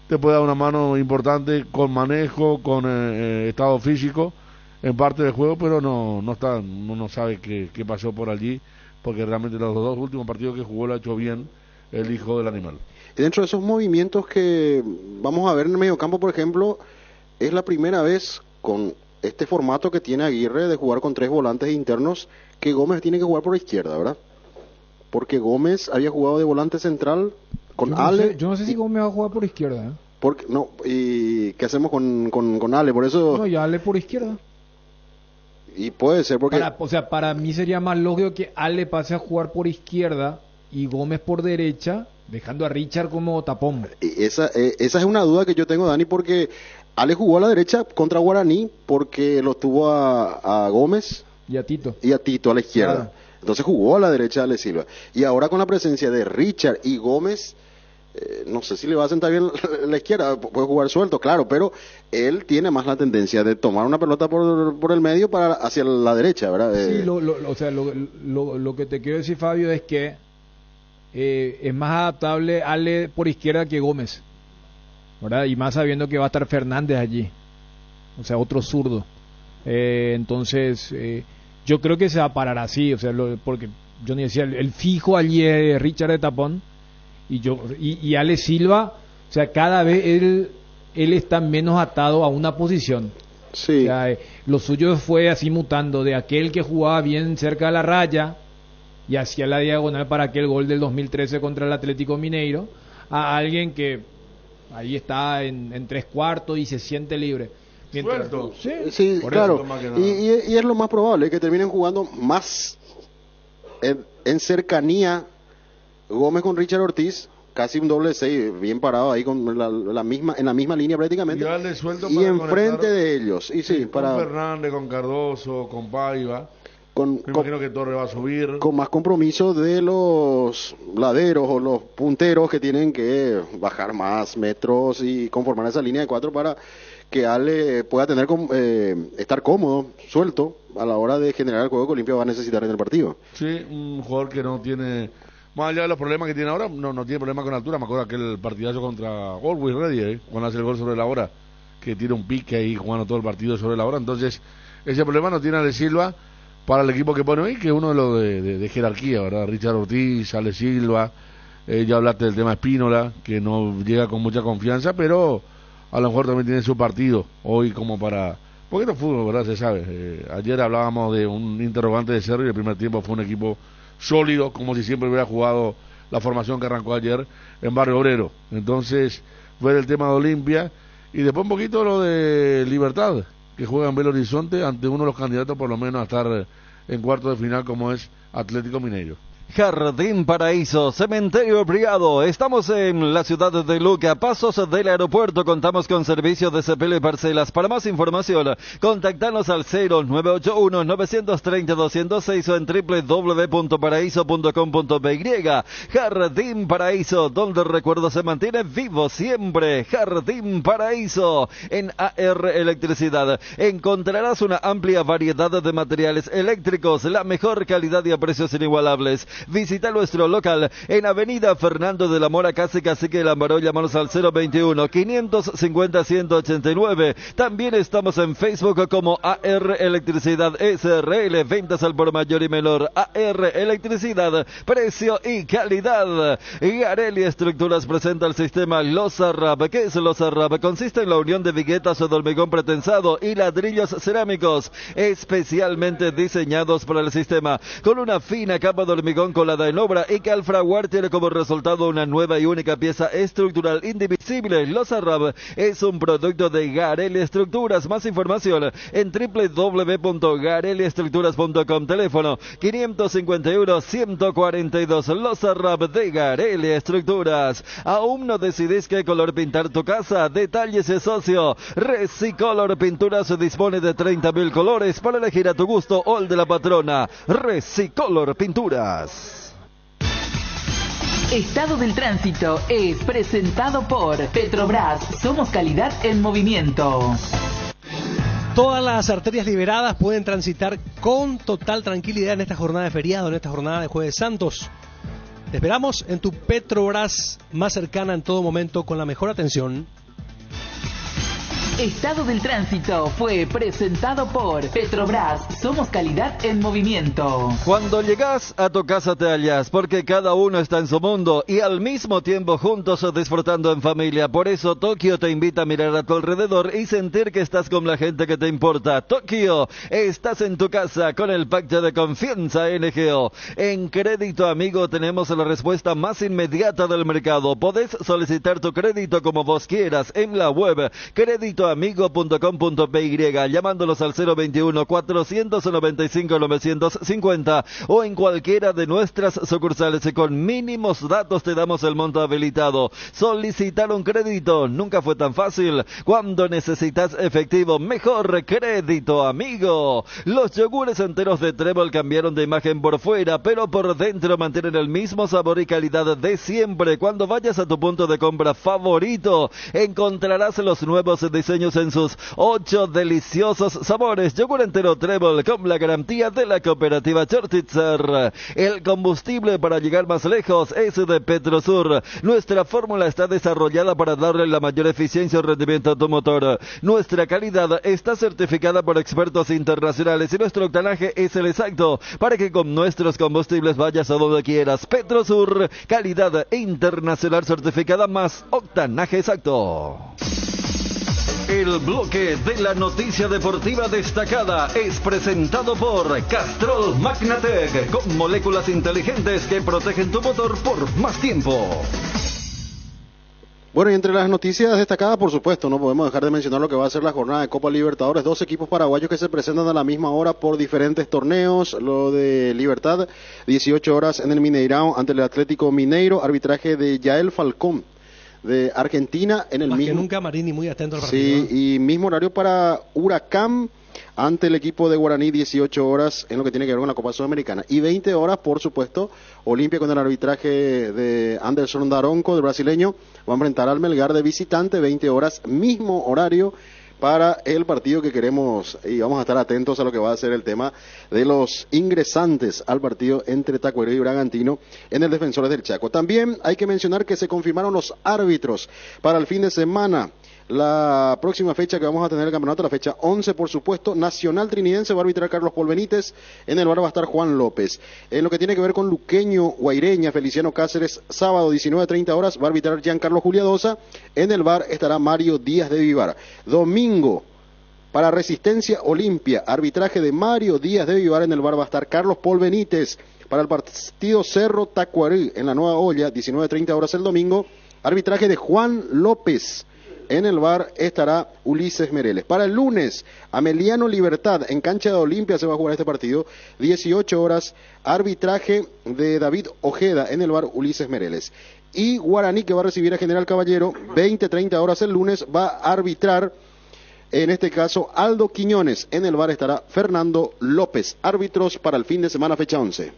te puede dar una mano importante con manejo, con estado físico en parte del juego, pero no está, uno no sabe qué pasó por allí, porque realmente los dos últimos partidos que jugó lo ha hecho bien el hijo del animal. Y dentro de esos movimientos que vamos a ver en el mediocampo, por ejemplo, es la primera vez con este formato que tiene Aguirre de jugar con 3 volantes internos, que Gómez tiene que jugar por la izquierda, ¿verdad? Porque Gómez había jugado de volante central con Ale. Yo no sé si Gómez va a jugar por izquierda, ¿eh? Porque, no, ¿y qué hacemos con Ale? Por eso... No, ya Ale por izquierda. Y puede ser porque... Para mí sería más lógico que Ale pase a jugar por izquierda y Gómez por derecha, dejando a Richard como tapón. Esa es una duda que yo tengo, Dani, porque Ale jugó a la derecha contra Guaraní porque lo tuvo a Gómez y a Tito a la izquierda. Claro. Entonces jugó a la derecha Ale Silva. Y ahora con la presencia de Richard y Gómez, no sé si le va a sentar bien la izquierda. Puede jugar suelto, claro, pero él tiene más la tendencia de tomar una pelota por el medio para hacia la derecha, ¿verdad? Sí, lo que te quiero decir, Fabio, es que es más adaptable Ale por izquierda que Gómez, ¿verdad? Y más sabiendo que va a estar Fernández allí, o sea, otro zurdo. Entonces, yo creo que se va a parar así, o sea, porque yo ni decía, el fijo allí es Richard de tapón, y Ale Silva, o sea, cada vez él está menos atado a una posición. Sí. O sea, lo suyo fue así mutando de aquel que jugaba bien cerca de la raya y hacía la diagonal para aquel gol del 2013 contra el Atlético Mineiro, a alguien que ahí está en 3/4 y se siente libre. Suelto. Sí, claro. Y es lo más probable que terminen jugando más en cercanía Gómez con Richard Ortiz, casi un doble 6, bien parado ahí con en la misma línea prácticamente, y enfrente de ellos. Y sí, con Fernández, con Cardoso, con Paiva. Me imagino que Torre va a subir. Con más compromiso de los laderos o los punteros, que tienen que bajar más metros y conformar esa línea de 4 para que Ale pueda estar cómodo, suelto, a la hora de generar el juego que Olimpia va a necesitar en el partido. Sí, un jugador que no tiene más allá de los problemas que tiene ahora, no tiene problema con altura. Me acuerdo aquel partidazo contra Always Ready, cuando hace el gol sobre la hora, que tiene un pique ahí jugando todo el partido sobre la hora. Entonces, ese problema no tiene Ale Silva para el equipo que pone hoy, que es uno de los de jerarquía, ¿verdad? Richard Ortiz, Ale Silva, ya hablaste del tema Espínola, que no llega con mucha confianza, pero a lo mejor también tiene su partido hoy como para... Porque no fútbol, ¿verdad? Se sabe. Ayer hablábamos de un interrogante de Cerro y el primer tiempo fue un equipo sólido, como si siempre hubiera jugado la formación que arrancó ayer en Barrio Obrero. Entonces, ver el tema de Olimpia y después un poquito lo de Libertad, que juega en Belo Horizonte ante uno de los candidatos por lo menos a estar en cuarto de final, como es Atlético Mineiro. Jardín Paraíso, Cementerio Brigado. Estamos en la ciudad de Luque, a pasos del aeropuerto. Contamos con servicios de sepelio y parcelas. Para más información, contactanos al 0981-930-206 o en www.paraíso.com.py. Jardín Paraíso, donde el recuerdo se mantiene vivo siempre. Jardín Paraíso. En AR Electricidad encontrarás una amplia variedad de materiales eléctricos, la mejor calidad y a precios inigualables. Visita nuestro local en Avenida Fernando de la Mora, casi Cacique del Ambaró. Llámanos al 021-550-189. También estamos en Facebook como AR Electricidad SRL. Ventas al por mayor y menor. AR Electricidad, precio y calidad. Garelli Estructuras presenta el sistema Lozarrap. ¿Qué es Lozarrap? Consiste en la unión de viguetas o de hormigón pretensado y ladrillos cerámicos especialmente diseñados para el sistema, con una fina capa de hormigón colada en obra y que al fraguar tiene como resultado una nueva y única pieza estructural indivisible. Lozarrap es un producto de Garelli Estructuras. Más información en www.garelliestructuras.com. Teléfono 551-142. Lozarrap de Garelli Estructuras. ¿Aún no decidís qué color pintar tu casa? Detalles es socio. Recicolor Pinturas dispone de 30.000 colores para elegir a tu gusto o el de la patrona. Recicolor Pinturas. Estado del Tránsito es presentado por Petrobras. Somos calidad en movimiento. Todas las arterias liberadas pueden transitar con total tranquilidad en esta jornada de feriado, en esta jornada de Jueves Santos. Te esperamos en tu Petrobras más cercana en todo momento con la mejor atención. Estado del Tránsito fue presentado por Petrobras. Somos calidad en movimiento. Cuando llegas a tu casa te hallas, porque cada uno está en su mundo y al mismo tiempo juntos disfrutando en familia. Por eso Tokio te invita a mirar a tu alrededor y sentir que estás con la gente que te importa. Tokio, estás en tu casa con el pacto de confianza NGO. En Crédito Amigo tenemos la respuesta más inmediata del mercado. Podés solicitar tu crédito como vos quieras en la web créditoamigo.com.py, llamándolos al 021-495-950 o en cualquiera de nuestras sucursales. Con mínimos datos te damos el monto habilitado. Solicitar un crédito nunca fue tan fácil. Cuando necesitas efectivo, mejor Crédito Amigo. Los yogures enteros de Trébol cambiaron de imagen por fuera, pero por dentro mantienen el mismo sabor y calidad de siempre. Cuando vayas a tu punto de compra favorito, encontrarás los nuevos diseños en sus 8 deliciosos sabores. Yogur entero Trébol con la garantía de la cooperativa Chortitzer. El combustible para llegar más lejos es de Petrosur. Nuestra fórmula está desarrollada para darle la mayor eficiencia y rendimiento a tu motor. Nuestra calidad está certificada por expertos internacionales y nuestro octanaje es el exacto para que con nuestros combustibles vayas a donde quieras. Petrosur, calidad internacional certificada más octanaje exacto. El bloque de la noticia deportiva destacada es presentado por Castrol Magnatec, con moléculas inteligentes que protegen tu motor por más tiempo. Bueno, y entre las noticias destacadas, por supuesto, no podemos dejar de mencionar lo que va a ser la jornada de Copa Libertadores. 2 equipos paraguayos que se presentan a la misma hora por diferentes torneos. Lo de Libertad, 18 horas en el Mineirão ante el Atlético Mineiro, arbitraje de Yael Falcón de Argentina en el Más mismo... que nunca Marini muy atento al partido. Sí, y mismo horario para Huracán ante el equipo de Guaraní, 18 horas en lo que tiene que ver con la Copa Sudamericana. Y 20 horas, por supuesto, Olimpia con el arbitraje de Anderson Daronco, del brasileño, va a enfrentar al Melgar de visitante, 20 horas, mismo horario para el partido que queremos, y vamos a estar atentos a lo que va a ser el tema de los ingresantes al partido entre Tacuarembó y Bragantino en el Defensores del Chaco. También hay que mencionar que se confirmaron los árbitros para el fin de semana. La próxima fecha que vamos a tener el campeonato, la fecha 11, por supuesto, Nacional Trinidense va a arbitrar Carlos Paul Benítez, en el bar va a estar Juan López. En lo que tiene que ver con Luqueño, Guaireña, Feliciano Cáceres, sábado 19:30 horas, va a arbitrar Giancarlo Juliadosa, en el bar estará Mario Díaz de Vivar. Domingo, para Resistencia Olimpia, arbitraje de Mario Díaz de Vivar, en el bar va a estar Carlos Paul Benítez. Para el partido Cerro Tacuarí, en la Nueva Olla, 19:30 horas el domingo, arbitraje de Juan López. En el bar estará Ulises Mereles. Para el lunes, Ameliano Libertad, en cancha de Olimpia se va a jugar este partido, 18 horas, arbitraje de David Ojeda, en el bar Ulises Mereles. Y Guaraní, que va a recibir a General Caballero, 20:30 horas el lunes, va a arbitrar, en este caso, Aldo Quiñones. En el bar estará Fernando López. Árbitros para el fin de semana, fecha 11.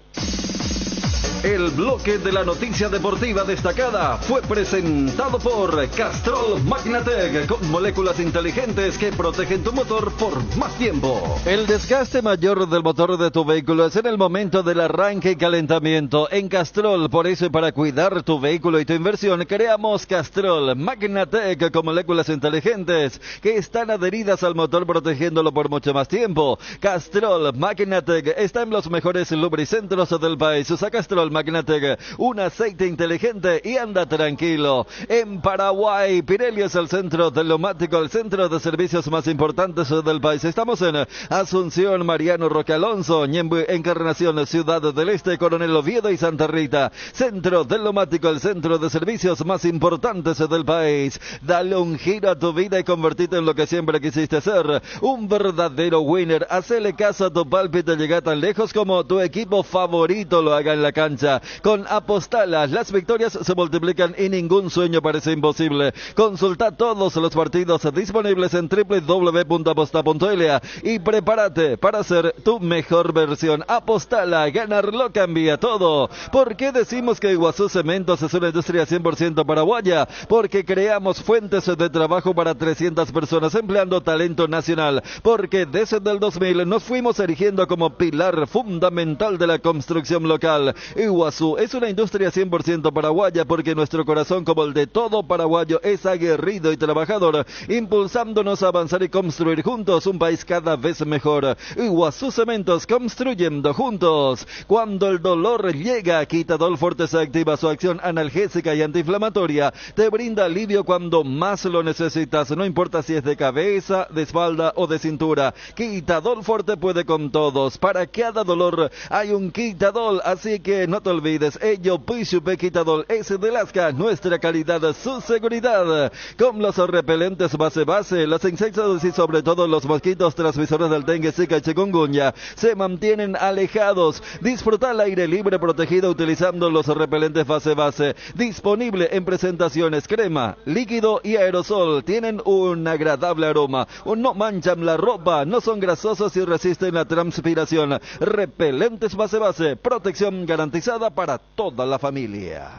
El bloque de la noticia deportiva destacada fue presentado por Castrol Magnatec, con moléculas inteligentes que protegen tu motor por más tiempo. El desgaste mayor del motor de tu vehículo es en el momento del arranque y calentamiento. En Castrol, por eso y para cuidar tu vehículo y tu inversión, creamos Castrol Magnatec con moléculas inteligentes que están adheridas al motor protegiéndolo por mucho más tiempo. Castrol Magnatec está en los mejores lubricentros del país. Usa Castrol Magnatec, un aceite inteligente y anda tranquilo. En Paraguay, Pirelli es el centro telomático, el centro de servicios más importantes del país. Estamos en Asunción, Mariano Roque Alonso, Ñemby, Encarnación, Ciudad del Este, Coronel Oviedo y Santa Rita. Centro telomático, el centro de servicios más importantes del país. Dale un giro a tu vida y convertite en lo que siempre quisiste ser, un verdadero winner. Hacele caso a tu pálpito, llega tan lejos como tu equipo favorito lo haga en la cancha. Con Apostala, las victorias se multiplican y ningún sueño parece imposible. Consulta todos los partidos disponibles en www.aposta.la y prepárate para ser tu mejor versión. Apostala, ganarlo cambia todo. ¿Por qué decimos que Iguazú Cementos es una industria 100% paraguaya? Porque creamos fuentes de trabajo para 300 personas empleando talento nacional. Porque desde el 2000 nos fuimos erigiendo como pilar fundamental de la construcción local. Iguazú es una industria 100% paraguaya porque nuestro corazón, como el de todo paraguayo, es aguerrido y trabajador, impulsándonos a avanzar y construir juntos un país cada vez mejor. Iguazú Cementos, construyendo juntos. Cuando el dolor llega, Quitadol Forte se activa su acción analgésica y antiinflamatoria. Te brinda alivio cuando más lo necesitas, no importa si es de cabeza, de espalda o de cintura. Quitadol Forte puede con todos. Para cada dolor hay un Quitadol, así que no te olvides, ello Pisupe Quitadol es de Lasca, nuestra calidad, su seguridad. Con los repelentes base, los insectos y sobre todo los mosquitos transmisores del dengue, zika y chikungunya se mantienen alejados. Disfruta el aire libre protegido utilizando los repelentes base. Disponible en presentaciones crema, líquido y aerosol. Tienen un agradable aroma, no manchan la ropa, no son grasosos y resisten la transpiración. Repelentes base, protección garantizada para toda la familia.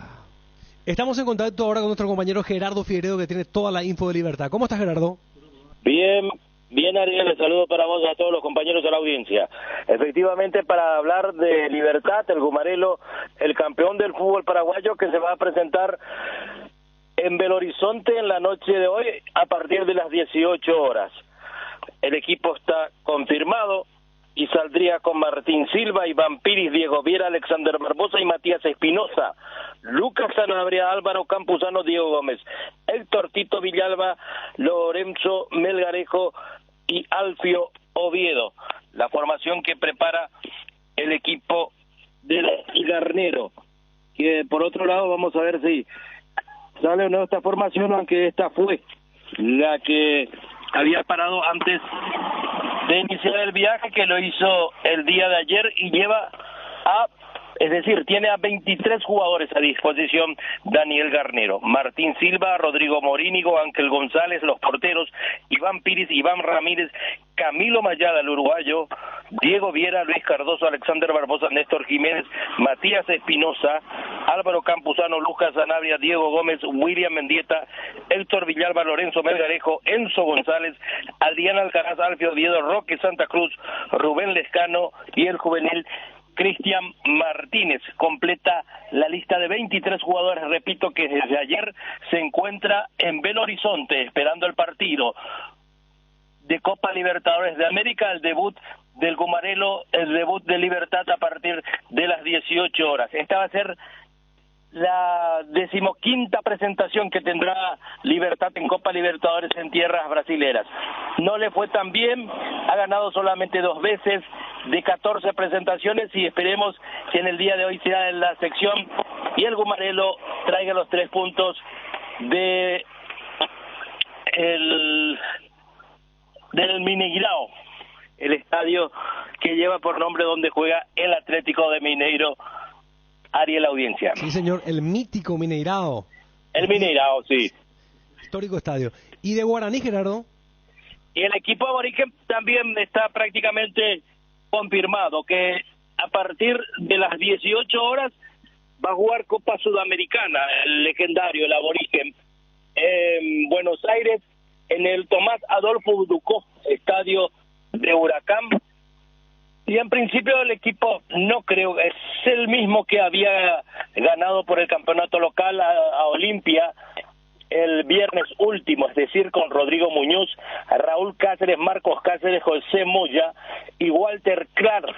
Estamos en contacto ahora con nuestro compañero Gerardo Figueredo, que tiene toda la info de Libertad. ¿Cómo estás, Gerardo? Bien, Ariel, les saludo para vos a todos los compañeros de la audiencia. Efectivamente, para hablar de Libertad, el Gumarelo, el campeón del fútbol paraguayo, que se va a presentar en Belo Horizonte en la noche de hoy a partir de las 18 horas. El equipo está confirmado y saldría con Martín Silva, Iván Piris, Diego Viera, Alexander Barbosa y Matías Espinosa, Lucas Sanabria, Álvaro Campuzano, Diego Gómez, Héctor Tito Villalba, Lorenzo Melgarejo y Alfio Oviedo. La formación que prepara el equipo de Garnero. Que por otro lado vamos a ver si sale o no esta formación, aunque esta fue la que había parado antes de iniciar el viaje, que lo hizo el día de ayer y tiene a 23 jugadores a disposición Daniel Garnero. Martín Silva, Rodrigo Morínigo, Ángel González, los porteros, Iván Piris, Iván Ramírez, Camilo Mayada, el uruguayo, Diego Viera, Luis Cardoso, Alexander Barbosa, Néstor Jiménez, Matías Espinosa, Álvaro Campuzano, Lucas Zanabria, Diego Gómez, William Mendieta, Héctor Villalba, Lorenzo Melgarejo, Enzo González, Adrián Alcaraz, Alfio Oviedo, Roque Santa Cruz, Rubén Lescano y el juvenil Cristian Martínez. Completa la lista de 23 jugadores, repito, que desde ayer se encuentra en Belo Horizonte esperando el partido de Copa Libertadores de América, el debut del Gumarelo, el debut de Libertad a partir de las 18 horas. Esta va a ser la 15ª presentación que tendrá Libertad en Copa Libertadores en tierras brasileras. No le fue tan bien, ha ganado solamente 2 veces de 14 presentaciones y esperemos que en el día de hoy sea en la sección y el Gumarelo traiga los 3 puntos del Mineirão, el estadio que lleva por nombre donde juega el Atlético de Mineiro. Ariel Audiencia. Sí, señor, el mítico Mineirão. El Mineirão, sí. Histórico estadio. ¿Y de Guaraní, Gerardo? Y el equipo aborigen también está prácticamente confirmado que a partir de las 18 horas va a jugar Copa Sudamericana, el legendario, el aborigen, en Buenos Aires, en el Tomás Adolfo Ducó, estadio de Huracán. Y en principio el equipo no creo, es el mismo que había ganado por el campeonato local a Olimpia el viernes último, es decir, con Rodrigo Muñoz, Raúl Cáceres, Marcos Cáceres, José Moya y Walter Clark,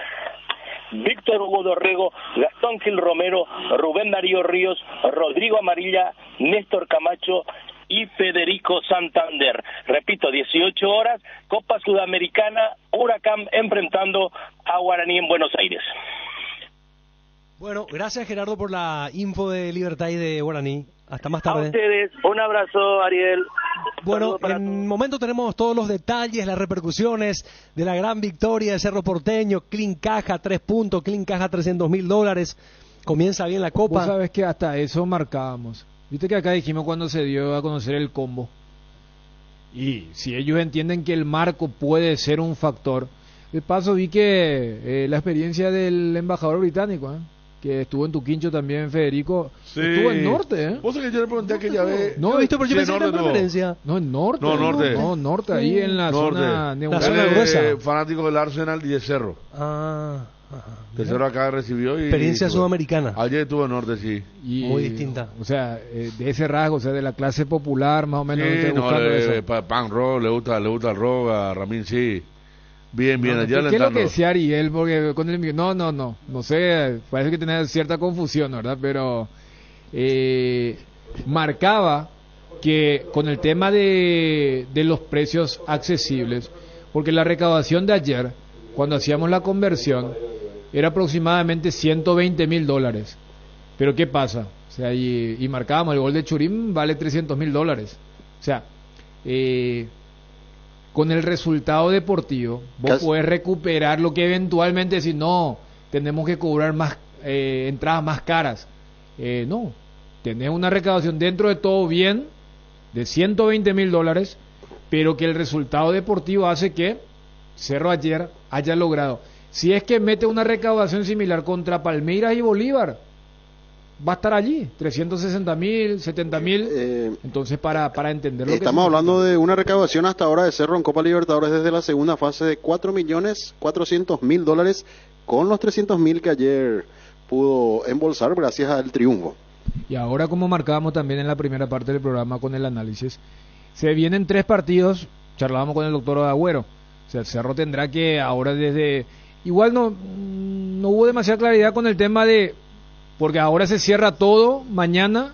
Víctor Hugo Dorrego, Gastón Gil Romero, Rubén Darío Ríos, Rodrigo Amarilla, Néstor Camacho y Federico Santander. Repito, 18 horas, Copa Sudamericana, Huracán enfrentando a Guaraní en Buenos Aires. Bueno, gracias Gerardo por la info de Libertad y de Guaraní. Hasta más tarde. A ustedes, un abrazo, Ariel. Bueno, en un momento tenemos todos los detalles, las repercusiones de la gran victoria de Cerro Porteño. Clean Caja, 3 puntos, Clean Caja, $300,000. Comienza bien la Copa. Vos sabés que hasta eso marcábamos. Viste que acá dijimos cuando se dio a conocer el combo. Y si ellos entienden que el marco puede ser un factor. De paso vi que la experiencia del embajador británico, que estuvo en Tuquincho también, Federico, sí. Estuvo en Norte, Vos sabés que yo le pregunté aquella vez. No, he visto, pero yo pensé que era preferencia. No, en Norte. No, Norte. No, Norte, ahí en la zona la zona gruesa. Fanático del Arsenal y de Cerro. El Cerro acá recibió y... Experiencia sudamericana. Ayer estuvo en Norte, sí. Y, muy distinta. O sea, de ese rasgo, o sea, de la clase popular, más o menos. Sí, pan rock, le gusta el rock, a Ramín, sí. Bien, no, allá ¿qué es lo que decía Ariel? Porque con el no sé, parece que tenía cierta confusión, ¿verdad? Pero marcaba que con el tema de los precios accesibles, porque la recaudación de ayer, cuando hacíamos la conversión, era aproximadamente $120,000. Pero ¿qué pasa? O sea, y marcábamos, el gol de Churín vale $300,000. O sea, con el resultado deportivo, vos podés recuperar lo que eventualmente decís, no, tenemos que cobrar más entradas más caras. No, tenés una recaudación dentro de todo bien, de $120,000, pero que el resultado deportivo hace que Cerro ayer haya logrado. Si es que mete una recaudación similar contra Palmeiras y Bolívar, va a estar allí, 360,000, 70,000. Entonces, para entender lo que estamos hablando de una recaudación hasta ahora de Cerro en Copa Libertadores desde la segunda fase de $4,400,000, con los 300,000 que ayer pudo embolsar gracias al triunfo. Y ahora, como marcábamos también en la primera parte del programa con el análisis, se vienen 3 partidos, charlábamos con el doctor Agüero. O sea, el Cerro tendrá que ahora igual no hubo demasiada claridad con el tema de... Porque ahora se cierra todo mañana,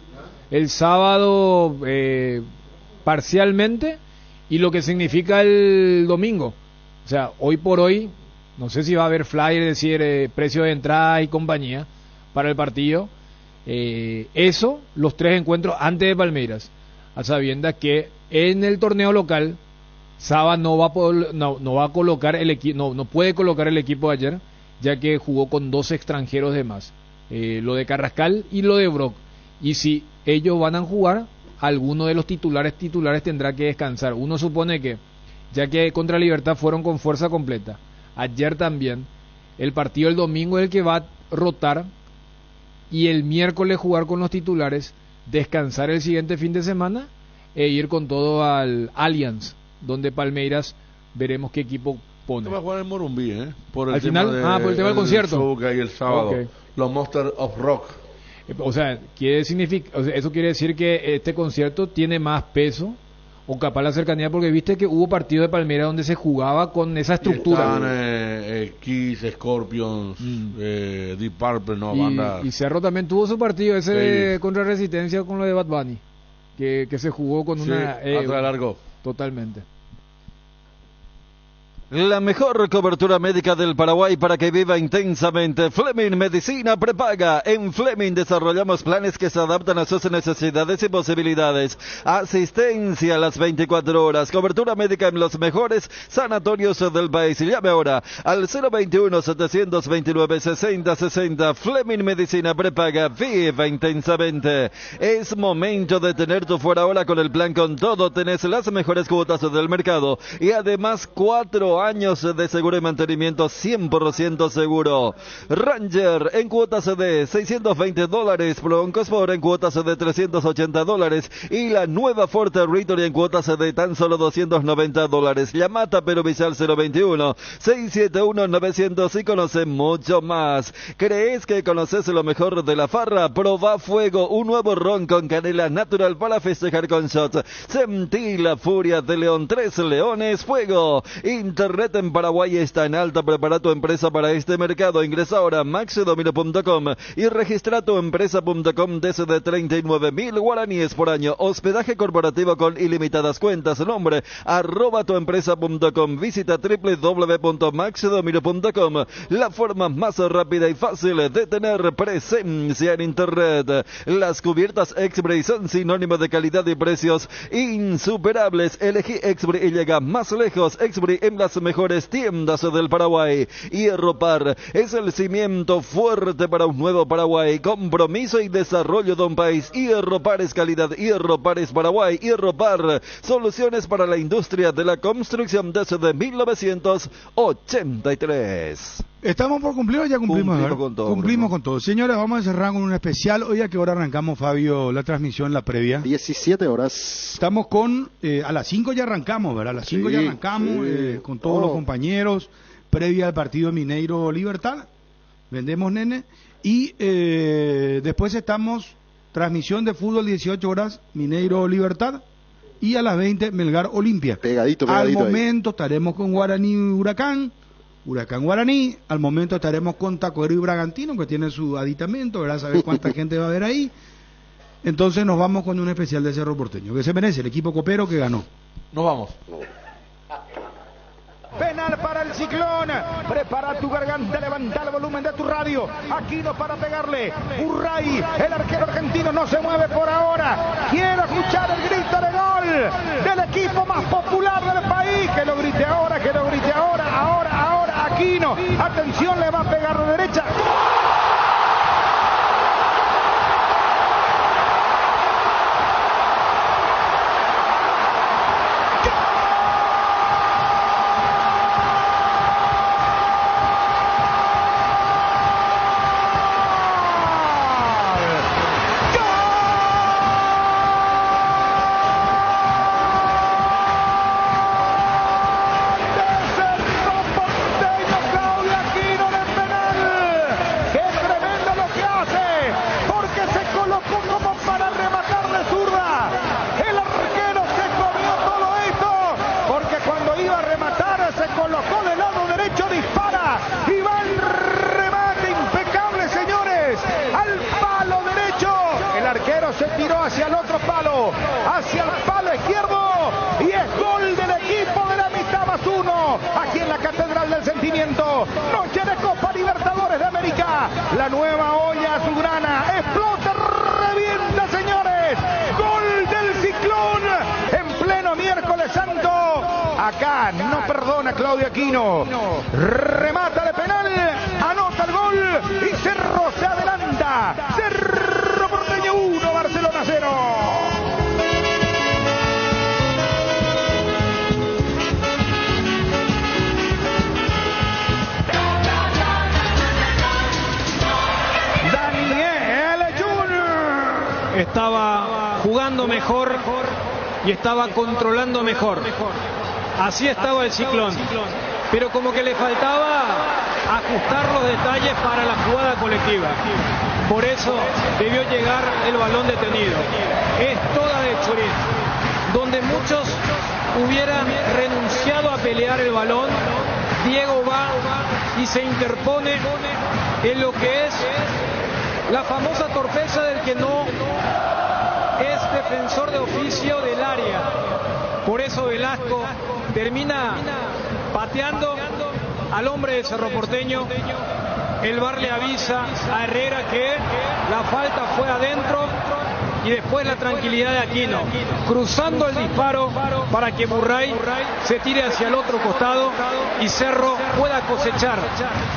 el sábado parcialmente, y lo que significa el domingo. O sea, hoy por hoy, no sé si va a haber flyer, decir precio de entrada y compañía para el partido. Eso, los 3 encuentros antes de Palmeiras, a sabiendas que en el torneo local, Saba no va a colocar el equipo, no puede colocar el equipo de ayer, ya que jugó con 2 extranjeros de más. Lo de Carrascal y lo de Brock, y si ellos van a jugar, alguno de los titulares tendrá que descansar. Uno supone que, ya que contra Libertad fueron con fuerza completa, ayer también, el partido del domingo es el que va a rotar y el miércoles jugar con los titulares, descansar el siguiente fin de semana e ir con todo al Allianz, donde Palmeiras veremos qué equipo pone. Va a jugar en Morumbí, por el al tema final, por el tema del concierto. Show que hay el sábado, Okay. Los Monsters of Rock. O sea, eso quiere decir que este concierto tiene más peso, o capaz la cercanía, porque viste que hubo partidos de Palmeiras donde se jugaba con esa estructura. Están Kiss, Scorpions, Deep Purple, no, banda. Y Cerro también tuvo su partido ese Sí. contra Resistencia con lo de Bad Bunny, que se jugó con Sí, una... atrás largo. Totalmente. La mejor cobertura médica del Paraguay para que viva intensamente. Fleming Medicina Prepaga. En Fleming desarrollamos planes que se adaptan a sus necesidades y posibilidades. Asistencia a las 24 horas. Cobertura médica en los mejores sanatorios del país. Llame ahora al 021-729-6060. Fleming Medicina Prepaga. Viva intensamente. Es momento de tener tu fuera ahora con el plan Con Todo. Tenés las mejores cuotas del mercado y además 4 años de seguro y mantenimiento 100% seguro. Ranger en cuotas de $620, Bronco Sport en cuotas de $380 y la nueva Ford Territory en cuotas de tan solo $290. Llamata Perú Villal 021-671-900 y conoce mucho más. ¿Crees que conoces lo mejor de la farra? Proba Fuego, un nuevo ron con canela natural para festejar con shots. Sentí la furia de León, 3 leones, fuego. Internet en Paraguay está en alta. Prepara tu empresa para este mercado. Ingresa ahora a maxidomino.com y registra tu empresa.com desde 39.000 guaraníes por año. Hospedaje corporativo con ilimitadas cuentas. Nombre @tuempresa.com. Visita www.maxidomino.com. La forma más rápida y fácil de tener presencia en Internet. Las cubiertas Exbray son sinónimo de calidad y precios insuperables. Elegí Exbray y llega más lejos. Exbray en las mejores tiendas del Paraguay. Hierropar es el cimiento fuerte para un nuevo Paraguay. Compromiso y desarrollo de un país. Hierropar es calidad. Hierropar es Paraguay. Hierropar, soluciones para la industria de la construcción desde 1983. ¿Estamos por cumplir o ya cumplimos? Cumplimos con todo. Señores, vamos a cerrar con un especial. Hoy a qué hora arrancamos, Fabio, la transmisión, la previa. 17 horas. Estamos con, a las 5 ya arrancamos, ¿verdad? A las 5 ya arrancamos con todos los compañeros, previa al partido Mineiro Libertad. Vendemos, nene. Y después estamos, transmisión de fútbol 18 horas, Mineiro Libertad. Y a las 20, Melgar Olimpia. Pegadito Al ahí. momento estaremos con Guaraní Huracán Guaraní. Al momento estaremos con Tacuero y Bragantino, que tiene su aditamento, ¿verdad? Saber cuánta gente va a haber ahí. Entonces nos vamos con un especial de Cerro Porteño, que se merece el equipo copero que ganó. Nos vamos. Penal para el Ciclón. Prepara tu garganta, levanta el volumen de tu radio. Aquino para pegarle. Urray, el arquero argentino, no se mueve por ahora. Quiero escuchar el grito de gol del equipo más popular del país. Que lo grite ahora, que lo grite ahora. Ahora, Aquino. Atención, le va a pegar de derecha. Se tiró hacia el otro palo, hacia el palo izquierdo, y es gol del equipo de la mitad más uno, aquí en la Catedral del Sentimiento. Noche de Copa Libertadores de América, la nueva olla azulgrana explota, revienta, señores. Gol del Ciclón en pleno miércoles santo. Acá no perdona Claudio Aquino, remata de penal, anota el gol y Cerro se adelanta. Cerro Porteño 1, Barcelona 0. Daniel estaba jugando mejor y estaba controlando mejor. Así estaba el Ciclón, pero como que le faltaba ajustar los detalles para la jugada colectiva. Por eso debió llegar el balón detenido. Es toda de Churín. Donde muchos hubieran renunciado a pelear el balón, Diego va y se interpone en lo que es la famosa torpeza del que no es defensor de oficio del área. Por eso Velasco termina pateando al hombre de Cerro Porteño. El VAR le avisa a Herrera que la falta fue adentro y después la tranquilidad de Aquino, cruzando el disparo para que Murray se tire hacia el otro costado y Cerro pueda cosechar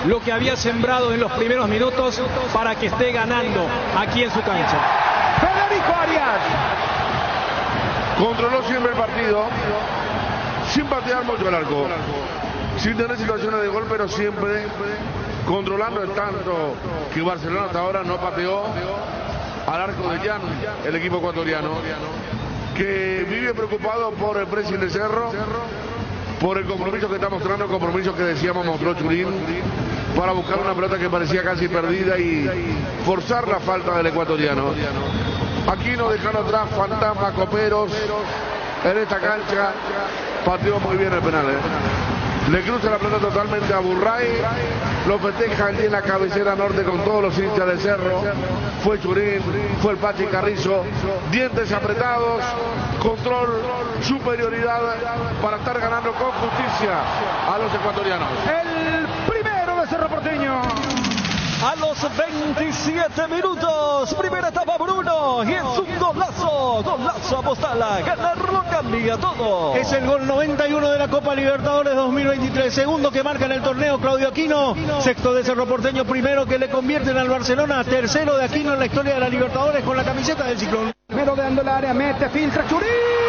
lo que había sembrado en los primeros minutos para que esté ganando aquí en su cancha. Federico Arias controló siempre el partido, sin patear mucho el arco, sin tener situaciones de gol, pero siempre controlando el tanto que Barcelona hasta ahora no pateó al arco de Jan, el equipo ecuatoriano, que vive preocupado por el pressing de Cerro, por el compromiso que está mostrando, el compromiso que decíamos mostró Churín, para buscar una pelota que parecía casi perdida y forzar la falta del ecuatoriano. Aquí no dejaron atrás fantasma coperos en esta cancha, pateó muy bien el penal. Le cruza la pelota totalmente a Burray, lo festeja allí en la cabecera norte con todos los hinchas de Cerro. Fue Churín, fue el Pachi Carrizo, dientes apretados, control, superioridad para estar ganando con justicia a los ecuatorianos. El primero de Cerro Porteño. A los 27 minutos, primera etapa Bruno, y es un golazo Apostala, ganarlo cambia todo. Es el gol 91 de la Copa Libertadores 2023, segundo que marca en el torneo Claudio Aquino, sexto de Cerro Porteño, primero que le convierten al Barcelona, tercero de Aquino en la historia de la Libertadores con la camiseta del Ciclón. Merodeando el área, mete, filtra, Churín.